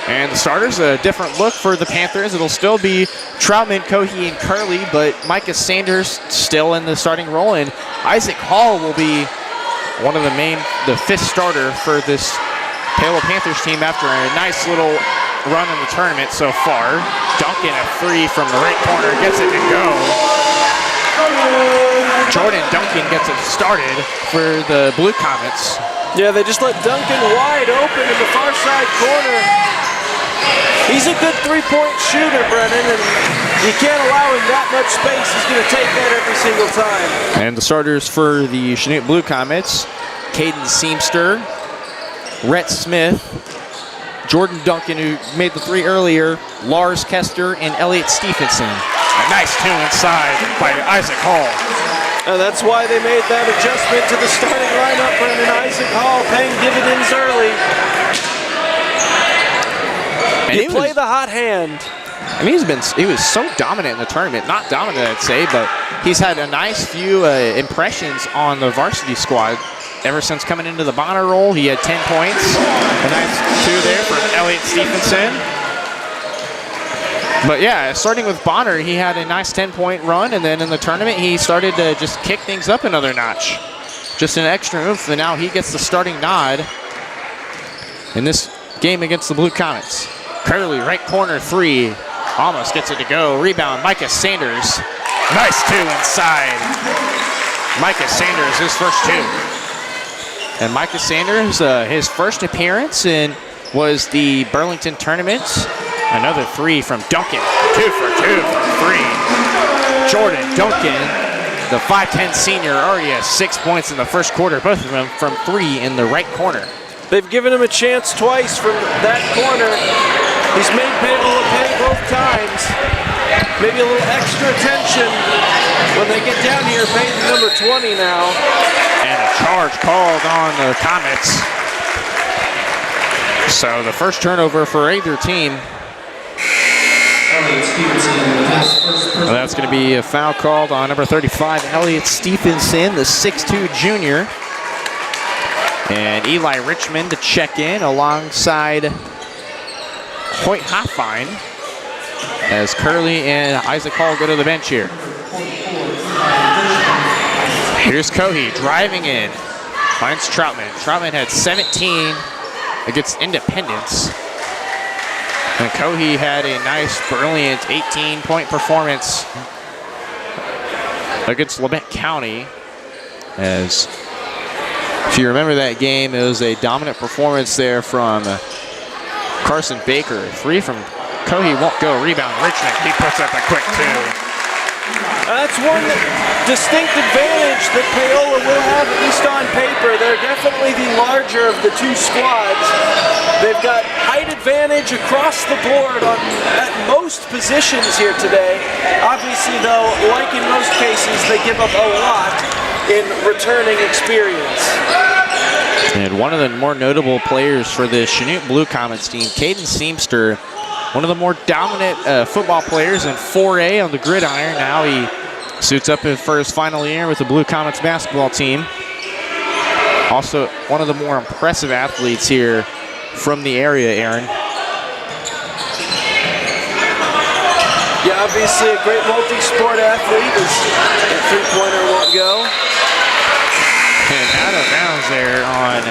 And the starters, a different look for the Panthers. It'll still be Troutman, Cohey, and Curley, but Micah Sanders still in the starting role, and Isaac Hall will be one of the fifth starter for this Paola Panthers team after a nice little run in the tournament so far. Duncan, a 3 from the right corner, gets it to go. Jordan Duncan gets it started for the Blue Comets. Yeah, they just let Duncan wide open in the far side corner. He's a good three-point shooter, Brennan, and you can't allow him that much space. He's going to take that every single time. And the starters for the Chanute Blue Comets, Caden Seamster, Rhett Smith, Jordan Duncan, who made the 3 earlier, Lars Kester, and Elliot Stephenson. A nice 2 inside by Isaac Hall. And that's why they made that adjustment to the starting lineup, Brennan. Isaac Hall paying dividends early. And you play the hot hand. I mean, he was so dominant in the tournament. Not dominant, I'd say, but he's had a nice few impressions on the varsity squad. Ever since coming into the Bonner role, he had 10 points. A nice 2 there from Elliot Stephenson. But yeah, starting with Bonner, he had a nice 10-point run, and then in the tournament, he started to just kick things up another notch. Just an extra oomph, and now he gets the starting nod in this game against the Blue Comets. Curley, right corner 3, almost gets it to go. Rebound, Micah Sanders. Nice 2 inside. Micah Sanders, his first 2. And Micah Sanders, his first appearance was the Burlington tournament. Another 3 from Duncan. 2 for 2 from 3. Jordan Duncan, the 5'10 senior, already has 6 points in the first quarter, both of them from 3 in the right corner. They've given him a chance twice from that corner. He's made Paola pay both times. Maybe a little extra attention when they get down here, Peyton number 20 now. And a charge called on the Comets. So the first turnover for either team. Well, that's going to be a foul called on number 35, Elliot Stephenson, the 6'2 junior. And Eli Richmond to check in alongside Hoyt Hoffine as Curley and Isaac Hall go to the bench here. Here's Cohey driving in, finds Troutman. Troutman had 17 against Independence. And Cohey had a nice, brilliant 18-point performance against Labette County. As, if you remember that game, it was a dominant performance there from Carson Baker. 3 from Cohey, won't go. Rebound, Richmond. He puts up a quick 2. That's one distinct advantage that Paola will have, at least on paper. They're definitely the larger of the 2 squads. They've got height advantage across the board at most positions here today. Obviously, though, like in most cases, they give up a lot in returning experience. And one of the more notable players for the Chanute Blue Comets team, Caden Seamster, one of the more dominant football players in 4A on the gridiron. Now he suits up for his final year with the Blue Comets basketball team. Also, one of the more impressive athletes here from the area, Aaron. Yeah, obviously a great multi-sport athlete. The three-pointer won't go. And out of bounds there on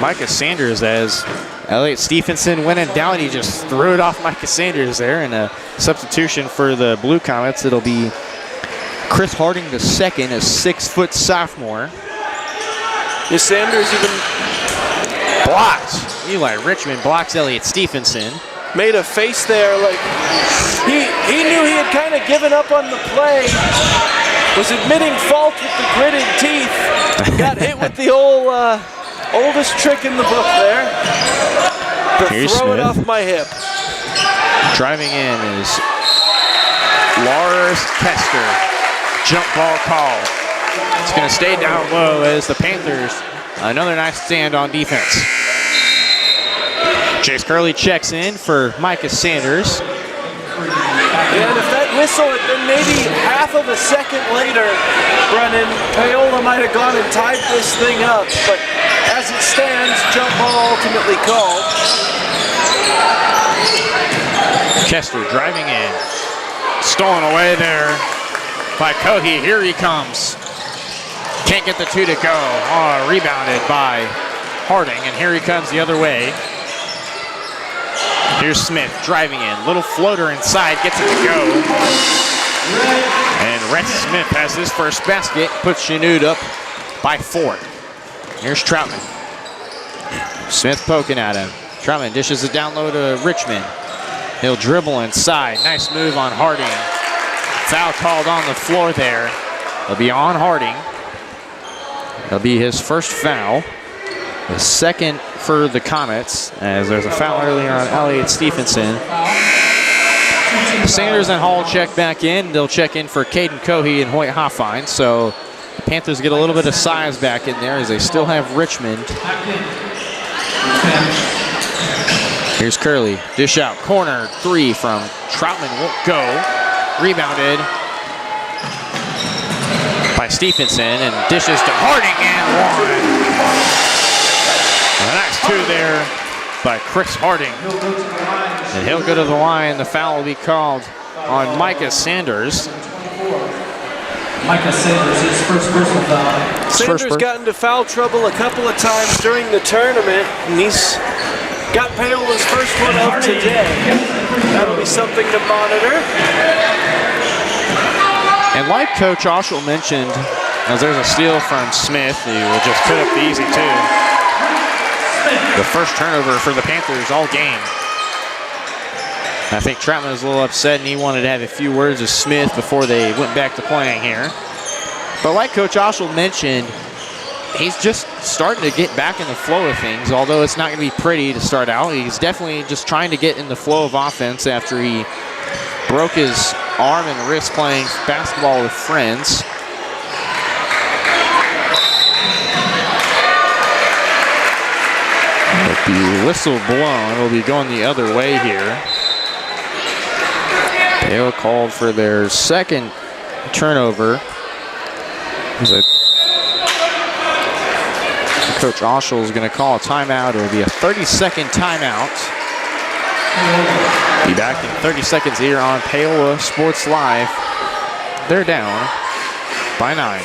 Micah Sanders as Elliot Stephenson went in down. He just threw it off Micah Sanders there. And a substitution for the Blue Comets. It'll be Chris Harding II, a 6-foot sophomore. Is Sanders even blocked? Eli Richmond blocks Elliot Stephenson. Made a face there like he knew he had kind of given up on the play. Was admitting fault with the gritted teeth. Got hit with the old oldest trick in the book there. Here's throw Smith. it off my hip. Driving in is Lars Kester. Jump ball call. It's going to stay down low as the Panthers, another nice stand on defense. Chase Curley checks in for Micah Sanders. And if that whistle had been maybe half of a second later, Brennan, Paola might have gone and tied this thing up. But as it stands, jump ball ultimately called. Kester driving in. Stolen away there by Cohey. Here he comes. Can't get the 2 to go. Rebounded by Harding, and here he comes the other way. Here's Smith driving in. Little floater inside, gets it to go. And Rex Smith has his first basket, puts Chanute up by 4. Here's Troutman. Smith poking at him. Troutman dishes it down low to Richmond. He'll dribble inside. Nice move on Harding. Foul called on the floor there. It'll be on Harding. It'll be his first foul. The second for the Comets, as there's a foul earlier on Elliott Stephenson. Sanders and Hall check back in. They'll check in for Caden Cohey and Hoyt Hoffine. So the Panthers get a little bit of size back in there as they still have Richmond. Here's Curley. Dish out. Corner 3 from Troutman. Won't go. Rebounded by Stephenson and dishes to Harding and 1. A nice 2 there by Chris Harding. And he'll go to the line. The foul will be called on Micah Sanders. Micah Sanders, his first personal foul. Sanders got into foul trouble a couple of times during the tournament, and he's got Paola's first one up today. That'll be something to monitor. And like Coach Oshel mentioned, as there's a steal from Smith, he will just put up the easy 2. The first turnover for the Panthers all game. I think Troutman was a little upset and he wanted to have a few words with Smith before they went back to playing here. But like Coach Oshel mentioned, he's just starting to get back in the flow of things, although it's not going to be pretty to start out. He's definitely just trying to get in the flow of offense after he broke his arm and wrist playing basketball with friends. With the whistle blown, it'll be going the other way here. They called for their second turnover. Coach Oshel is going to call a timeout. It'll be a 30-second timeout. Be back in 30 seconds here on Paola Sports Live. They're down by 9.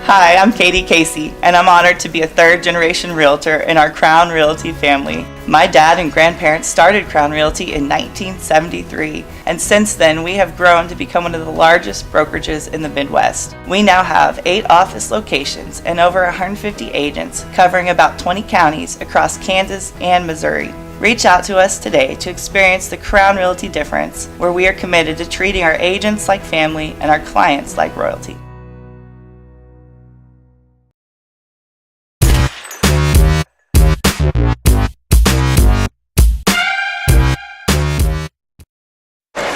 Hi, I'm Katie Casey, and I'm honored to be a third-generation realtor in our Crown Realty family. My dad and grandparents started Crown Realty in 1973, and since then we have grown to become one of the largest brokerages in the Midwest. We now have 8 office locations and over 150 agents covering about 20 counties across Kansas and Missouri. Reach out to us today to experience the Crown Realty difference, where we are committed to treating our agents like family and our clients like royalty.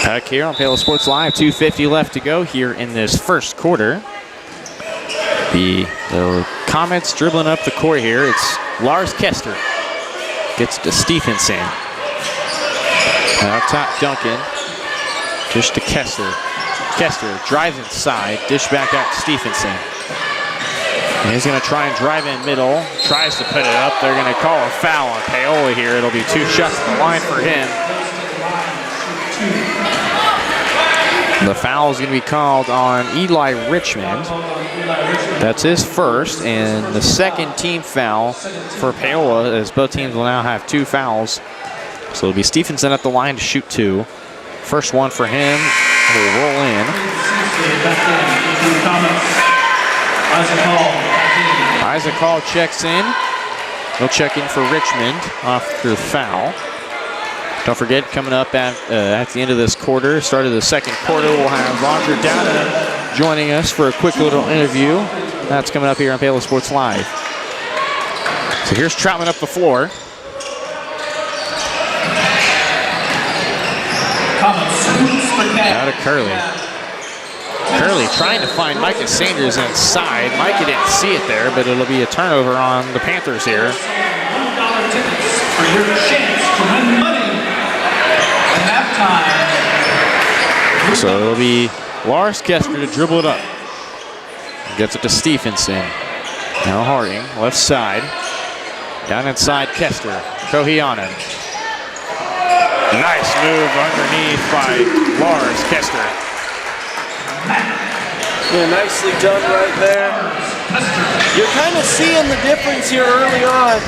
Back here on Paola Sports Live, 2:50 left to go here in this first quarter. The Comets dribbling up the court here. It's Lars Kester. Gets to Stephenson. Up top, Duncan. Dish to Kester. Kester drives inside. Dish back out to Stephenson. And he's going to try and drive in middle. Tries to put it up. They're going to call a foul on Paola here. It'll be 2 shots at the line for him. The foul is going to be called on Eli Richmond. That's his first, and the second team foul for Paola, as both teams will now have 2 fouls. So it'll be Stephenson at the line to shoot 2. First one for him. Will roll in. Isaac Hall checks in. He'll check in for Richmond after the foul. Don't forget, coming up at the end of this quarter, start of the second quarter, we'll have Roger Dowden joining us for a quick little interview. That's coming up here on Paola Sports Live. So here's Troutman up the floor. Out of Curley. Curley trying to find Micah Sanders inside. Micah didn't see it there, but it'll be a turnover on the Panthers here. $1 tickets for your chance to win money. So it'll be Lars Kester to dribble it up. Gets it to Stephenson. Now Harding, left side. Down inside Kester. Cohey on him. Nice move underneath by Lars Kester. Yeah, nicely done right there. You're kind of seeing the difference here early on.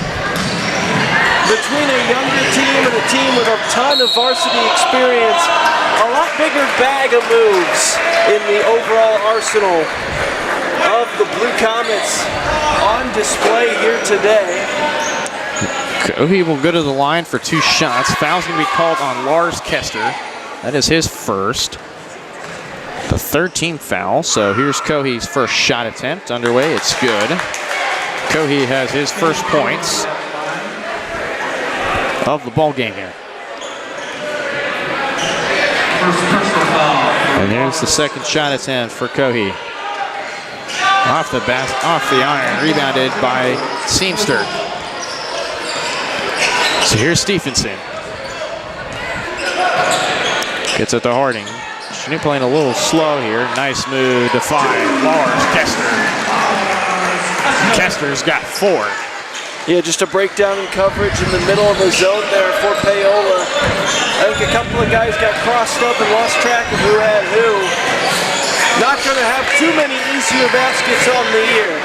between a younger team and a team with a ton of varsity experience, a lot bigger bag of moves in the overall arsenal of the Blue Comets on display here today. Kohi will go to the line for 2 shots. Foul's going to be called on Lars Kester. That is his first. The 13th foul. So here's Kohi's first shot attempt underway. It's good. Kohi has his first points of the ball game here. And there's the second shot attempt for Kohi. Off the iron, rebounded by Seamster. So here's Stephenson. Gets it to Harding. Chanute playing a little slow here. Nice move to find Lars Kester. Kester's got 4. Yeah, just a breakdown in coverage in the middle of the zone there for Paola. I think a couple of guys got crossed up and lost track of who had who. Not going to have too many easier baskets on the year.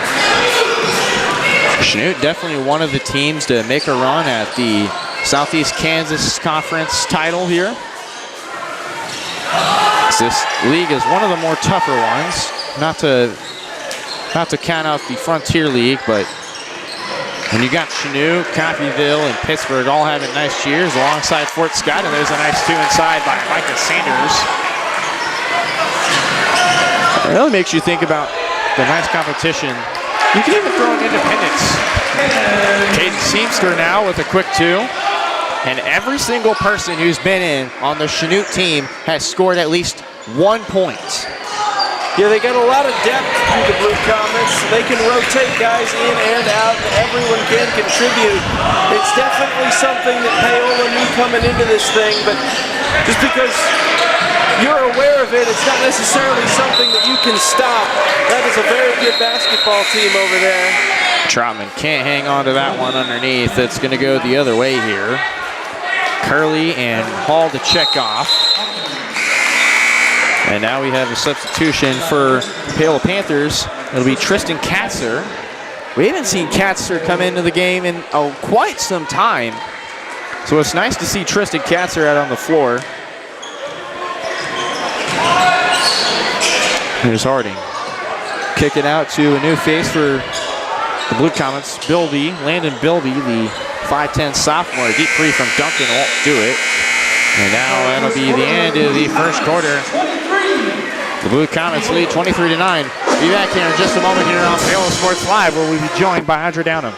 Chanute definitely one of the teams to make a run at the Southeast Kansas Conference title here. This league is one of the more tougher ones. Not to count out the Frontier League, but when you got Chanute, Coffeyville, and Pittsburgh all having nice years alongside Fort Scott, and there's a nice 2 inside by Micah Sanders. It really makes you think about the nice competition. You can even throw in Independence. Caden Seamster now with a quick 2. And every single person who's been in on the Chanute team has scored at least 1 point. Yeah, they got a lot of depth through the Blue Comets. They can rotate guys in and out, and everyone can contribute. It's definitely something that Paola knew coming into this thing, but just because you're aware of it, it's not necessarily something that you can stop. That is a very good basketball team over there. Troutman can't hang on to that one underneath. It's going to go the other way here. Curley and Hall to check off. And now we have a substitution for the Paola Panthers. It'll be Tristan Katzer. We haven't seen Katzer come into the game in quite some time. So it's nice to see Tristan Katzer out on the floor. Here's Harding. Kick it out to a new face for the Blue Comets. Landon Bilby, the 5'10 sophomore. Deep 3 from Duncan won't do it. And now that'll be the end of the first quarter. The Blue Comets lead 23-9. Be back here in just a moment here on Paola Sports Live, where we'll be joined by Audra Downham.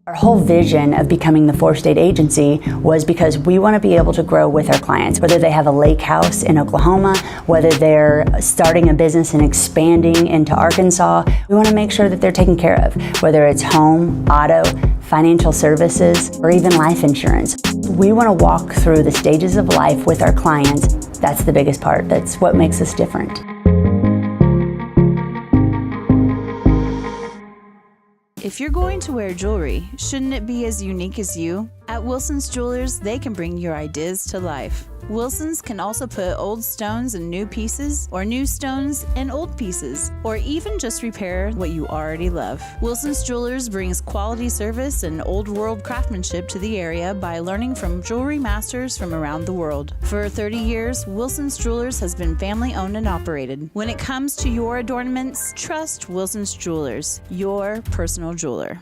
Our whole vision of becoming the 4-state agency was because we want to be able to grow with our clients, whether they have a lake house in Oklahoma, whether they're starting a business and expanding into Arkansas. We want to make sure that they're taken care of, whether it's home, auto, financial services, or even life insurance. We want to walk through the stages of life with our clients. That's the biggest part. That's what makes us different. If you're going to wear jewelry, shouldn't it be as unique as you? At Wilson's Jewelers, they can bring your ideas to life. Wilson's can also put old stones in new pieces, or new stones in old pieces, or even just repair what you already love. Wilson's Jewelers brings quality service and old world craftsmanship to the area by learning from jewelry masters from around the world. For 30 years, Wilson's Jewelers has been family owned and operated. When it comes to your adornments, trust Wilson's Jewelers, your personal jeweler.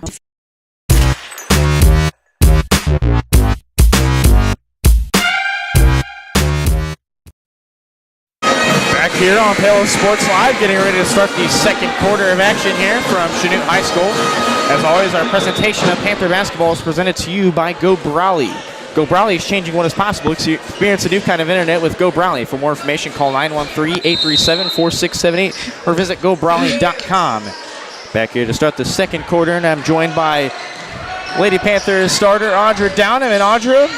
Back here on Paola Sports Live, getting ready to start the second quarter of action here from Chanute High School. As always, our presentation of Panther basketball is presented to you by Go Brawley. Go Brawley is changing what is possible. Experience a new kind of internet with Go Brawley. For more information, call 913-837-4678 or visit gobrawley.com. Back here to start the second quarter, and I'm joined by Lady Panthers starter Audra Downham. And Audra,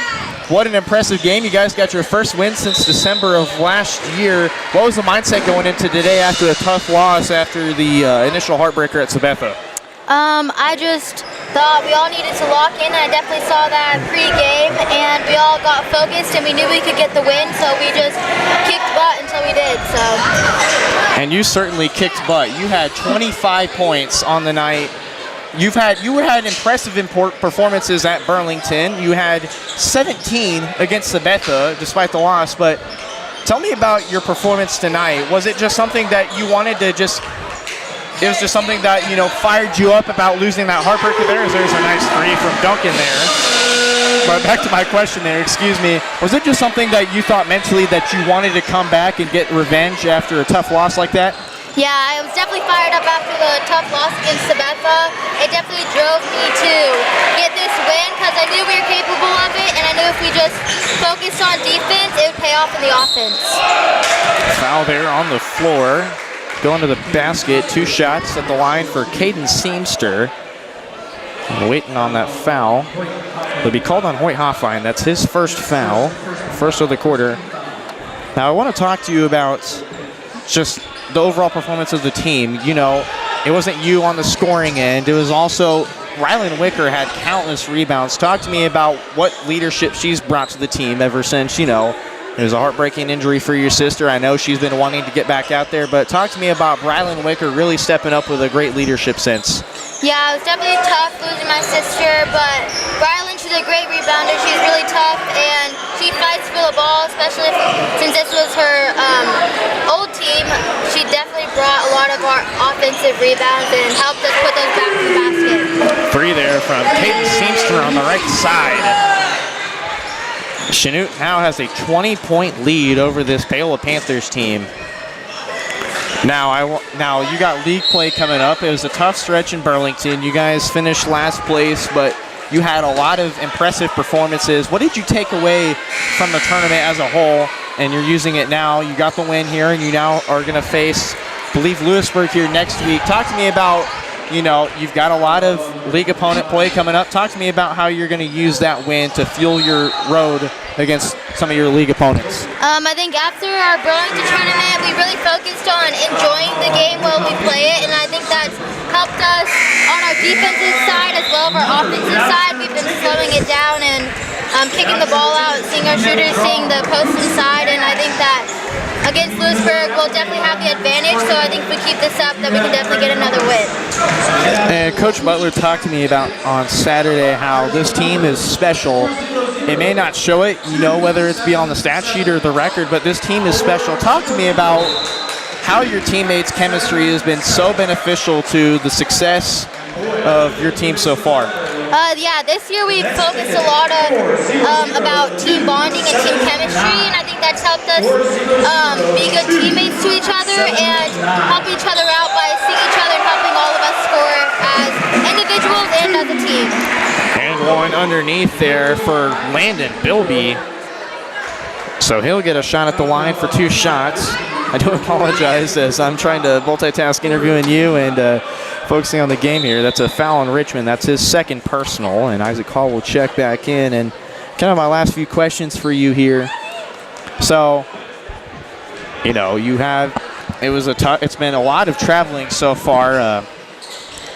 what an impressive game. You guys got your first win since December of last year. What was the mindset going into today after a tough loss after the initial heartbreaker at Sabetha? I just thought we all needed to lock in. I definitely saw that pre-game, and we all got focused, and we knew we could get the win, so we just kicked butt until we did. So And you certainly kicked butt. You had 25 points on the night. You had impressive performances at Burlington. You had 17 against Sabetha, despite the loss. But tell me about your performance tonight. Was it just something that you wanted to just? It was just something that fired you up about losing that heartbreaker there. There's a nice three from Duncan there. But back to my question there. Excuse me. Was it just something that you thought mentally that you wanted to come back and get revenge after a tough loss like that? Yeah, I was definitely fired up after the tough loss against Sabetha. It definitely drove me to get this win because I knew we were capable of it, and I knew if we just focused on defense, it would pay off in the offense. Foul there on the floor. Going to the basket. 2 shots at the line for Caden Seamster. Waiting on that foul. It'll be called on Hoyt Hoffine. That's his first foul. First of the quarter. Now I want to talk to you about just the overall performance of the team. It wasn't you on the scoring end. It was also Rylan Wicker had countless rebounds. Talk to me about what leadership she's brought to the team ever since, it was a heartbreaking injury for your sister. I know she's been wanting to get back out there, but talk to me about Rylan Wicker really stepping up with a great leadership since. Yeah, it was definitely tough losing my sister, but Rylan, she's a great rebounder. She's really tough, and she fights for the ball, especially since this was her old team. She definitely brought a lot of our offensive rebounds and helped us put those back in the basket. 3 there from Caden Seamster on the right side. Chanute now has a 20-point lead over this Paola Panthers team. Now you got league play coming up. It was a tough stretch in Burlington. You guys finished last place, but you had a lot of impressive performances. What did you take away from the tournament as a whole? And you're using it now. You got the win here, and you now are going to face, I believe, Lewisburg here next week. Talk to me about, you've got a lot of league opponent play coming up. Talk to me about how you're going to use that win to fuel your road against some of your league opponents. I think after our Burlington tournament, we really focused on enjoying the game while we play it, and I think that's helped us on our defensive side as well as our offensive side. We've been slowing it down and kicking the ball out, seeing our shooters, seeing the post inside, and I think that against Lewisburg, we'll definitely have the advantage, so I think if we keep this up, that we can definitely get another win. And Coach Butler talked to me about on Saturday how this team is special. It may not show it, whether it's be on the stat sheet or the record, but this team is special. Talk to me about how your teammates' chemistry has been so beneficial to the success of your team so far. Yeah, this year we've focused a lot about team bonding and team chemistry, and I think that's helped us be good teammates to each other and help each other out by seeing each other and helping all of us score as individuals and as a team. And one underneath there for Landon Bilby. So he'll get a shot at the line for 2 shots. I do apologize as I'm trying to multitask interviewing you and focusing on the game here. That's a foul on Richmond. That's his second personal, and Isaac Hall will check back in. And kind of my last few questions for you here. So, it's been a lot of traveling so far.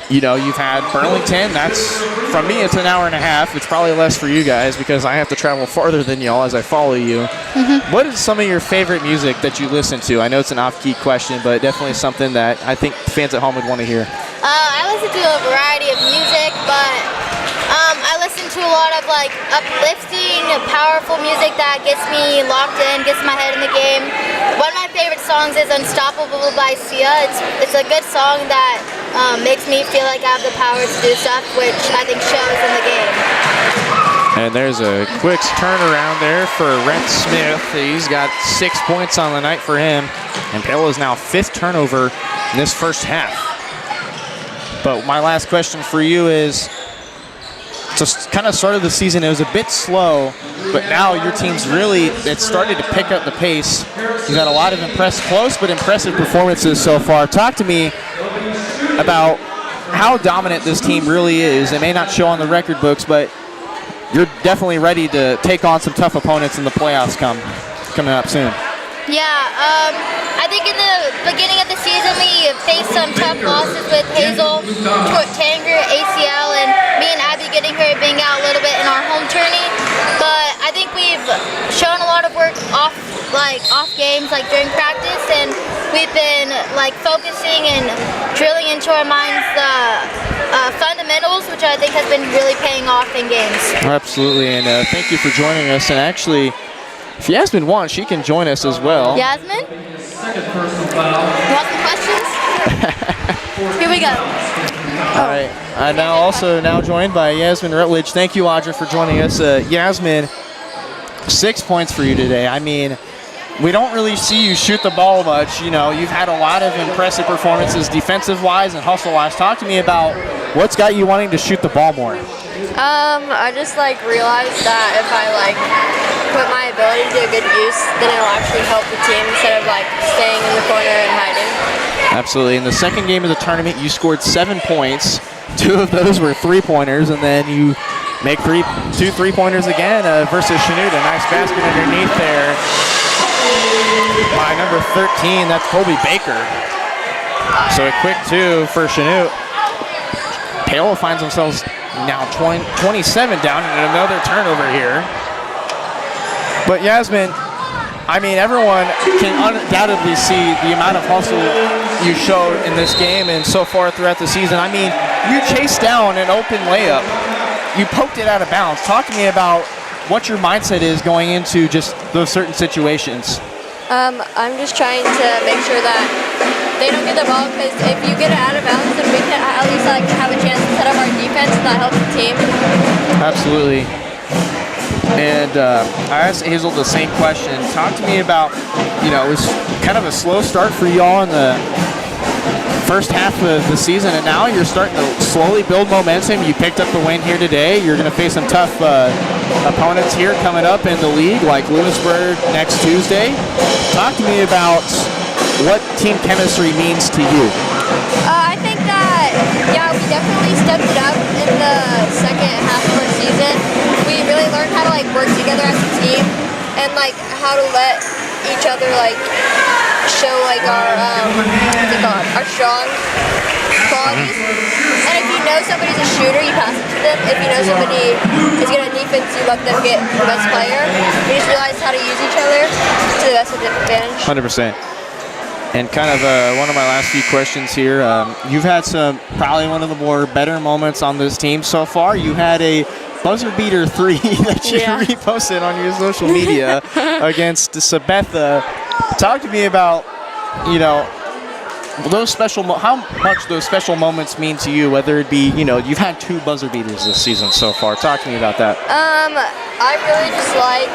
You've had Burlington. That's, from me, it's an hour and a half. It's probably less for you guys because I have to travel farther than y'all as I follow you. Mm-hmm. What is some of your favorite music that you listen to? I know it's an off-key question, but definitely something that I think fans at home would want to hear. I listen to a variety of music, but I listen to a lot of uplifting, powerful music that gets me locked in, gets my head in the game. One of my favorite songs is Unstoppable by Sia. It's a good song that makes me feel like I have the power to do stuff, which I think shows in the game. And there's a quick turnaround there for Rhett Smith. He's got 6 points on the night for him. And Paola's now 5th turnover in this first half. But my last question for you is, just kind of started the season, it was a bit slow, but now your team's it's started to pick up the pace. You've had a lot of close but impressive performances so far. Talk to me about how dominant this team really is. It may not show on the record books, but you're definitely ready to take on some tough opponents in the playoffs coming up soon. Yeah, I think in the beginning of the season we faced some tough losses with Hazel, Tanger, ACL, and me and Abby getting her being out a little bit in our home tourney. But I think we've shown a lot of work off games, during practice, and we've been like focusing and drilling into our minds the fundamentals, which I think has been really paying off in games. Absolutely, and thank you for joining us. And actually, if Yasmin wants, she can join us as well. Yasmin? You want some questions? Here we go. All right, I'm now joined by Yasmin Rutledge. Thank you, Audra, for joining us. Yasmin, 6 points for you today. I mean, we don't really see you shoot the ball much. You know, you've had a lot of impressive performances defensive-wise and hustle-wise. Talk to me about what's got you wanting to shoot the ball more. I just realized that if I put my ability to good use, then it'll actually help the team instead of staying in the corner and hiding. Absolutely. In the second game of the tournament, you scored 7 points. 2 of those were three-pointers, and then you make 2 3-pointers again versus Chanute. A nice basket underneath there by number 13. That's Colby Baker. So a quick 2 for Chanute. Paola finds themselves now 27 down and another turnover here. But Yasmin, I mean, everyone can undoubtedly see the amount of hustle you showed in this game and so far throughout the season. I mean, you chased down an open layup. You poked it out of bounds. Talk to me about what your mindset is going into just those certain situations. I'm just trying to make sure that they don't get the ball, because if you get it out of bounds, then we can at least have a chance to set up our defense, and that helps the team. Absolutely. And I asked Hazel the same question. Talk to me about, it was kind of a slow start for y'all in the first half of the season, and now you're starting to slowly build momentum. You picked up the win here today. You're going to face some tough opponents here coming up in the league, like Lewisburg next Tuesday. Talk to me about what team chemistry means to you. I think that, we definitely stepped it up in the second half of our season. We really learned how to work together as a team and how to let each other show our strong qualities. And if you know somebody's a shooter, you pass it to them. If you know somebody is good at defense, you let them get the best player. We just realized how to use each other to the best of their advantage. 100%. And kind of one of my last few questions here. You've had probably one of the more better moments on this team so far. You had a buzzer beater 3 that you reposted on your social media against Sabetha. Talk to me about, those how much those special moments mean to you, whether it be, you've had 2 buzzer beaters this season so far. Talk to me about that. I really just like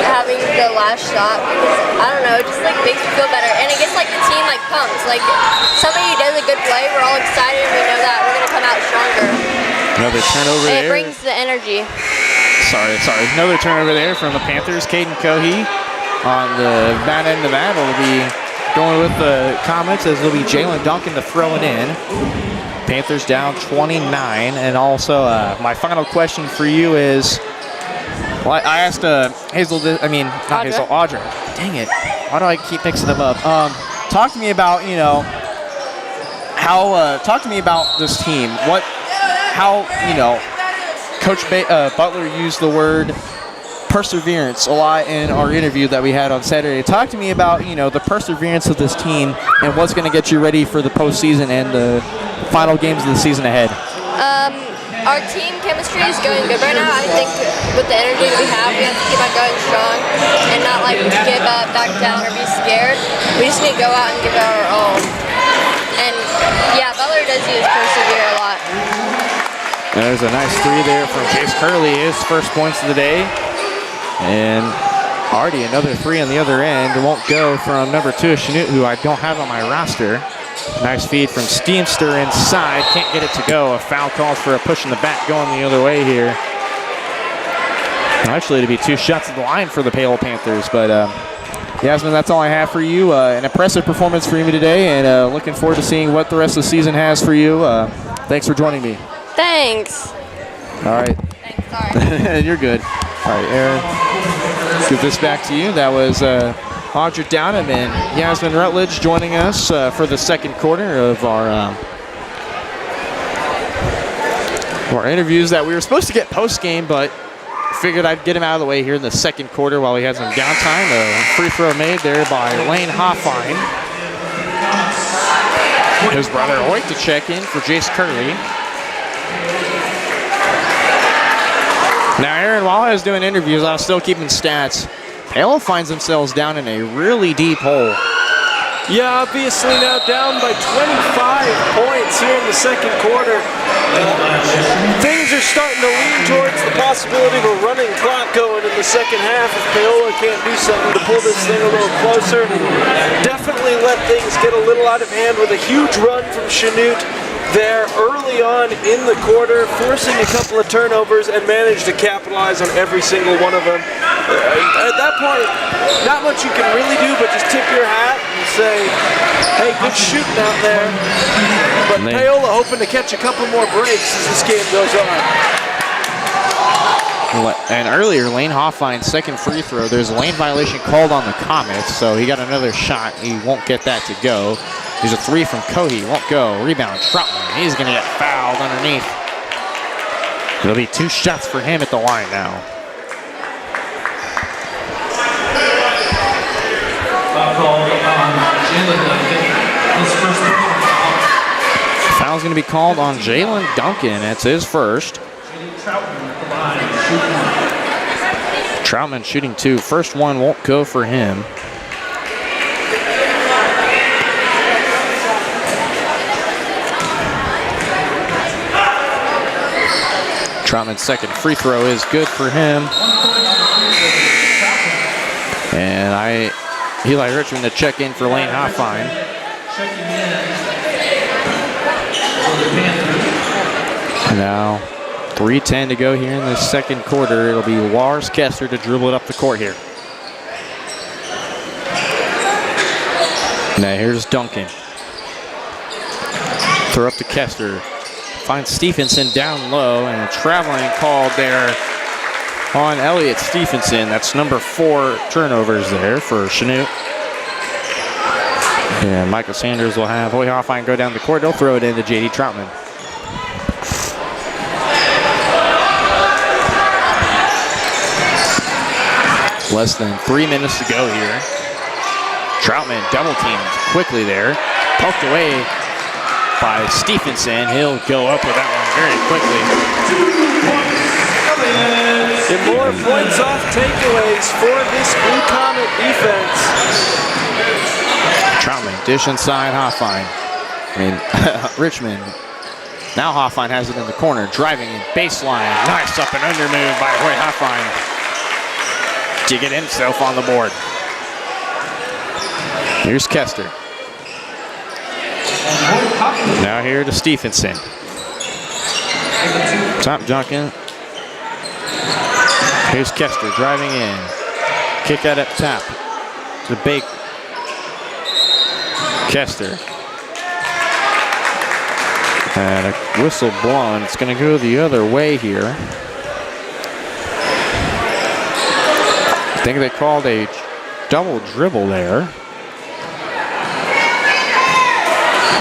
having the last shot because, I don't know, it just makes me feel better. And it gets the team pumped. Somebody does a good play, we're all excited and we know that we're going to come out stronger. Another turnover there. It brings the energy. Sorry. Another turnover there from the Panthers. Caden Cohey on the bad end of that will be going with the Comets, as will be Jalen Duncan to throw it in. Panthers down 29. And also, my final question for you is, I asked Hazel, Audra. Dang it. Why do I keep mixing them up? Talk to me about, talk to me about this team. How Coach Butler used the word perseverance a lot in our interview that we had on Saturday. Talk to me about, the perseverance of this team and what's going to get you ready for the postseason and the final games of the season ahead. Our team chemistry is going good right now. I think with the energy that we have to keep on going strong and not give up, back down, or be scared. We just need to go out and give it our all. And Butler does use persevere a lot. There's a nice 3 there from Chase Curley, his first points of the day. And already another 3 on the other end. It won't go from number 2, Chanute, who I don't have on my roster. Nice feed from Steamster inside. Can't get it to go. A foul calls for a push in the back going the other way here. Actually, to be 2 shots at the line for the Paola Panthers. But Yasmin, that's all I have for you. An impressive performance for you today, and looking forward to seeing what the rest of the season has for you. Thanks for joining me. Thanks. All right. Thanks, sorry. You're good. All right, Aaron, give this back to you. That was Audra Downham and Yasmin Rutledge joining us for the second quarter of our interviews that we were supposed to get post-game, but figured I'd get him out of the way here in the second quarter while we had some downtime. A free throw made there by Lane Hoffine. His brother Hoyt to check in for Jace Curley. Now, Aaron, while I was doing interviews, I was still keeping stats. Paola finds themselves down in a really deep hole. Yeah, obviously now down by 25 points here in the second quarter. Things are starting to lean towards the possibility of a running clock going in the second half if Paola can't do something to pull this thing a little closer. Definitely let things get a little out of hand with a huge run from Chanute there early on in the quarter, forcing a couple of turnovers and managed to capitalize on every single one of them. At that point, not much you can really do but just tip your hat and say, hey, good shooting out there. But Paola hoping to catch a couple more breaks as this game goes on. And earlier, Lane Hoffein's second free throw, there's a lane violation called on the Comets, so he got another shot. He won't get that to go. There's a three from Cohey, won't go. Rebound, Troutman, he's going to get fouled underneath. It'll be 2 shots for him at the line now. Foul's going to be called on Jalen Duncan. That's his first. Troutman shooting 2. First one won't go for him. Troutman's second free throw is good for him. And Eli Richmond to check in for Lane Hoffein. Now 3:10 to go here in the second quarter. It'll be Lars Kester to dribble it up the court here. Now here's Duncan. Throw up to Kester. Finds Stephenson down low, and a traveling called there on Elliott Stephenson. That's number 4 turnovers there for Chanute. And Michael Sanders will have Hoy Hoffein go down the court. They'll throw it into J.D. Troutman. Less than 3 minutes to go here. Troutman double teamed quickly there. Poked away by Stephenson. He'll go up with that one very quickly. And more points off takeaways for this Blue Comet defense. Troutman dish inside Hoffein. Richmond. Now Hoffein has it in the corner, driving in baseline. Nice up and under move by Hoy Hoffein to get himself on the board. Here's Kester. Now here to Stephenson. Top Duncan. Here's Kester driving in. Kick out up top to Baker. Kester. And a whistle blown. It's going to go the other way here. I think they called a double dribble there.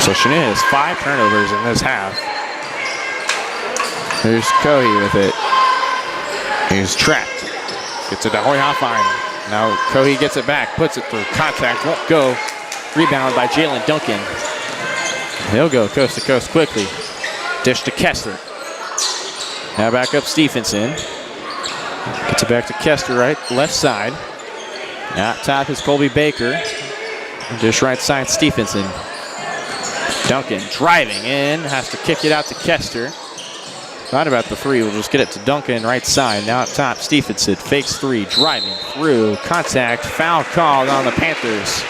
So Chanute has 5 turnovers in this half. Here's Cohey with it. He's trapped. Gets it to Hoy Hoffein. Now Cohey gets it back, puts it through contact, won't go. Rebound by Jalen Duncan. He'll go coast to coast quickly. Dish to Kester. Now back up Stephenson. Gets it back to Kester, left side. Out top is Colby Baker. Dish right side, Stephenson. Duncan driving in, has to kick it out to Kester. Not about the 3, we'll just get it to Duncan right side. Now up top, Stephenson fakes 3, driving through, contact, foul called on the Panthers.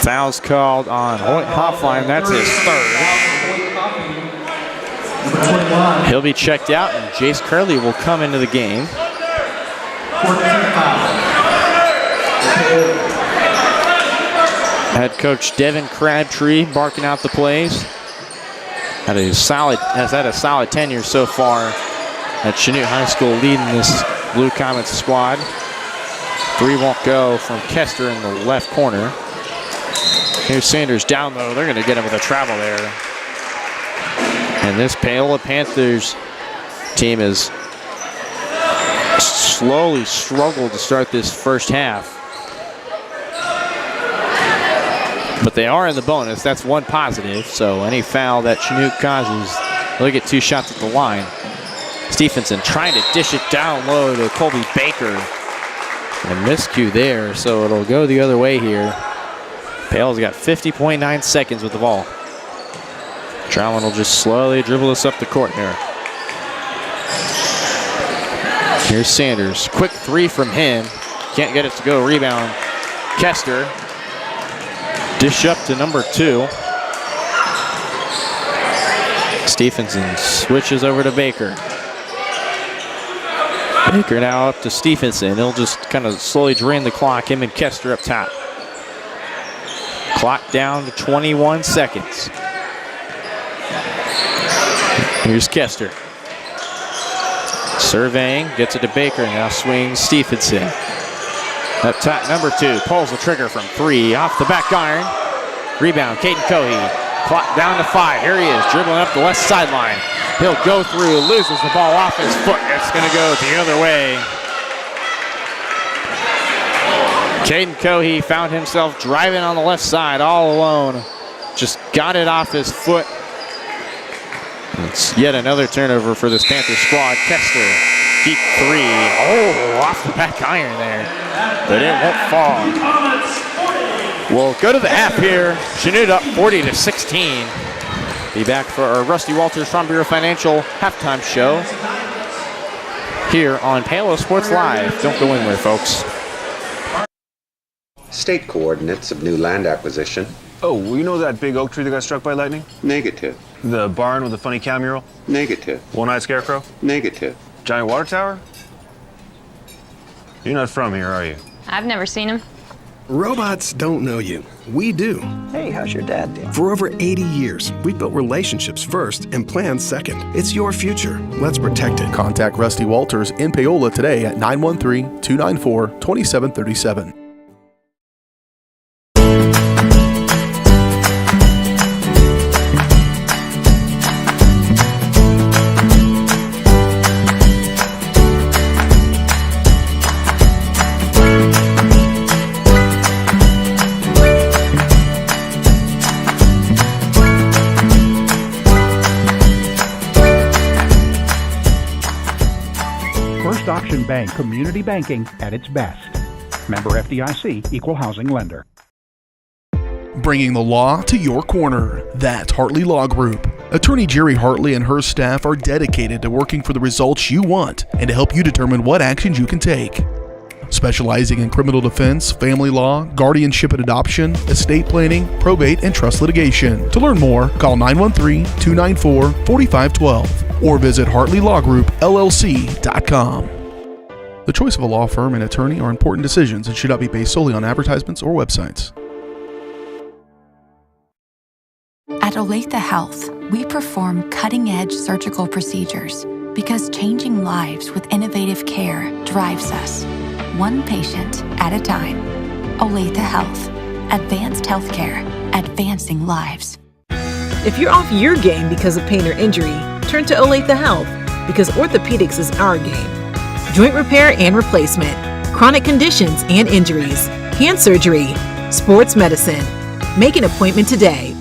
Foul's called on Hoyt Hoffein, that's his 3rd. He'll be checked out, and Jace Curley will come into the game. Head coach Devin Crabtree barking out the plays. Has had a solid tenure so far at Chanute High School, leading this Blue Comets squad. 3 won't go from Kester in the left corner. Here's Sanders down low. They're going to get him with a travel there. And this Paola Panthers team has slowly struggled to start this first half. But they are in the bonus. That's one positive. So any foul that Chanute causes, they'll get 2 shots at the line. Stephenson trying to dish it down low to Colby Baker. And miscue there, so it'll go the other way here. Paola's got 50.9 seconds with the ball. Troutman will just slowly dribble this up the court here. Here's Sanders. Quick 3 from him. Can't get it to go. Rebound. Kester. Dish up to number 2. Stephenson switches over to Baker. Baker now up to Stephenson. He'll just kind of slowly drain the clock. Him and Kester up top. Clock down to 21 seconds. Here's Kester. Surveying, gets it to Baker, now swings Stephenson. Up top, number 2, pulls the trigger from 3, off the back iron. Rebound, Caden Cohey. Clock down to 5, here he is, dribbling up the left sideline. He'll go through, loses the ball off his foot. It's gonna go the other way. Caden Cohey found himself driving on the left side all alone. Just got it off his foot. It's yet another turnover for this Panthers squad. Kester, deep 3. Oh, off the back iron there. But it won't fall. We'll go to the half here. Chanute up 40-16. Be back for our Rusty Walters Farm Bureau Financial halftime show here on Paola Sports Live. Don't go anywhere, folks. State coordinates of new land acquisition. Oh, well, you know that big oak tree that got struck by lightning? Negative. The barn with the funny cow mural? Negative. One-eyed scarecrow? Negative. Giant water tower? You're not from here, are you? I've never seen him. Robots don't know you. We do. Hey, how's your dad doing? For over 80 years, we've built relationships first and plans second. It's your future. Let's protect it. Contact Rusty Walters in Paola today at 913-294-2737. First Auction Bank Community Banking at its best. Member FDIC, Equal Housing Lender. Bringing the law to your corner. That's Hartley Law Group. Attorney Jerry Hartley and her staff are dedicated to working for the results you want and to help you determine what actions you can take. Specializing in criminal defense, family law, guardianship and adoption, estate planning, probate, and trust litigation. To learn more, call 913-294-4512 or visit HartleyLawGroupLLC.com. The choice of a law firm and attorney are important decisions and should not be based solely on advertisements or websites. At Olathe Health, we perform cutting-edge surgical procedures because changing lives with innovative care drives us. One patient at a time. Olathe Health. Advanced healthcare. Advancing lives. If you're off your game because of pain or injury, turn to Olathe Health because orthopedics is our game. Joint repair and replacement, chronic conditions and injuries, hand surgery, sports medicine. Make an appointment today.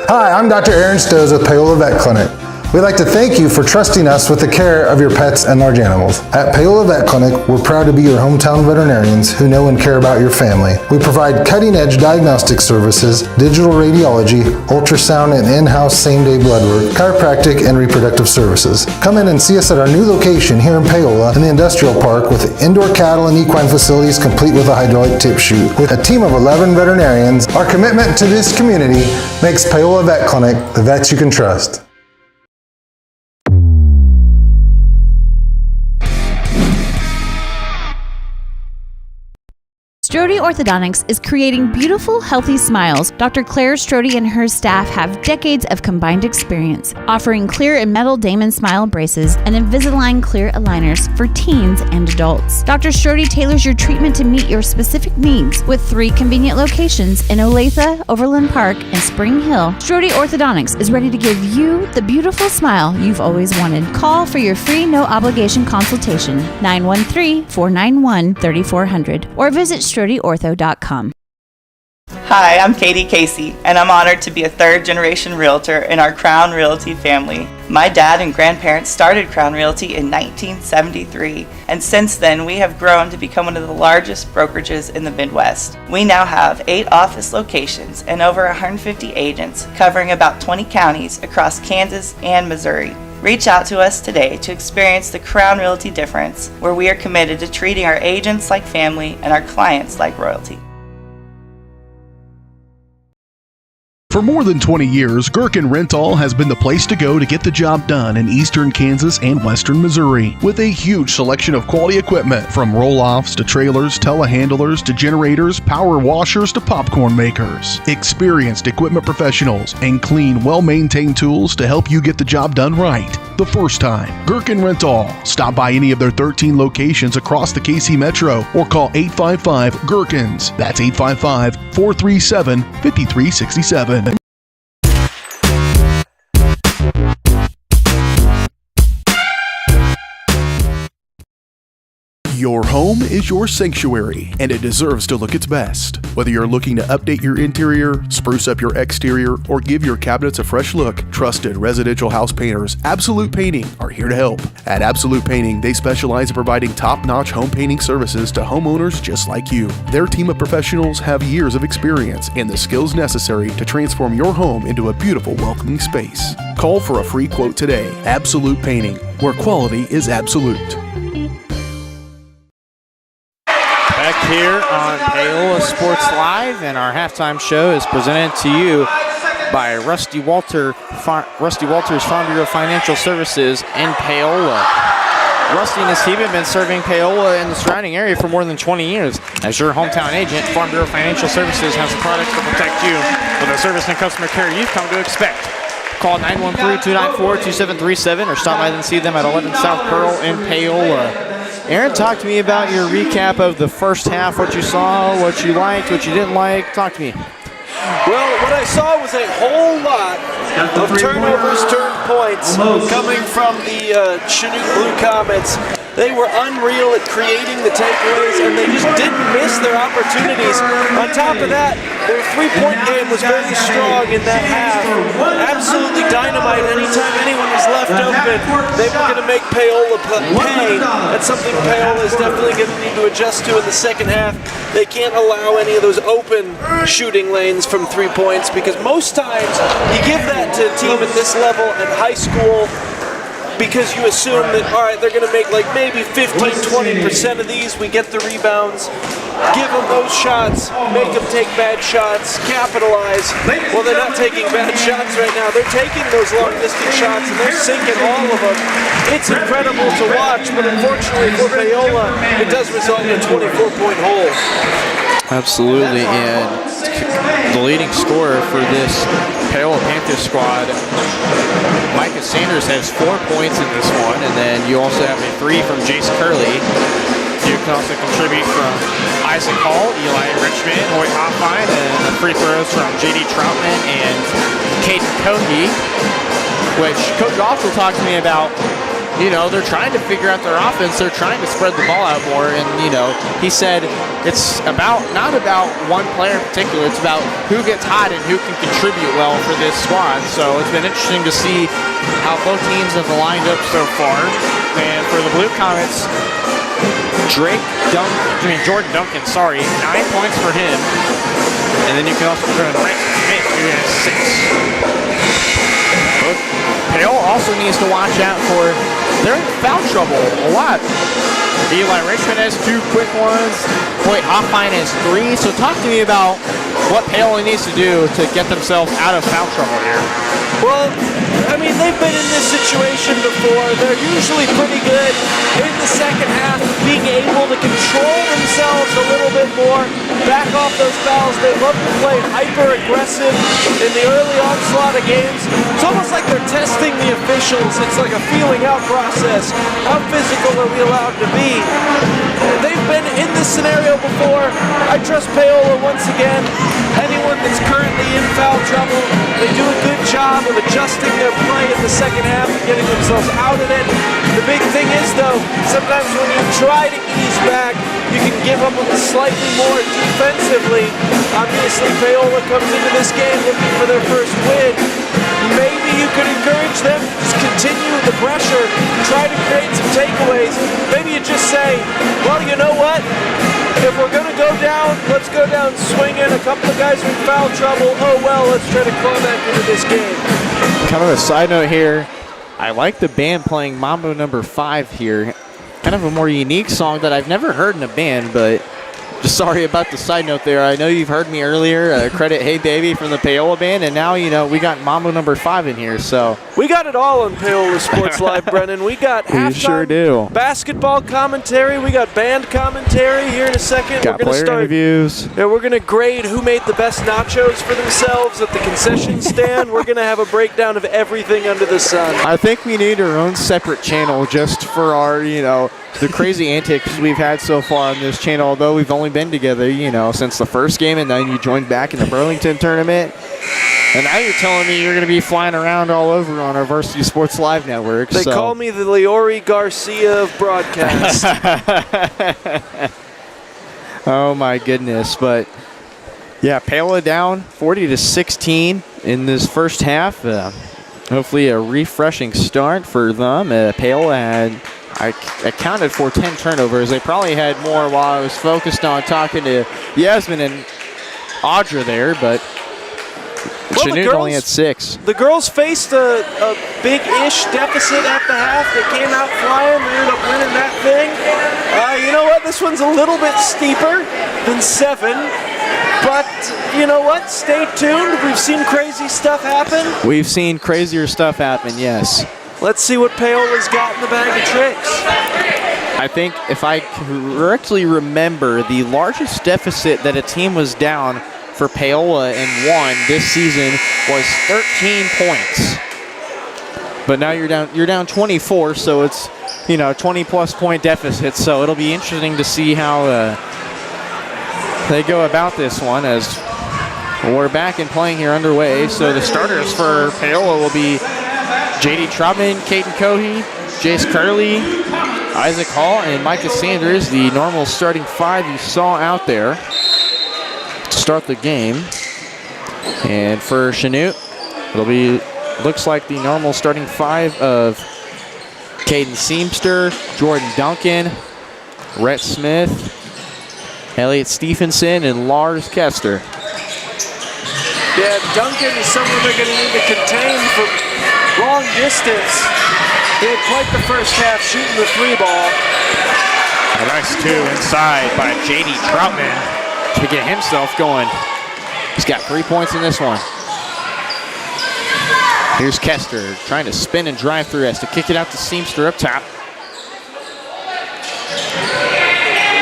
Hi, I'm Dr. Aaron Stoes with Paola Vet Clinic. We'd like to thank you for trusting us with the care of your pets and large animals. At Paola Vet Clinic, we're proud to be your hometown veterinarians who know and care about your family. We provide cutting-edge diagnostic services, digital radiology, ultrasound, and in-house same-day blood work, chiropractic, and reproductive services. Come in and see us at our new location here in Paola in the Industrial Park with indoor cattle and equine facilities complete with a hydraulic tip chute. With a team of 11 veterinarians, our commitment to this community makes Paola Vet Clinic the vets you can trust. Strode Orthodontics is creating beautiful, healthy smiles. Dr. Claire Strode and her staff have decades of combined experience, offering clear and metal Damon smile braces and Invisalign clear aligners for teens and adults. Dr. Strode tailors your treatment to meet your specific needs with 3 convenient locations in Olathe, Overland Park, and Spring Hill. Strode Orthodontics is ready to give you the beautiful smile you've always wanted. Call for your free no-obligation consultation, 913-491-3400, or visit StrodeOrtho.com. Hi, I'm Katie Casey, and I'm honored to be a third-generation realtor in our Crown Realty family. My dad and grandparents started Crown Realty in 1973, and since then we have grown to become one of the largest brokerages in the Midwest. We now have 8 office locations and over 150 agents covering about 20 counties across Kansas and Missouri. Reach out to us today to experience the Crown Realty difference, where we are committed to treating our agents like family and our clients like royalty. For more than 20 years, Gherkin Rental has been the place to go to get the job done in eastern Kansas and western Missouri. With a huge selection of quality equipment, from roll-offs to trailers, telehandlers to generators, power washers to popcorn makers. Experienced equipment professionals and clean, well-maintained tools to help you get the job done right the first time. Gherkin Rental. Stop by any of their 13 locations across the KC Metro or call 855-GHERKINS. That's 855-437-5367. Your home is your sanctuary, and it deserves to look its best. Whether you're looking to update your interior, spruce up your exterior, or give your cabinets a fresh look, trusted residential house painters Absolute Painting are here to help. At Absolute Painting, they specialize in providing top-notch home painting services to homeowners just like you. Their team of professionals have years of experience and the skills necessary to transform your home into a beautiful, welcoming space. Call for a free quote today. Absolute Painting, where quality is absolute. Back here on Paola Sports Live, and our halftime show is presented to you by Rusty Walters Farm Bureau Financial Services in Paola. Rusty and his team have been serving Paola and the surrounding area for more than 20 years. As your hometown agent, Farm Bureau Financial Services has the products to protect you with the service and customer care you've come to expect. Call 913-294-2737 or stop by and see them at 11 South Pearl in Paola. Aaron, talk to me about your recap of the first half, what you saw, what you liked, what you didn't like. Talk to me. Well, what I saw was a whole lot of turnovers, turned points coming from the Chanute Blue Comets. They were unreal at creating the takeaways, and they just didn't miss their opportunities. On top of that, their three-point game was very strong in that half. Absolutely dynamite. Anytime anyone was left open, they were going to make Paola pay. That's something Paola is definitely going to need to adjust to in the second half. They can't allow any of those open shooting lanes from 3 points, because most times you give that to a team at this level at high school because you assume that, all right, they're going to make like maybe 15-20% of these. We get the rebounds, give them those shots, make them take bad shots, capitalize. Well, they're not taking bad shots right now. They're taking those long-distance shots, and they're sinking all of them. It's incredible to watch, but unfortunately for Paola, it does result in a 24-point hole. Absolutely, and the leading scorer for this Paola Panthers squad, Micah Sanders, has 4 points in this one, and then you also have a 3 from Jace Curley. You can also contribute from Isaac Hall, Eli Richmond, Hoyt Hoffine, and the free throws from J.D. Troutman and Caden Cohey, which Coach Goff will talk to me about. You know, they're trying to figure out their offense. They're trying to spread the ball out more. And, you know, he said it's not about one player in particular. It's about who gets hot and who can contribute well for this squad. So it's been interesting to see how both teams have lined up so far. And for the Blue Comets, Jordan Duncan, 9 points for him. And then you can also put in Rank Smith, who has 6. Paola also needs to watch out for, they're in foul trouble a lot. Eli Richmond has 2 quick ones. Hoyt Hoffine has 3. So talk to me about what Paola needs to do to get themselves out of foul trouble here. Well, I mean, they've been in this situation before. They're usually pretty good in the second half, being able to control themselves a little bit more, back off those fouls. They love to play hyper-aggressive in the early onslaught of games. It's almost like they're testing the officials. It's like a feeling-out process. How physical are we allowed to be? They've been in this scenario before. I trust Paola once again. Anyone that's currently in foul trouble, they do a good job of adjusting their play in the second half and getting themselves out of it. The big thing is, though, sometimes when you try to ease back, you you can give up slightly more defensively. Obviously, Paola comes into this game looking for their first win. Maybe you could encourage them to just continue the pressure, try to create some takeaways. Maybe you just say, well, you know what? If we're going to go down, let's go down swinging. A couple of guys are in foul trouble. Oh, well, let's try to claw back into this game. Kind of a side note here. I like the band playing Mambo number 5 here. Kind of a more unique song that I've never heard in a band, but just sorry about the side note there. I know you've heard me earlier credit Hey Baby from the Paola band, and now, we got Mambo number 5 in here, so. We got it all on Paola Sports Live, Brennan. We got halftime sure do. basketball commentary. We got band commentary here in a second. Got player interviews. Yeah, we're going to grade who made the best nachos for themselves at the concession stand. We're going to have a breakdown of everything under the sun. I think we need our own separate channel just for our, the crazy antics we've had so far on this channel, although we've only been together, since the first game, and then you joined back in the Burlington tournament. And now you're telling me you're going to be flying around all over on our Varsity Sports Live network. They call me the Leori Garcia of broadcast. Oh, my goodness. But, yeah, Paola down 40-16 in this first half. Hopefully a refreshing start for them. Paola had... I counted for 10 turnovers. They probably had more while I was focused on talking to Yasmin and Audra there, but Chanute only had 6. The girls faced a big-ish deficit at the half. They came out flying. They ended up winning that thing. You know what? This one's a little bit steeper than 7. But you know what? Stay tuned. We've seen crazy stuff happen. We've seen crazier stuff happen, yes. Let's see what Paola's got in the bag of tricks. I think if I correctly remember, the largest deficit that a team was down for Paola and won this season was 13 points. But now you're down 24, so it's 20-plus point deficit. So it'll be interesting to see how they go about this one as we're back and playing here underway. So the starters for Paola will be J.D. Troutman, Caden Cohey, Jace Curley, Isaac Hall, and Micah Sanders, the normal starting 5 you saw out there to start the game. And for Chanute, looks like the normal starting 5 of Caden Seamster, Jordan Duncan, Rhett Smith, Elliot Stephenson, and Lars Kester. Yeah, Duncan is someone they're going to need to contain from long distance. He had quite the first half shooting the 3 ball. A nice 2 inside by J.D. Troutman to get himself going. He's got 3 points in this one. Here's Kester trying to spin and drive through. Has to kick it out to Seamster up top.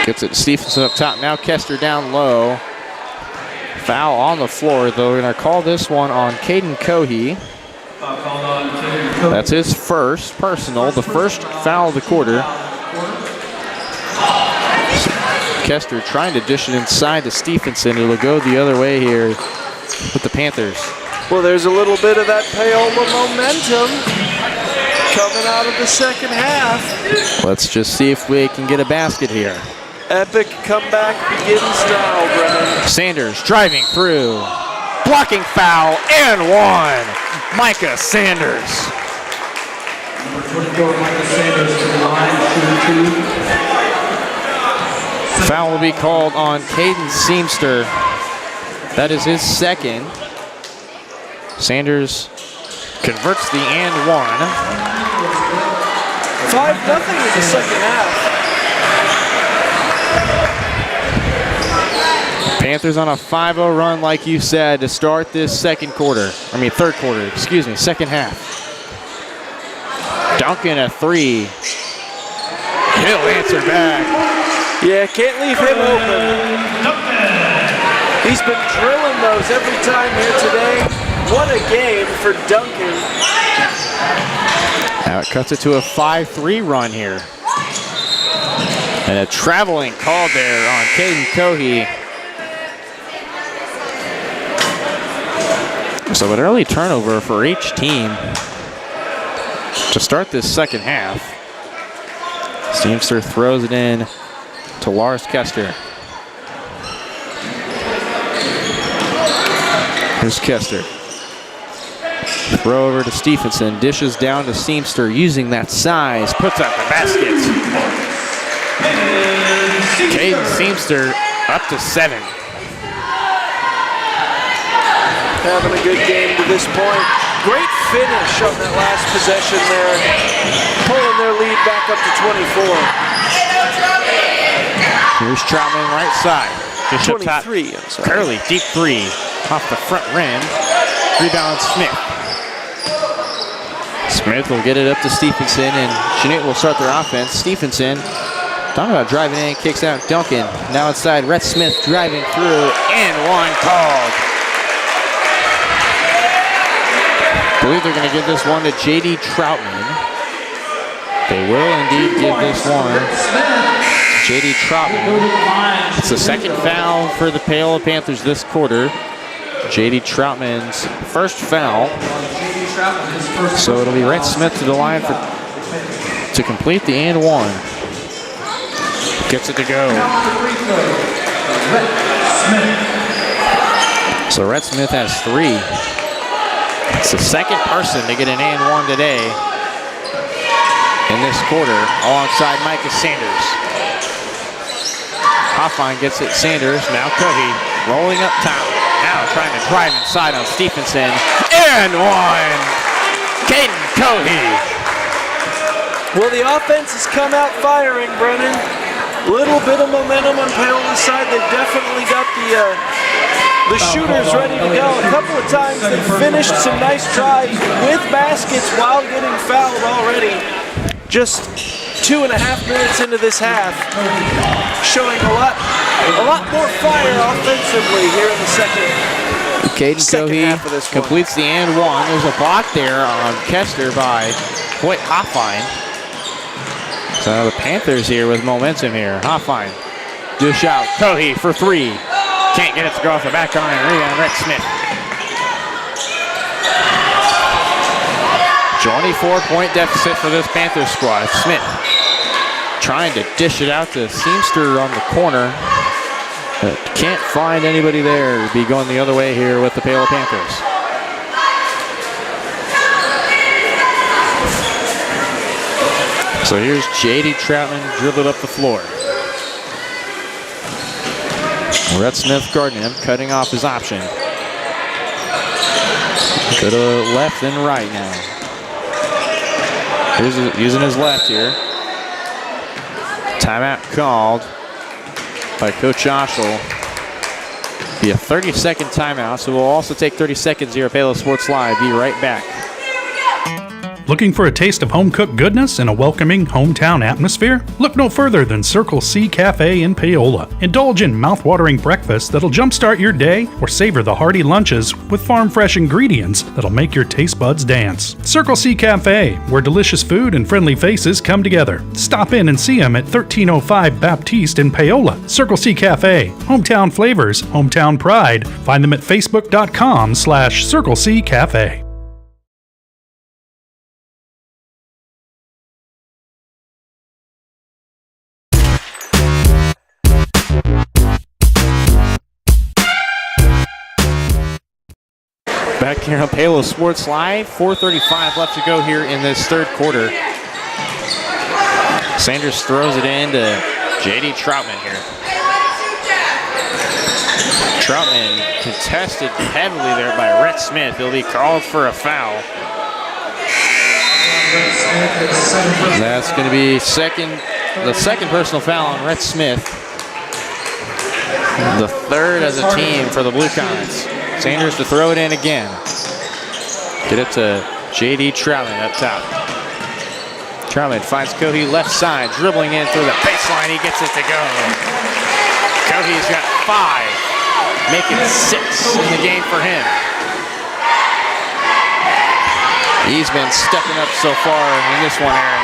Gets it to Stephenson up top. Now Kester down low. Foul on the floor, though. We're going to call this one on Caden Cohey. That's his first personal, the first foul of the quarter. Kester trying to dish it inside to Stephenson. It'll go the other way here with the Panthers. Well, there's a little bit of that Paola momentum coming out of the second half. Let's just see if we can get a basket here. Epic comeback begins now, Brennan. Sanders driving through. Blocking foul and 1. Micah Sanders. Number 24, Micah Sanders to the line, shooting 2. Foul will be called on Caden Seamster. That is his second. Sanders converts the and 1. 5-0 in the second half. Panthers on a 5-0 run, like you said, to start this third quarter, second half. Duncan a 3. He'll answer back. Yeah, can't leave him open. He's been drilling those every time here today. What a game for Duncan. Now it cuts it to a 5-3 run here. And a traveling call there on Caden Cohey. So an early turnover for each team to start this second half. Seamster throws it in to Lars Kester. Here's Kester. Throw over to Stephenson. Dishes down to Seamster using that size. Puts up the basket. Caden Seamster up to 7. Having a good game to this point. Great finish on that last possession there. Pulling their lead back up to 24. Here's Troutman right side. Just up top. 23, I'm sorry. Curley, deep 3. Off the front rim. Rebound Smith. Smith will get it up to Stephenson, and Chanute will start their offense. Stephenson, talking about driving in, kicks out Duncan. Now inside, Rhett Smith driving through, and one called. I believe they're going to give this one to J.D. Troutman. They will indeed give this one to J.D. Troutman. It's the second foul for the Paola Panthers this quarter. J.D. Troutman's first foul. So it'll be Rhett Smith to the line to complete the and one. Gets it to go. So Rhett Smith has 3. It's the second person to get an and one today in this quarter, alongside Micah Sanders. Hoffine gets it. Sanders, now Covey rolling up top. Now trying to drive inside on Stephenson. And one! Caden Covey. Well, the offense has come out firing, Brennan. Little bit of momentum on Paola's side. They've definitely got the shooters ready to go. A couple of times they finished some nice drives with baskets while getting fouled already. Just 2.5 minutes into this half, showing a lot more fire offensively here in the second Caden half of this Covey completes the and one. There's a block there on Kester by Hoyt Hoffine. So the Panthers here with momentum here. Hoffine, dish out. Covey for 3. Can't get it to go off the back iron. Rebound, Rhett Smith. 24-point deficit for this Panthers squad. Smith trying to dish it out to Seamster on the corner. But can't find anybody there to be going the other way here with the Paola Panthers. So here's J.D. Troutman dribbling up the floor. Rhett Smith guarding him, cutting off his option. Go to left and right now. Here's using his left here. Timeout called by Coach Oshel. Be a 30-second timeout, so we'll also take 30 seconds here at Paola Sports Live. Be right back. Looking for a taste of home-cooked goodness and a welcoming hometown atmosphere? Look no further than Circle C Cafe in Paola. Indulge in mouth-watering breakfast that'll jumpstart your day, or savor the hearty lunches with farm-fresh ingredients that'll make your taste buds dance. Circle C Cafe, where delicious food and friendly faces come together. Stop in and see them at 1305 Baptiste in Paola. Circle C Cafe, hometown flavors, hometown pride. Find them at facebook.com/Circle C Cafe. Back here on Paola Sports Live, 4:35 left to go here in this third quarter. Sanders throws it in to J.D. Troutman here. Troutman contested heavily there by Rhett Smith. He'll be called for a foul. That's going to be the second personal foul on Rhett Smith. The third as a team for the Blue Comets. Sanders to throw it in again. Get it to J.D. Troutman up top. Troutman finds Cody left side, dribbling in through the baseline. He gets it to go. Cody's got 5, making 6 in the game for him. He's been stepping up so far in this one, Aaron.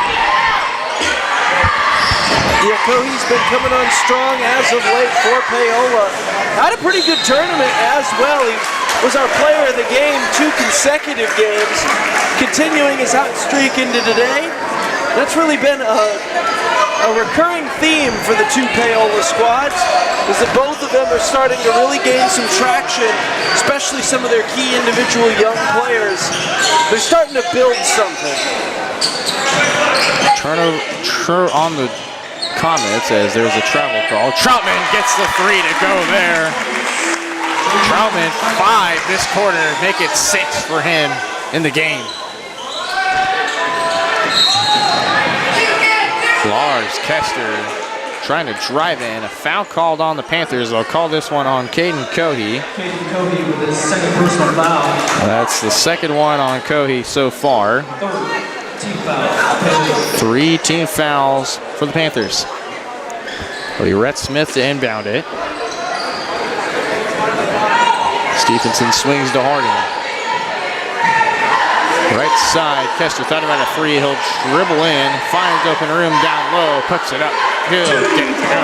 Yeah, Cody's been coming on strong as of late for Paola. Had a pretty good tournament as well. He was our player of the game 2 consecutive games, continuing his hot streak into today. That's really been a recurring theme for the two Paola squads, is that both of them are starting to really gain some traction, especially some of their key individual young players. They're starting to build something. Turnover on the Comets as there's a travel call. Troutman gets the 3 to go there. Troutman 5 this quarter, make it 6 for him in the game. Lars Kester trying to drive in. A foul called on the Panthers. They'll call this one on Caden Cohey. Caden Cohey with his second personal foul. That's the second one on Cohey so far. Team foul. 3 team fouls for the Panthers. Rhett Smith to inbound it. Stephenson swings to Harding. Right side, Kester thought about a 3. He'll dribble in, finds open room down low, puts it up. He'll get it to go.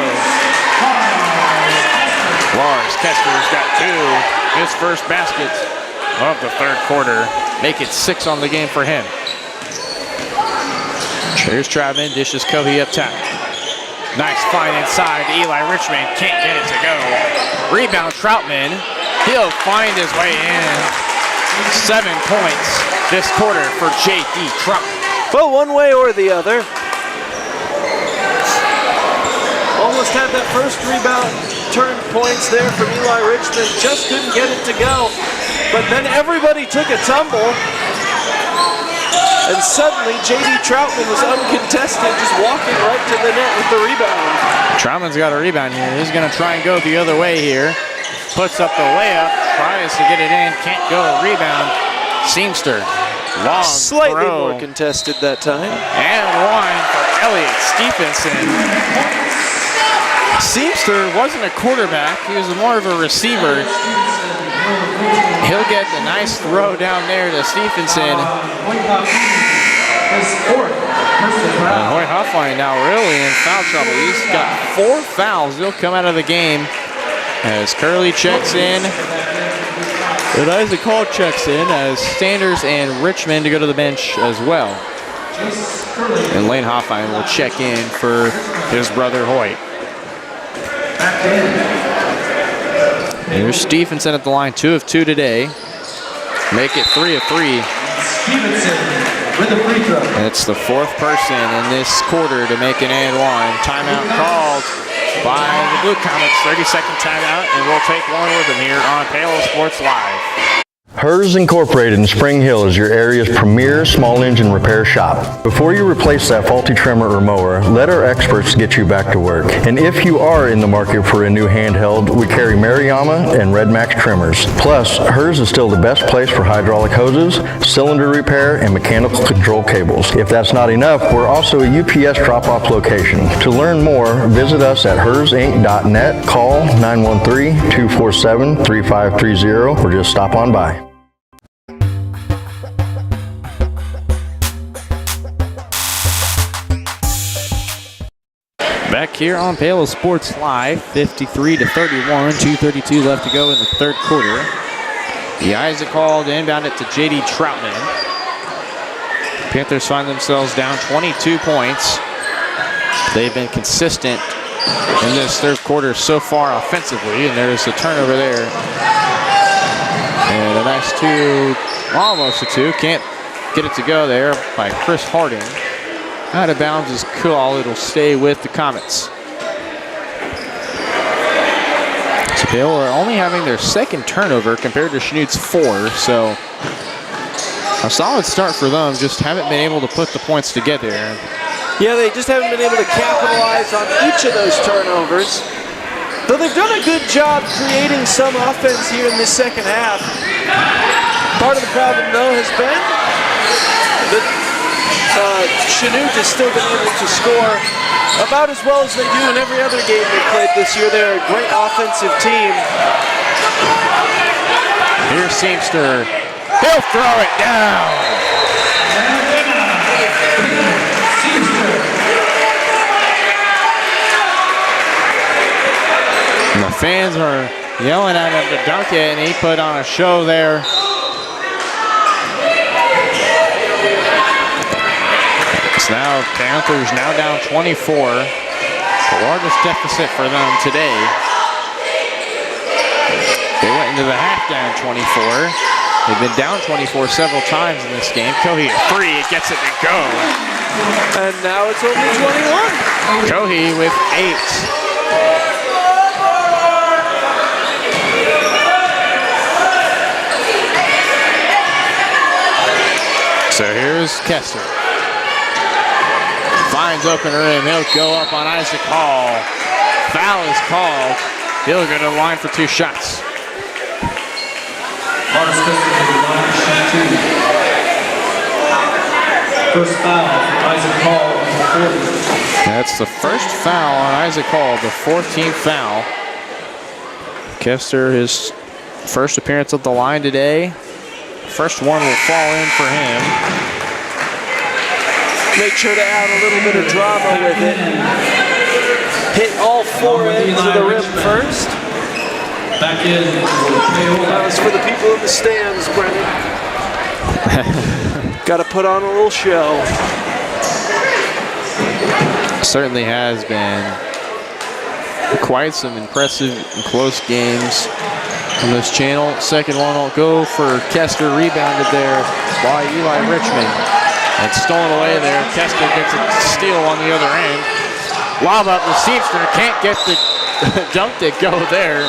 Lars Kester's got 2. His first basket of the third quarter. Make it 6 on the game for him. Here's Troutman, dishes Cohey up top. Nice find inside. Eli Richmond can't get it to go. Rebound Troutman. He'll find his way in. 7 points this quarter for J.D. Troutman. Well, one way or the other. Almost had that first rebound, turned points there from Eli Richmond. Just couldn't get it to go. But then everybody took a tumble. And suddenly, J.D. Troutman was uncontested, just walking right to the net with the rebound. Troutman's got a rebound here. He's going to try and go the other way here. Puts up the layup, tries to get it in, can't go. Rebound, Seamster. Long Slightly throw. more contested that time. And 1 for Elliott Stephenson. Seamster wasn't a quarterback. He was more of a receiver. He'll get the nice throw down there to Stephenson. Hoyt Huffline now really in foul trouble. He's got 4 fouls. He'll come out of the game as Curley checks in. And Isaac Hall checks in as Sanders and Richmond to go to the bench as well. And Lane Hoffine will check in for his brother Hoyt. Here's Stephenson at the line, 2 of 2 today. Make it 3 of 3. And it's the 4th person in this quarter to make an and 1. Timeout called by the Blue Comets. 30-second timeout, and we'll take one with them here on Paola Sports Live. Hers Incorporated in Spring Hill is your area's premier small engine repair shop. Before you replace that faulty trimmer or mower, let our experts get you back to work. And if you are in the market for a new handheld, we carry Maruyama and Red Max trimmers. Plus, Hers is still the best place for hydraulic hoses, cylinder repair, and mechanical control cables. If that's not enough, we're also a UPS drop-off location. To learn more, visit us at hersinc.net, call 913-247-3530, or just stop on by. Back here on Paola Sports Live, 53-31, 2:32 left to go in the third quarter. The Isaac call to inbound it to J.D. Troutman. Panthers find themselves down 22 points. They've been consistent in this third quarter so far offensively, and there's a turnover there. And a nice 2, almost a 2, can't get it to go there by Chris Harding. Out of bounds is cool. It'll stay with the Comets. So Paola are only having their 2nd turnover compared to Chanute's 4. So a solid start for them. Just haven't been able to put the points together. Yeah, they just haven't been able to capitalize on each of those turnovers. Though they've done a good job creating some offense here in the second half. Part of the problem, though, has been that Chanute has still been able to score about as well as they do in every other game they've played this year. They're a great offensive team. Here's Seamster. He'll throw it down. And the fans are yelling at him to dunk it, and he put on a show there. So now Panthers now down 24. The largest deficit for them today. They went into the half down 24. They've been down 24 several times in this game. Cohee a three, it gets it to go. And now it's only 21. Cohee with 8. So here's Kester. Finds open rim. He'll go up on Isaac Hall. Foul is called. He'll go to the line for 2 shots. First foul for Isaac Hall on the 40. That's the first foul on Isaac Hall, the 14th foul. Kester, his first appearance at the line today. First one will fall in for him. Make sure to add a little bit of drama with it. Hit all 4 ends of the rim first. Back in. That was for the people in the stands, Brennan. Got to put on a little show. Certainly has been quite some impressive and close games on this channel. Second one will go for Kester, rebounded there by Eli Richmond. And stolen away there. Kester gets a steal on the other end. Lob up the Seamster, can't get the dunk to go there.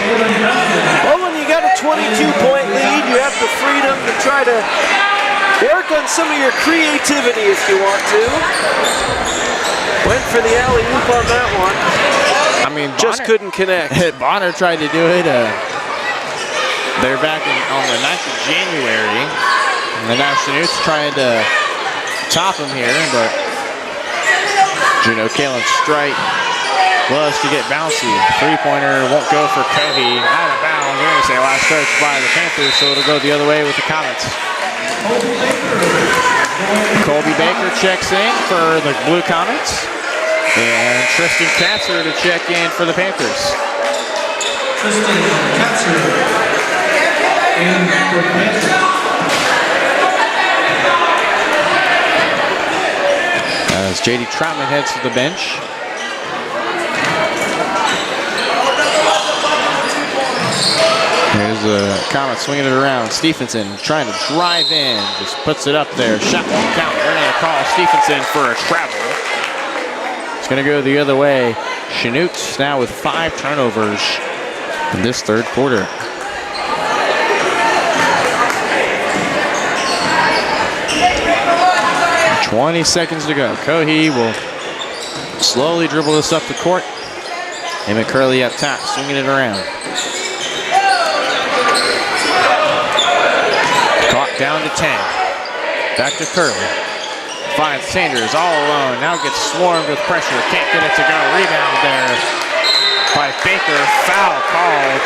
Well, when you got a 22-point lead, you have the freedom to try to work on some of your creativity if you want to. Went for the alley-oop on that one. I mean, just couldn't connect. Bonner tried to do it. They're back on the 9th of January. And now Chanute's trying to top him here, but Kalen Strite loves to get bouncy. Three-pointer won't go for Cohee. Out of bounds. We're going to say last touch by the Panthers, so it'll go the other way with the Comets. Colby Baker checks in for the Blue Comets. And Tristan Katzer to check in for the Panthers. Tristan Katzer in for the Panthers. As J.D. Troutman heads to the bench. Here's the Comet swinging it around. Stephenson trying to drive in. Just puts it up there. Shot won't count. They're going to call Stephenson for a travel. It's going to go the other way. Chanute now with 5 turnovers in this third quarter. $20 seconds to go. Cohee will slowly dribble this up the court. And McCurley up top, swinging it around. Clock down to 10. Back to Curley. Finds Sanders all alone. Now gets swarmed with pressure. Can't get it to go. Rebound there by Baker. Foul called.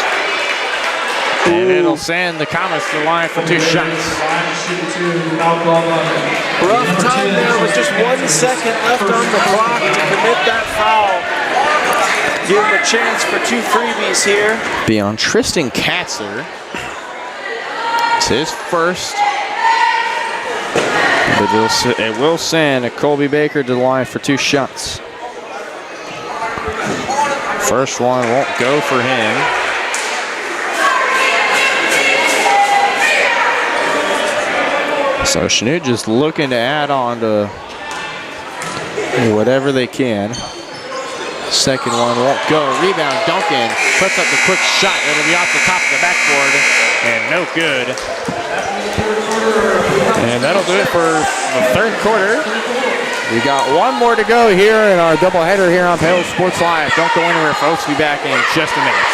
And it'll send the Comets to the line for 2 shots. Rough time there with just 1 second left on the clock to commit that foul. Give him a chance for 2 freebies here. Be on Tristan Katzer. It's his first. But it will send a Colby Baker to the line for 2 shots. First one won't go for him. So Chanute just looking to add on to whatever they can. Second one won't go. Rebound, Duncan puts up the quick shot. It'll be off the top of the backboard and no good. And that'll do it for the third quarter. We got one more to go here in our doubleheader here on Paola Sports Live. Don't go anywhere, folks. We'll be back in just a minute.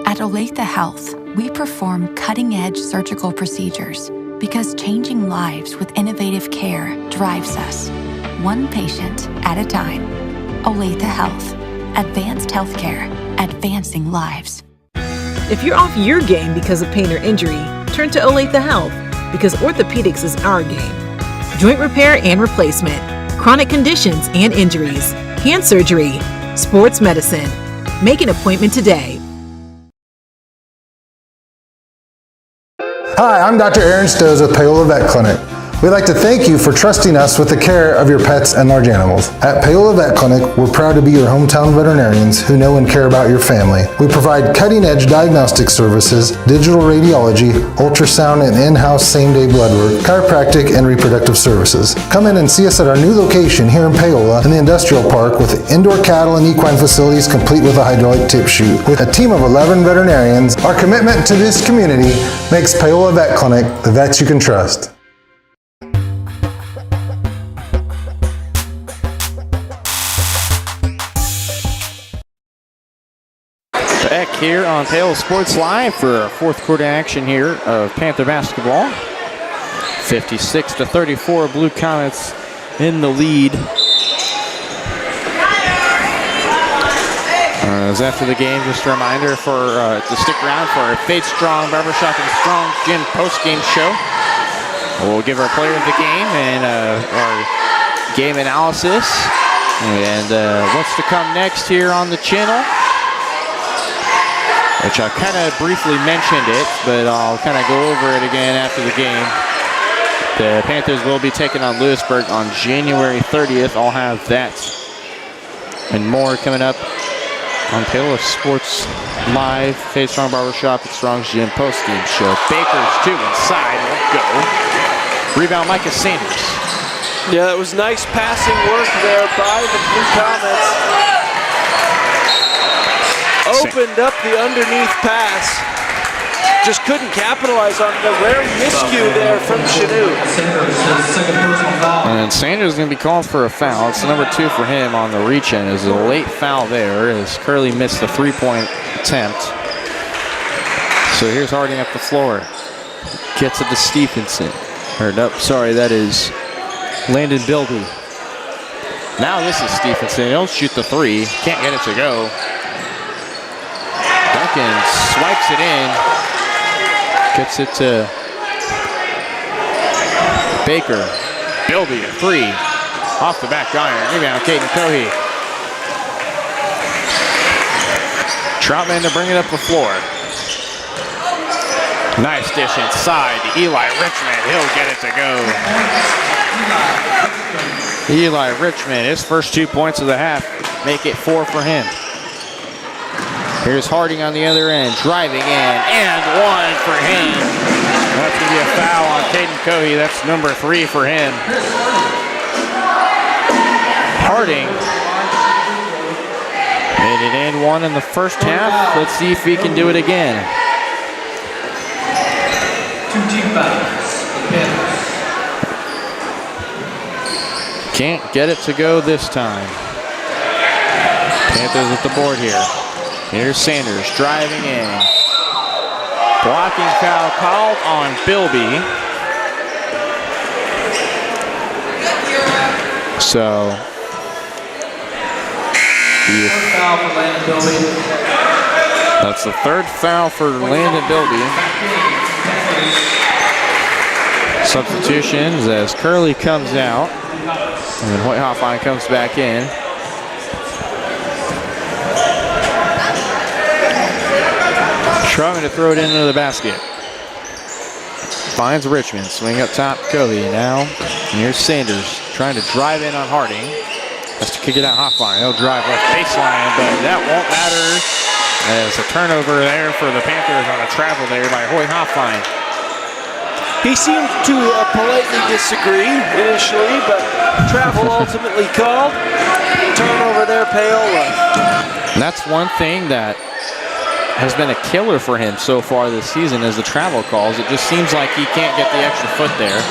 At Olathe Health, we perform cutting-edge surgical procedures because changing lives with innovative care drives us, one patient at a time. Olathe Health. Advanced healthcare. Advancing lives. If you're off your game because of pain or injury, turn to Olathe Health because orthopedics is our game. Joint repair and replacement, chronic conditions and injuries, hand surgery, sports medicine. Make an appointment today. Hi, I'm Dr. Aaron Stowe with Paola Vet Clinic. We'd like to thank you for trusting us with the care of your pets and large animals. At Paola Vet Clinic, we're proud to be your hometown veterinarians who know and care about your family. We provide cutting-edge diagnostic services, digital radiology, ultrasound, and in-house same-day blood work, chiropractic, and reproductive services. Come in and see us at our new location here in Paola in the Industrial Park with indoor cattle and equine facilities complete with a hydraulic tip chute. With a team of 11 veterinarians, our commitment to this community makes Paola Vet Clinic the vets you can trust. Back here on Paola Sports Live for fourth quarter action here of Panther basketball. 56-34, Blue Comets in the lead. As after the game, just a reminder to stick around for our Faith Strong Barbershop and Strong Gym post-game show. We'll give our player of the game and our game analysis and what's to come next here on the channel, which I kind of briefly mentioned it, but I'll kind of go over it again after the game. The Panthers will be taking on Lewisburg on January 30th. I'll have that and more coming up on Paola Sports Live, Faith Strong Barbershop at Strong's Gym post-game show. Baker's two inside, will go. Rebound, Micah Sanders. Yeah, that was nice passing work there by the Blue Comets. Opened up the underneath pass. Just couldn't capitalize on the rare miscue there from Chanute. And Sanders is going to be called for a foul. It's number 2 for him on the reach-in. Is a late foul there as Curley missed the three-point attempt. So here's Harding up the floor. Gets it to Stephenson. Or nope, sorry, that is Landon Bilby. Now this is Stephenson. He'll shoot the three. Can't get it to go. Duncan swipes it in. Gets it to Baker. Bilby, a three. Off the back iron. Rebound, Caden Cohey. Troutman to bring it up the floor. Nice dish inside to Eli Richmond. He'll get it to go. Eli Richmond, his first 2 points of the half, make it 4 for him. Here's Harding on the other end, driving in, and 1 for him. That's going to be a foul on Caden Cohey. That's number 3 for him. Harding made it and 1 in the first half. Let's see if he can do it again. 2 team fouls. Can't get it to go this time. Panthers at the board here. Here's Sanders driving in. Blocking foul called on Bilby. So, Foul for Landon Bilby. That's the 3rd foul for Landon Bilby. Substitutions as Curley comes out. And then Hoyt Hoffline comes back in. Trying to throw it into the basket. Finds Richmond. Swing up top, Cohey now. And here's Sanders trying to drive in on Harding. Has to kick it out Hoffline. He'll drive left baseline, but that won't matter. As a turnover there for the Panthers on a travel there by Hoyt Hoffline. He seemed to politely disagree initially, but travel ultimately called. Turnover there, Paola. And that's one thing that has been a killer for him so far this season is the travel calls. It just seems like he can't get the extra foot there.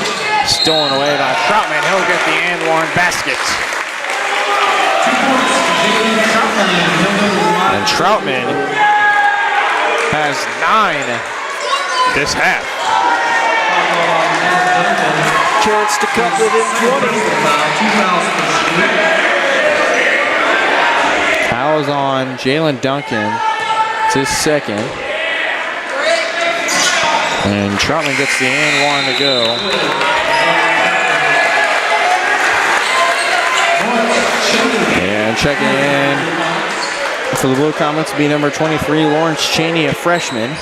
Stolen away by Troutman. He'll get the and 1 basket. And Troutman has 9 this half. Chance to cut within 20. Fouls on Jalen Duncan. It's his second. And Troutman gets the and 1 to go. And checking in for the Blue Comets will be number 23, Lawrence Cheney, a freshman.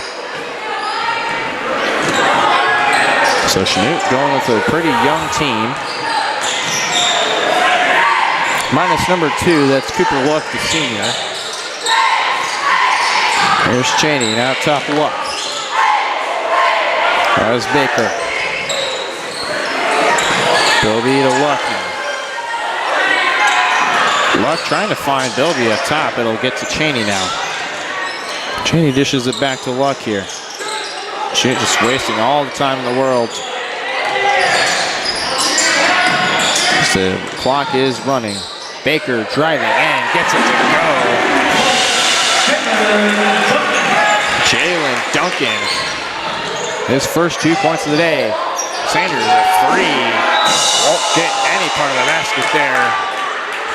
So Chanute going with a pretty young team. Minus number 2, that's Cooper Luck, the senior. Here's Cheney, now top Luck. That was Baker. Bilby to Luck now. Luck trying to find Bilby up top. It'll get to Cheney now. Cheney dishes it back to Luck here. Chanute just wasting all the time in the world. The clock is running. Baker driving and gets it to go. Jalen Duncan. His first 2 points of the day. Sanders a 3. Won't get any part of the basket there.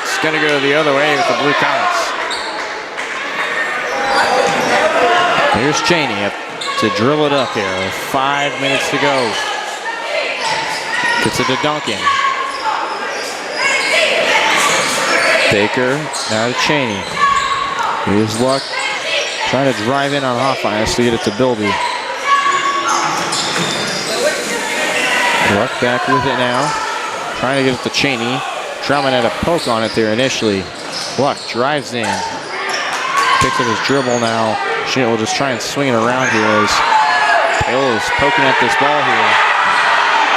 It's going to go the other way with the Blue Comets. Here's Cheney to drill it up here. 5 minutes to go. Gets it to Duncan. Baker, now to Cheney. Here's Luck trying to drive in on Hoffmeier to get it to Bilby. Luck back with it now. Trying to get it to Cheney. Troutman had a poke on it there initially. Luck drives in. Picks up his dribble now. Chanute will just try and swing it around here as Paola is poking at this ball here.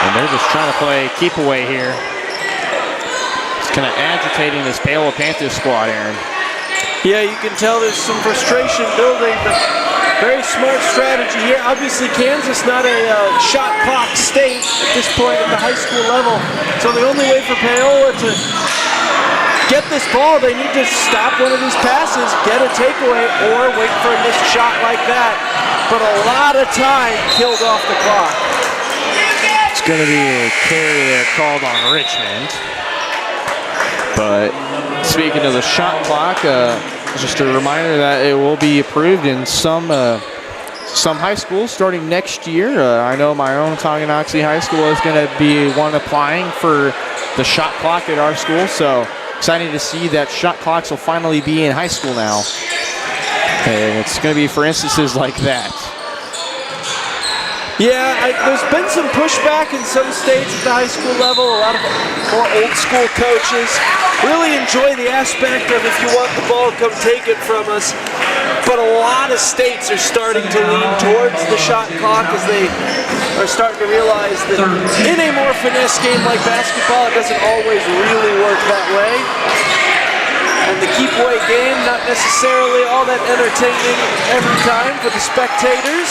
And they're just trying to play keep away here. Kind of agitating this Paola Panthers squad, Aaron. Yeah, you can tell there's some frustration building, but very smart strategy here. Obviously, Kansas not a shot clock state at this point at the high school level. So the only way for Paola to get this ball, they need to stop one of these passes, get a takeaway, or wait for a missed shot like that. But a lot of time killed off the clock. It's going to be a carry there called on Richmond. But speaking of the shot clock, just a reminder that it will be approved in some high schools starting next year. I know my own Tonganoxie High School is going to be one applying for the shot clock at our school. So exciting to see that shot clocks will finally be in high school now. And it's going to be for instances like that. Yeah, there's been some pushback in some states at the high school level. A lot of more old school coaches really enjoy the aspect of if you want the ball, come take it from us. But a lot of states are starting to lean towards the shot clock as they are starting to realize that in a more finesse game like basketball, it doesn't always really work that way. And the keep away game, not necessarily all that entertaining every time for the spectators.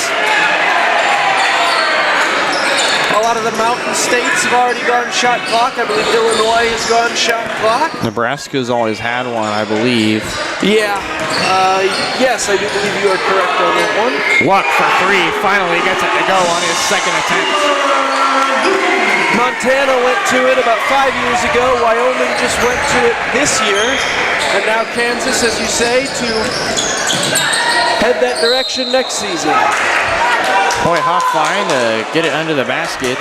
A lot of the mountain states have already gone shot clock. I believe Illinois has gone shot clock. Nebraska's always had one, I believe. Yeah. Yes, I do believe you are correct on that one. Luck for 3. Finally gets it to go on his second attempt. Montana went to it about 5 years ago. Wyoming just went to it this year. And now Kansas, as you say, to head that direction next season. Boy, Hoffine to get it under the basket.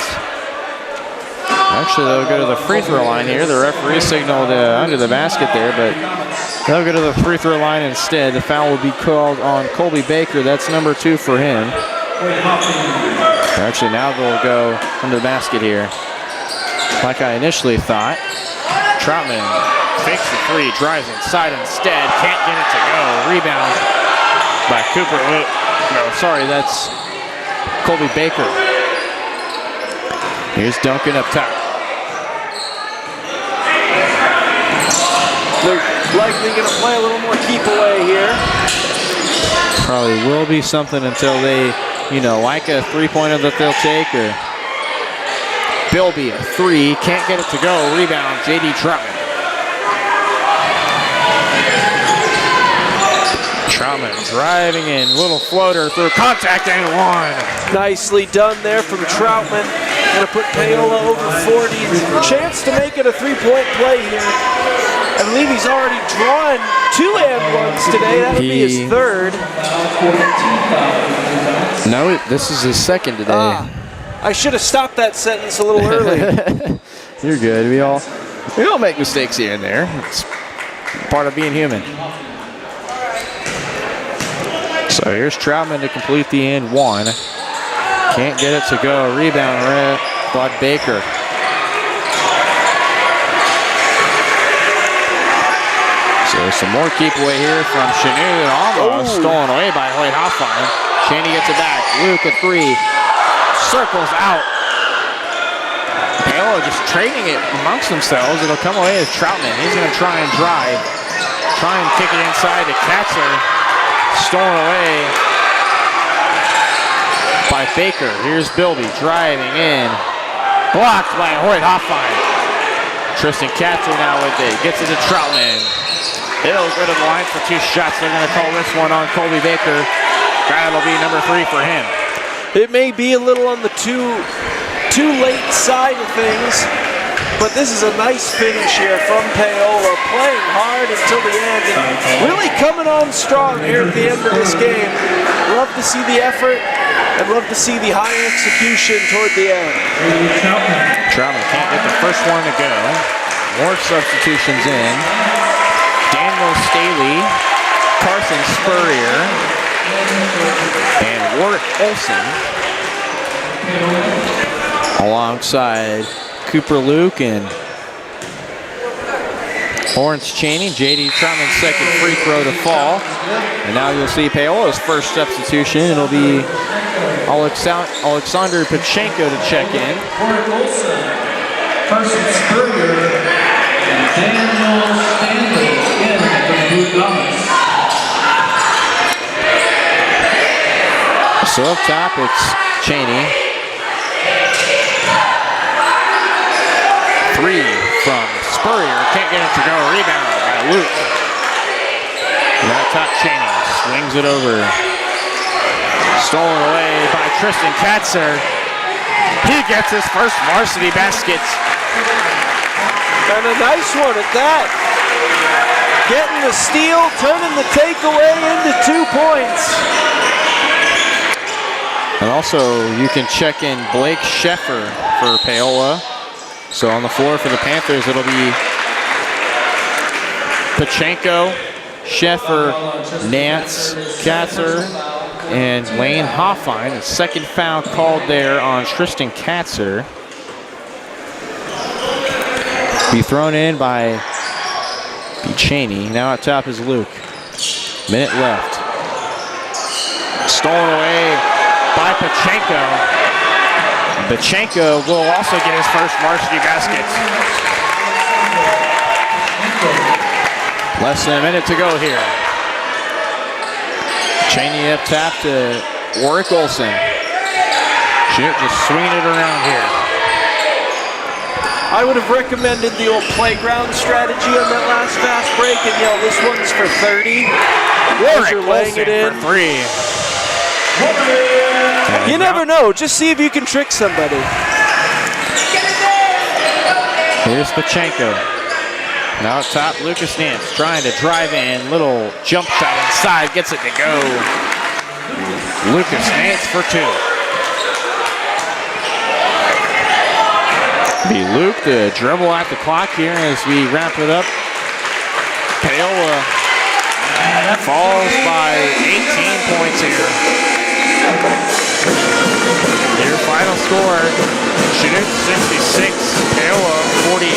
Actually, they'll go to the free throw line here. The referee signaled under the basket there, but they'll go to the free throw line instead. The foul will be called on Colby Baker. That's number 2 for him. Actually, now they'll go under the basket here. Like I initially thought. Troutman fakes the 3, drives inside instead. Can't get it to go. Rebound by Cooper. No, sorry, that's Colby Baker. Here's Duncan up top. They're likely going to play a little more keep away here. Probably will be something until they, like a 3-pointer that they'll take. Or Bilby, a 3, can't get it to go. Rebound, J.D. Troutman. Troutman driving in, little floater through contact and 1. Nicely done there from Troutman. Going to put Paola over 40. Chance to make it a 3-point play here. I believe he's already drawn 2 and 1s today. That would be his 3rd. No, this is his 2nd today. I should have stopped that sentence a little early. You're good. We all make mistakes here and there. It's part of being human. So here's Troutman to complete the and 1. Can't get it to go. Rebound, Bud Baker. So some more keep away here from Chanute. Almost stolen away by Hoyt Hoffine. Chaney gets it back. Luke at 3. Circles out. Paola just trading it amongst themselves. It'll come away as Troutman. He's going to try and drive. Try and kick it inside to Katzer. Stolen away by Baker. Here's Bilby driving in. Blocked by Hoyt Hoffine. Tristan Katzer now with it. Gets it to Troutman. He'll go to the line for 2 shots. They're going to call this one on Colby Baker. That'll be number 3 for him. It may be a little on the too late side of things, but this is a nice finish here from Paola, playing hard until the end and really coming on strong here at the end of this game. Love to see the effort and love to see the high execution toward the end. Troutman can't get the first one to go. More substitutions in. Daniel Staley, Carson Spurrier, and Warwick Olson alongside Cooper Luke and Lawrence Chaney. J.D. Troutman's second free throw to fall. And now you'll see Paola's first substitution. It'll be Alexander Pachenko to check in. Warwick Olson, Carson Spurrier, and Daniel Stanley in for the Blue Comets. So up top, it's Chaney. 3 from Spurrier. Can't get it to go. Rebound by Luke. Now top Chaney swings it over. Stolen away by Tristan Katzer. He gets his first varsity basket. And a nice one at that. Getting the steal, turning the takeaway into 2 points. And also, you can check in Blake Sheffer for Paola. So on the floor for the Panthers, it'll be Pachenko, Sheffer, Nance, Katzer, and Lane Hoffine. The second foul called there on Tristan Katzer. Be thrown in by Cheney. Now at top is Luke. Minute left. Stolen away by Pachenko. Pachenko will also get his first varsity basket. Less than a minute to go here. Chaney up top to Warwick Olson. Chanute just swinging it around here. I would have recommended the old playground strategy on that last fast break and yell, this one's for 30. Warwick laying it in for 3. You never know. Just see if you can trick somebody. Here's Pachenko. Now up top, Lucas Nance trying to drive in. Little jump shot inside. Gets it to go. Lucas Nance for 2. Be Luke to dribble out the clock here as we wrap it up. Paola falls by 18 points here. Your final score, Chanute 66, Paola 48.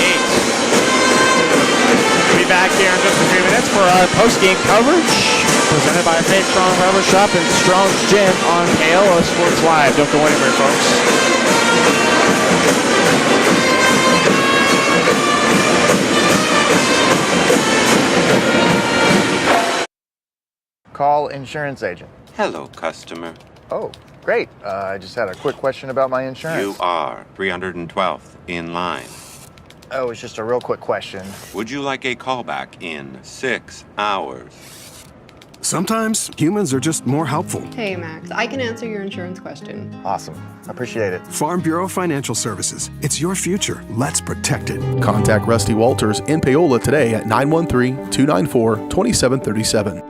We'll be back here in just a few minutes for our post-game coverage presented by Faith Strong Barber Shop and Strong's Gym on Paola Sports Live. Don't go anywhere, folks. Call insurance agent. Hello, customer. Oh, great. I just had a quick question about my insurance. You are 312th in line. Oh, it's just a real quick question. Would you like a callback in 6 hours? Sometimes humans are just more helpful. Hey, Max, I can answer your insurance question. Awesome. Appreciate it. Farm Bureau Financial Services. It's your future. Let's protect it. Contact Rusty Walters in Paola today at 913-294-2737.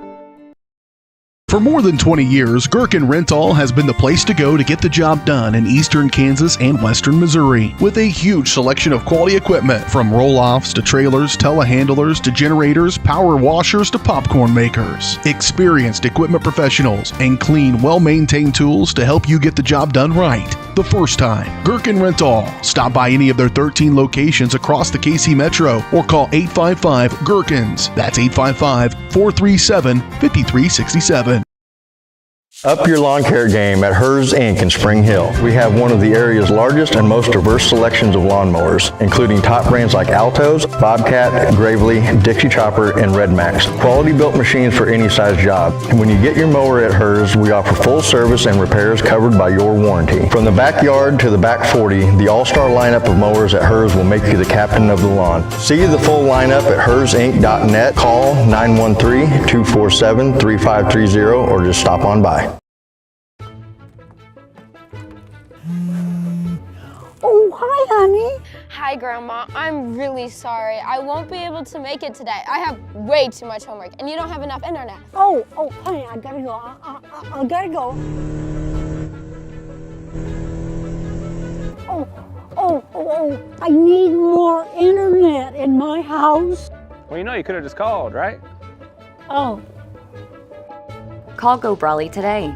For more than 20 years, Gherkin Rental has been the place to go to get the job done in eastern Kansas and western Missouri. With a huge selection of quality equipment, from roll-offs to trailers, telehandlers to generators, power washers to popcorn makers. Experienced equipment professionals and clean, well-maintained tools to help you get the job done right the first time. Gherkin Rental. Stop by any of their 13 locations across the KC Metro or call 855-GHERKINS. That's 855-437-5367. Up your lawn care game at Hers Inc. in Spring Hill. We have one of the area's largest and most diverse selections of lawnmowers, including top brands like Altos, Bobcat, Gravely, Dixie Chopper, and Red Max. Quality built machines for any size job. And when you get your mower at Hers, we offer full service and repairs covered by your warranty. From the backyard to the back 40, the all-star lineup of mowers at Hers will make you the captain of the lawn. See the full lineup at hersinc.net. Call 913-247-3530 or just stop on by. Oh, hi, honey. Hi, Grandma. I'm really sorry. I won't be able to make it today. I have way too much homework, and you don't have enough internet. Oh, honey, I gotta go. I gotta go. Oh, I need more internet in my house. Well, you could have just called, right? Oh. Call Go Brawley today.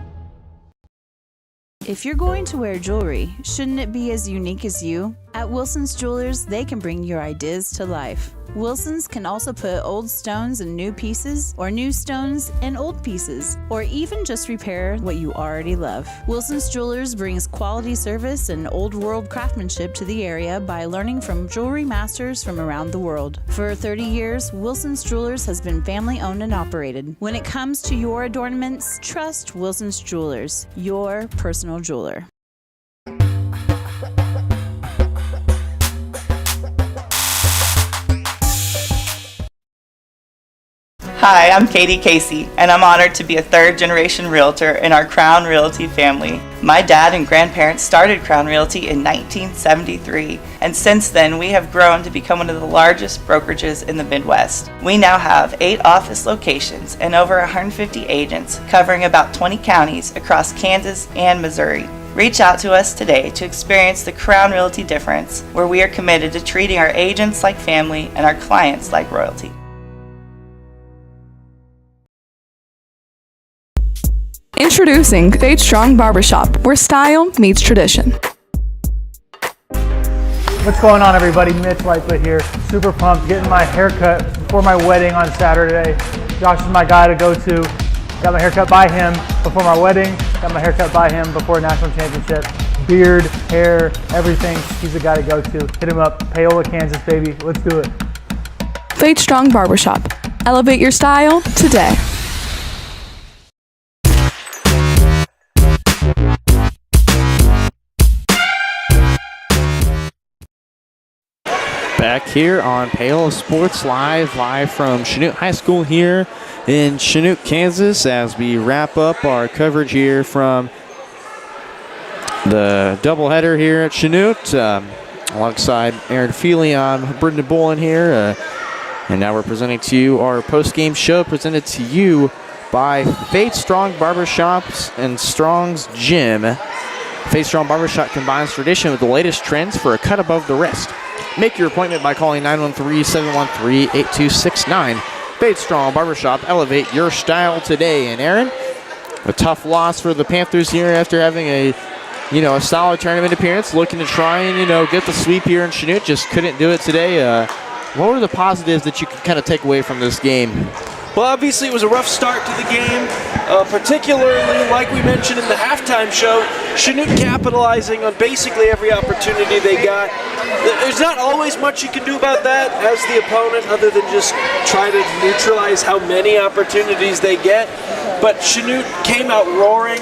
If you're going to wear jewelry, shouldn't it be as unique as you? At Wilson's Jewelers, they can bring your ideas to life. Wilson's can also put old stones in new pieces, or new stones in old pieces, or even just repair what you already love. Wilson's Jewelers brings quality service and old world craftsmanship to the area by learning from jewelry masters from around the world. For 30 years, Wilson's Jewelers has been family owned and operated. When it comes to your adornments, trust Wilson's Jewelers, your personal jeweler. Hi, I'm Katie Casey, and I'm honored to be a third-generation realtor in our Crown Realty family. My dad and grandparents started Crown Realty in 1973, and since then we have grown to become one of the largest brokerages in the Midwest. We now have 8 office locations and over 150 agents covering about 20 counties across Kansas and Missouri. Reach out to us today to experience the Crown Realty difference, where we are committed to treating our agents like family and our clients like royalty. Introducing Fade Strong Barbershop, where style meets tradition. What's going on, everybody? Mitch Lightfoot here. Super pumped, getting my haircut before my wedding on Saturday. Josh is my guy to go to. Got my haircut by him before my wedding. Got my haircut by him before national championship. Beard, hair, everything. He's the guy to go to. Hit him up. Paola, Kansas, baby. Let's do it. Fade Strong Barbershop. Elevate your style today. Back here on Paola Sports Live from Chanute High School here in Chanute, Kansas, as we wrap up our coverage here from the doubleheader here at Chanute. Alongside Aaron Feely, I'm Brendan Bolin here. And now we're presenting to you our post-game show, presented to you by Fade Strong Barbershops and Strong's Gym. Fade Strong Barbershop combines tradition with the latest trends for a cut above the rest. Make your appointment by calling 913-713-8269. Fade Strong Barbershop, elevate your style today. And Aaron, a tough loss for the Panthers here after having a solid tournament appearance, looking to try and, get the sweep here in Chanute. Just couldn't do it today. What were the positives that you could kind of take away from this game? Well, obviously it was a rough start to the game, particularly, like we mentioned in the halftime show, Chanute capitalizing on basically every opportunity they got. There's not always much you can do about that as the opponent, other than just try to neutralize how many opportunities they get. But Chanute came out roaring.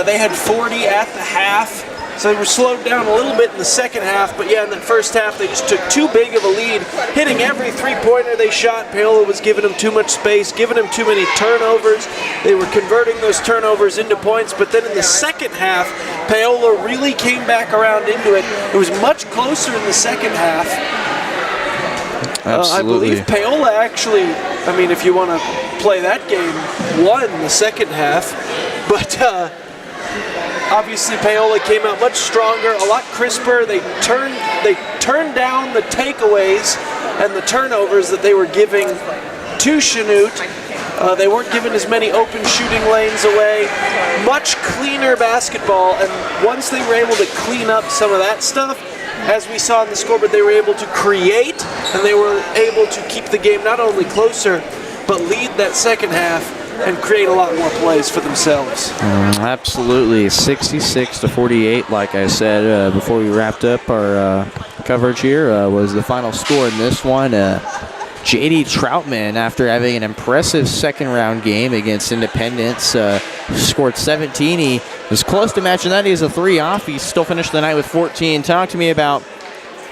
They had 40 at the half. So they were slowed down a little bit in the second half, but yeah, in the first half they just took too big of a lead, hitting every three-pointer they shot. Paola was giving them too much space, giving them too many turnovers. They were converting those turnovers into points, but then in the second half, Paola really came back around into it. It was much closer in the second half. Absolutely. I believe Paola actually, if you want to play that game, won the second half. But obviously Paola came out much stronger, a lot crisper. They turned down the takeaways and the turnovers that they were giving to Chanute. They weren't giving as many open shooting lanes away. Much cleaner basketball, and once they were able to clean up some of that stuff, as we saw in the scoreboard, they were able to create, and they were able to keep the game not only closer, but lead that second half and create a lot more plays for themselves. Absolutely. 66-48, like I said before we wrapped up our coverage here, was the final score in this one. J.D. Troutman, after having an impressive second-round game against Independence, scored 17. He was close to matching that. He has a 3 off. He still finished the night with 14. Talk to me about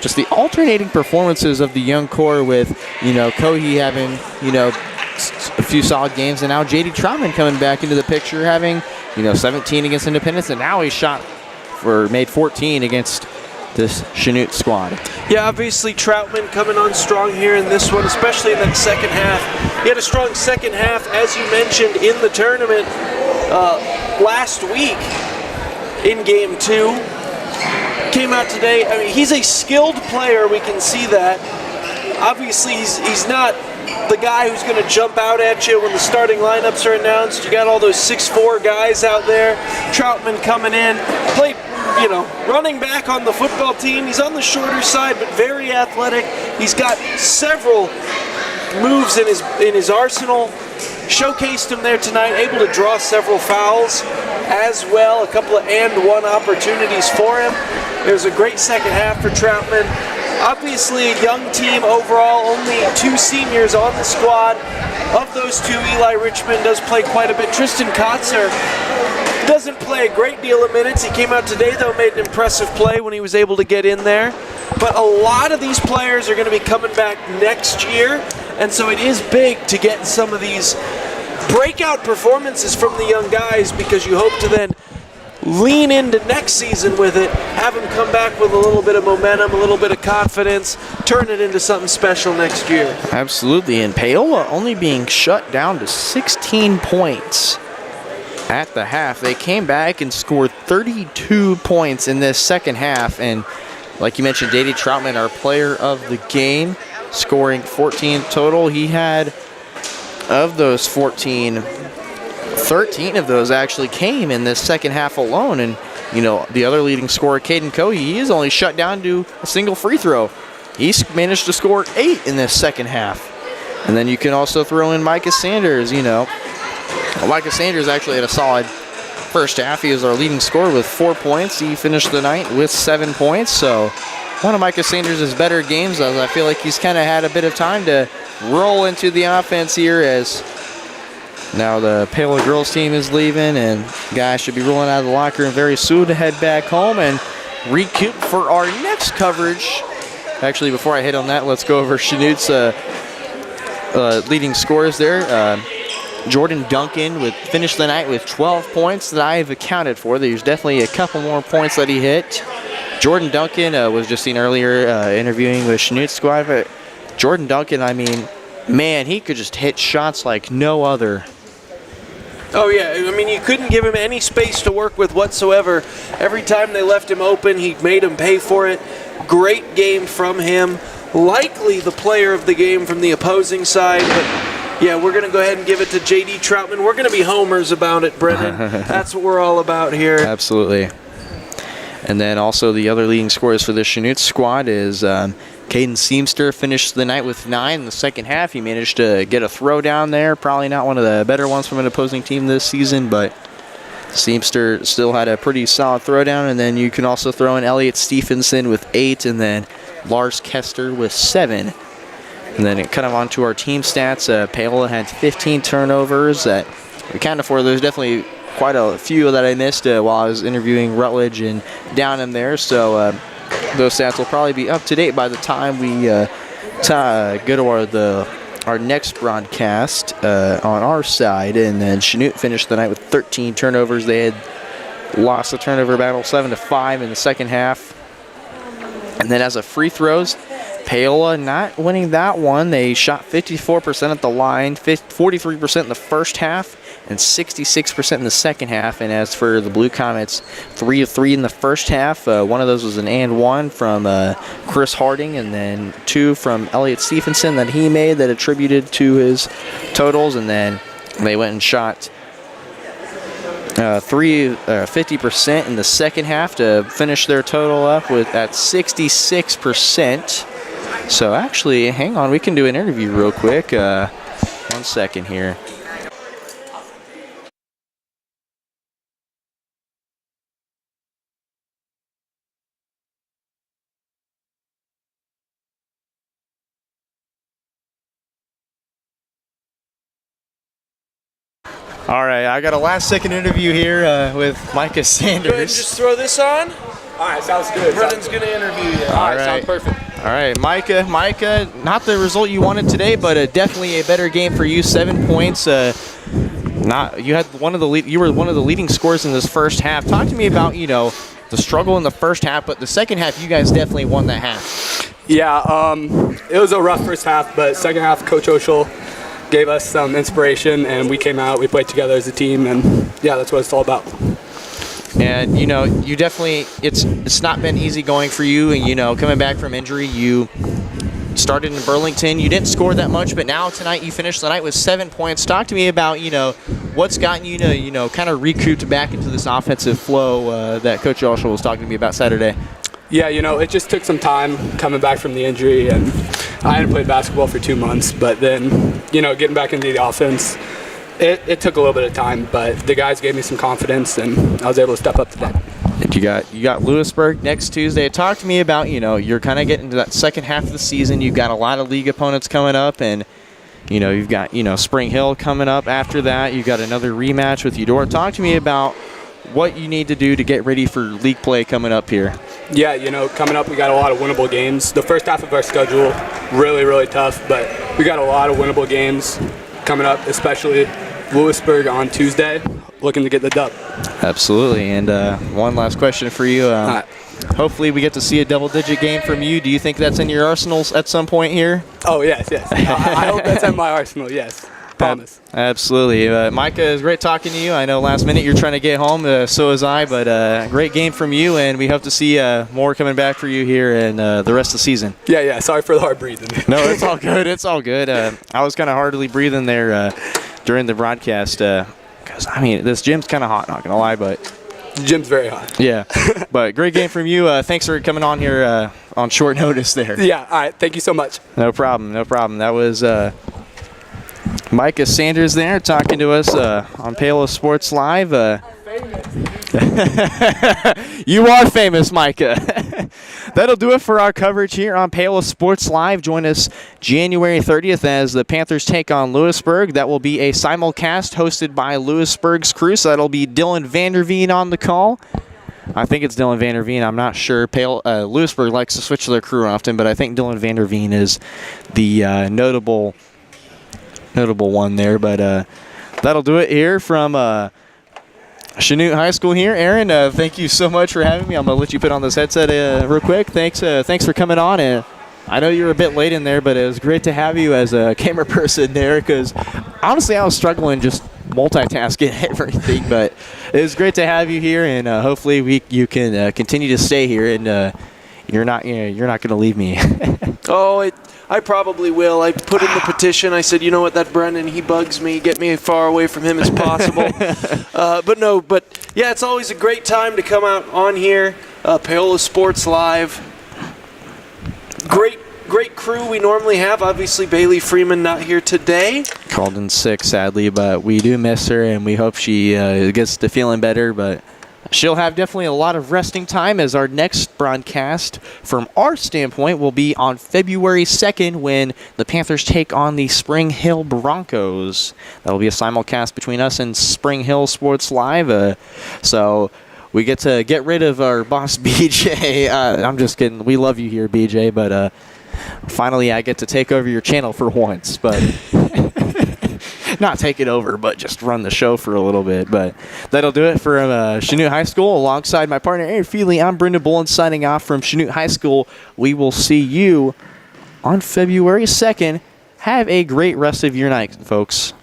just the alternating performances of the young core with, Kohi having, a few solid games, and now J.D. Troutman coming back into the picture, having, 17 against Independence, and now he made 14 against this Chanute squad. Yeah, obviously Troutman coming on strong here in this one, especially in that second half. He had a strong second half, as you mentioned, in the tournament last week in Game 2. Came out today. He's a skilled player. We can see that. Obviously, he's not the guy who's going to jump out at you when the starting lineups are announced. You got all those 6'4" guys out there. Troutman coming in, played, running back on the football team. He's on the shorter side, but very athletic. He's got several moves in his arsenal. Showcased him there tonight, able to draw several fouls as well. A couple of and-one opportunities for him. There's a great second half for Troutman. Obviously a young team overall, only 2 seniors on the squad. Of those 2, Eli Richmond does play quite a bit. Tristan Kotzer doesn't play a great deal of minutes. He came out today, though, made an impressive play when he was able to get in there. But a lot of these players are going to be coming back next year, and so it is big to get some of these breakout performances from the young guys, because you hope to then lean into next season with it, have them come back with a little bit of momentum, a little bit of confidence, turn it into something special next year. Absolutely, and Paola only being shut down to 16 points at the half. They came back and scored 32 points in this second half, and like you mentioned, J.D. Troutman, our player of the game, scoring 14 total. He had, of those 14, 13 of those actually came in this second half alone. And, the other leading scorer, Caden Cohey, he is only shut down to a single free throw. He's managed to score 8 in this second half. And then you can also throw in Micah Sanders, Micah Sanders actually had a solid first half. He was our leading scorer with 4 points. He finished the night with 7 points. So one of Micah Sanders' better games, as I feel like he's kind of had a bit of time to roll into the offense here, as now the Paola girls team is leaving, and guys should be rolling out of the locker room very soon to head back home and recoup for our next coverage. Actually, before I hit on that, let's go over Chanute's leading scorers there. Jordan Duncan finished the night with 12 points that I have accounted for. There's definitely a couple more points that he hit. Jordan Duncan was just seen earlier interviewing with Chanute's squad, but Jordan Duncan, man, he could just hit shots like no other. Oh, yeah. You couldn't give him any space to work with whatsoever. Every time they left him open, he made him pay for it. Great game from him. Likely the player of the game from the opposing side, but yeah, we're going to go ahead and give it to J.D. Troutman. We're going to be homers about it, Brennan. That's what we're all about here. Absolutely. And then also the other leading scorers for the Chanute squad is Caden Seamster finished the night with 9 in the second half. He managed to get a throw down there. Probably not one of the better ones from an opposing team this season, but Seamster still had a pretty solid throwdown. And then you can also throw in Elliot Stephenson with 8, and then Lars Kester with 7. And then kind of onto our team stats, Paola had 15 turnovers that we counted for. There's definitely quite a few that I missed while I was interviewing Rutledge and Downham there. So those stats will probably be up to date by the time we go to our next broadcast on our side. And then Chanute finished the night with 13 turnovers. They had lost the turnover battle 7-5 in the second half. And then as of free throws, Paola not winning that one. They shot 54% at the line, 43% in the first half, and 66% in the second half. And as for the Blue Comets, 3 of 3 in the first half. One of those was an and one from Chris Harding, and then 2 from Elliot Stephenson that he made that attributed to his totals. And then they went and shot 50% in the second half to finish their total up at 66%. So actually, hang on, we can do an interview real quick. 1 second here. All right, I got a last-second interview here with Micah Sanders. Go ahead and just throw this on. All right, sounds good. Brendan's going to interview you. All right, sounds perfect. All right, Micah, not the result you wanted today, but definitely a better game for you. 7 points. You were one of the leading scorers in this first half. Talk to me about the struggle in the first half, but the second half you guys definitely won that half. Yeah, it was a rough first half, but second half, Coach Oshel gave us some inspiration, and we came out, we played together as a team, and yeah, that's what it's all about. And you definitely, it's not been easy going for you, and coming back from injury, you started in Burlington, you didn't score that much, but now tonight you finished the night with 7 points. Talk to me about what's gotten you to kind of recouped back into this offensive flow that Coach Oshel was talking to me about Saturday. Yeah, it just took some time coming back from the injury, and I hadn't played basketball for 2 months, but then, getting back into the offense, it took a little bit of time, but the guys gave me some confidence, and I was able to step up today. You got Lewisburg next Tuesday. Talk to me about, you're kind of getting to that second half of the season. You've got a lot of league opponents coming up, and, you've got, Spring Hill coming up after that. You've got another rematch with Eudora. Talk to me about what you need to do to get ready for league play coming up here. Yeah, coming up we got a lot of winnable games. The first half of our schedule, really, really tough, but we got a lot of winnable games coming up, especially Lewisburg on Tuesday, looking to get the dub. Absolutely, and one last question for you. Hopefully we get to see a double-digit game from you. Do you think that's in your arsenals at some point here? Oh, yes. I hope that's in my arsenal, yes. Promise. Absolutely. Micah, it's great talking to you. I know last minute you're trying to get home, so is I, but great game from you, and we hope to see more coming back for you here in the rest of the season. Yeah, sorry for the hard breathing. No, it's all good. It's all good. I was kind of hardly breathing there during the broadcast because, this gym's kind of hot, not going to lie, but the gym's very hot. Yeah, but great game from you. Thanks for coming on here on short notice there. Yeah, all right. Thank you so much. No problem. That was Micah Sanders there talking to us on Paola Sports Live. You are famous, Micah. That'll do it for our coverage here on Paola Sports Live. Join us January 30th as the Panthers take on Lewisburg. That will be a simulcast hosted by Lewisburg's crew, so that'll be Dylan Vanderveen on the call. I think it's Dylan Vanderveen. I'm not sure. Lewisburg likes to switch their crew often, but I think Dylan Vanderveen is the notable one there. But that'll do it here from Chanute High School here. Aaron, thank you so much for having me. I'm going to let you put on this headset real quick. Thanks for coming on. And I know you were a bit late in there, but it was great to have you as a camera person there because honestly I was struggling just multitasking everything. But it was great to have you here, and hopefully you can continue to stay here, and you're not going to leave me. I probably will. I put in the petition. I said, you know what, that Brendan, he bugs me. Get me as far away from him as possible. But yeah, it's always a great time to come out on here. Paola Sports Live. Great crew we normally have. Obviously, Bailey Freeman not here today. Called in sick, sadly, but we do miss her, and we hope she gets to feeling better. But she'll have definitely a lot of resting time, as our next broadcast from our standpoint will be on February 2nd when the Panthers take on the Spring Hill Broncos. That will be a simulcast between us and Spring Hill Sports Live. So we get to get rid of our boss, BJ. I'm just kidding. We love you here, BJ, but finally I get to take over your channel for once. But not take it over, but just run the show for a little bit. But that'll do it for Chanute High School. Alongside my partner, Aaron Feely, I'm Brendan Bullen signing off from Chanute High School. We will see you on February 2nd. Have a great rest of your night, folks.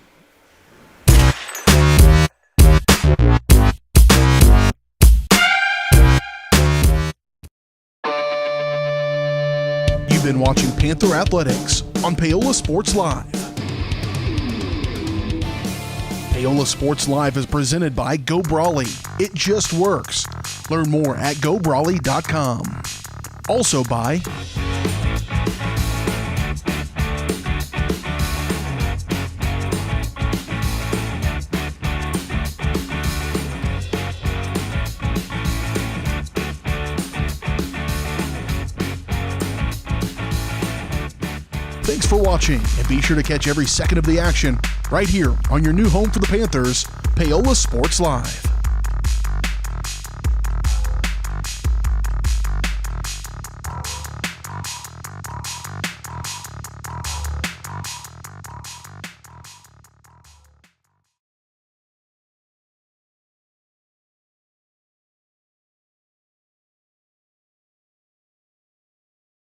You've been watching Panther Athletics on Paola Sports Live. Paola Sports Live is presented by Go Brawley. It just works. Learn more at gobrawley.com. Also by Thanks for watching, and be sure to catch every second of the action right here on your new home for the Panthers, Paola Sports Live.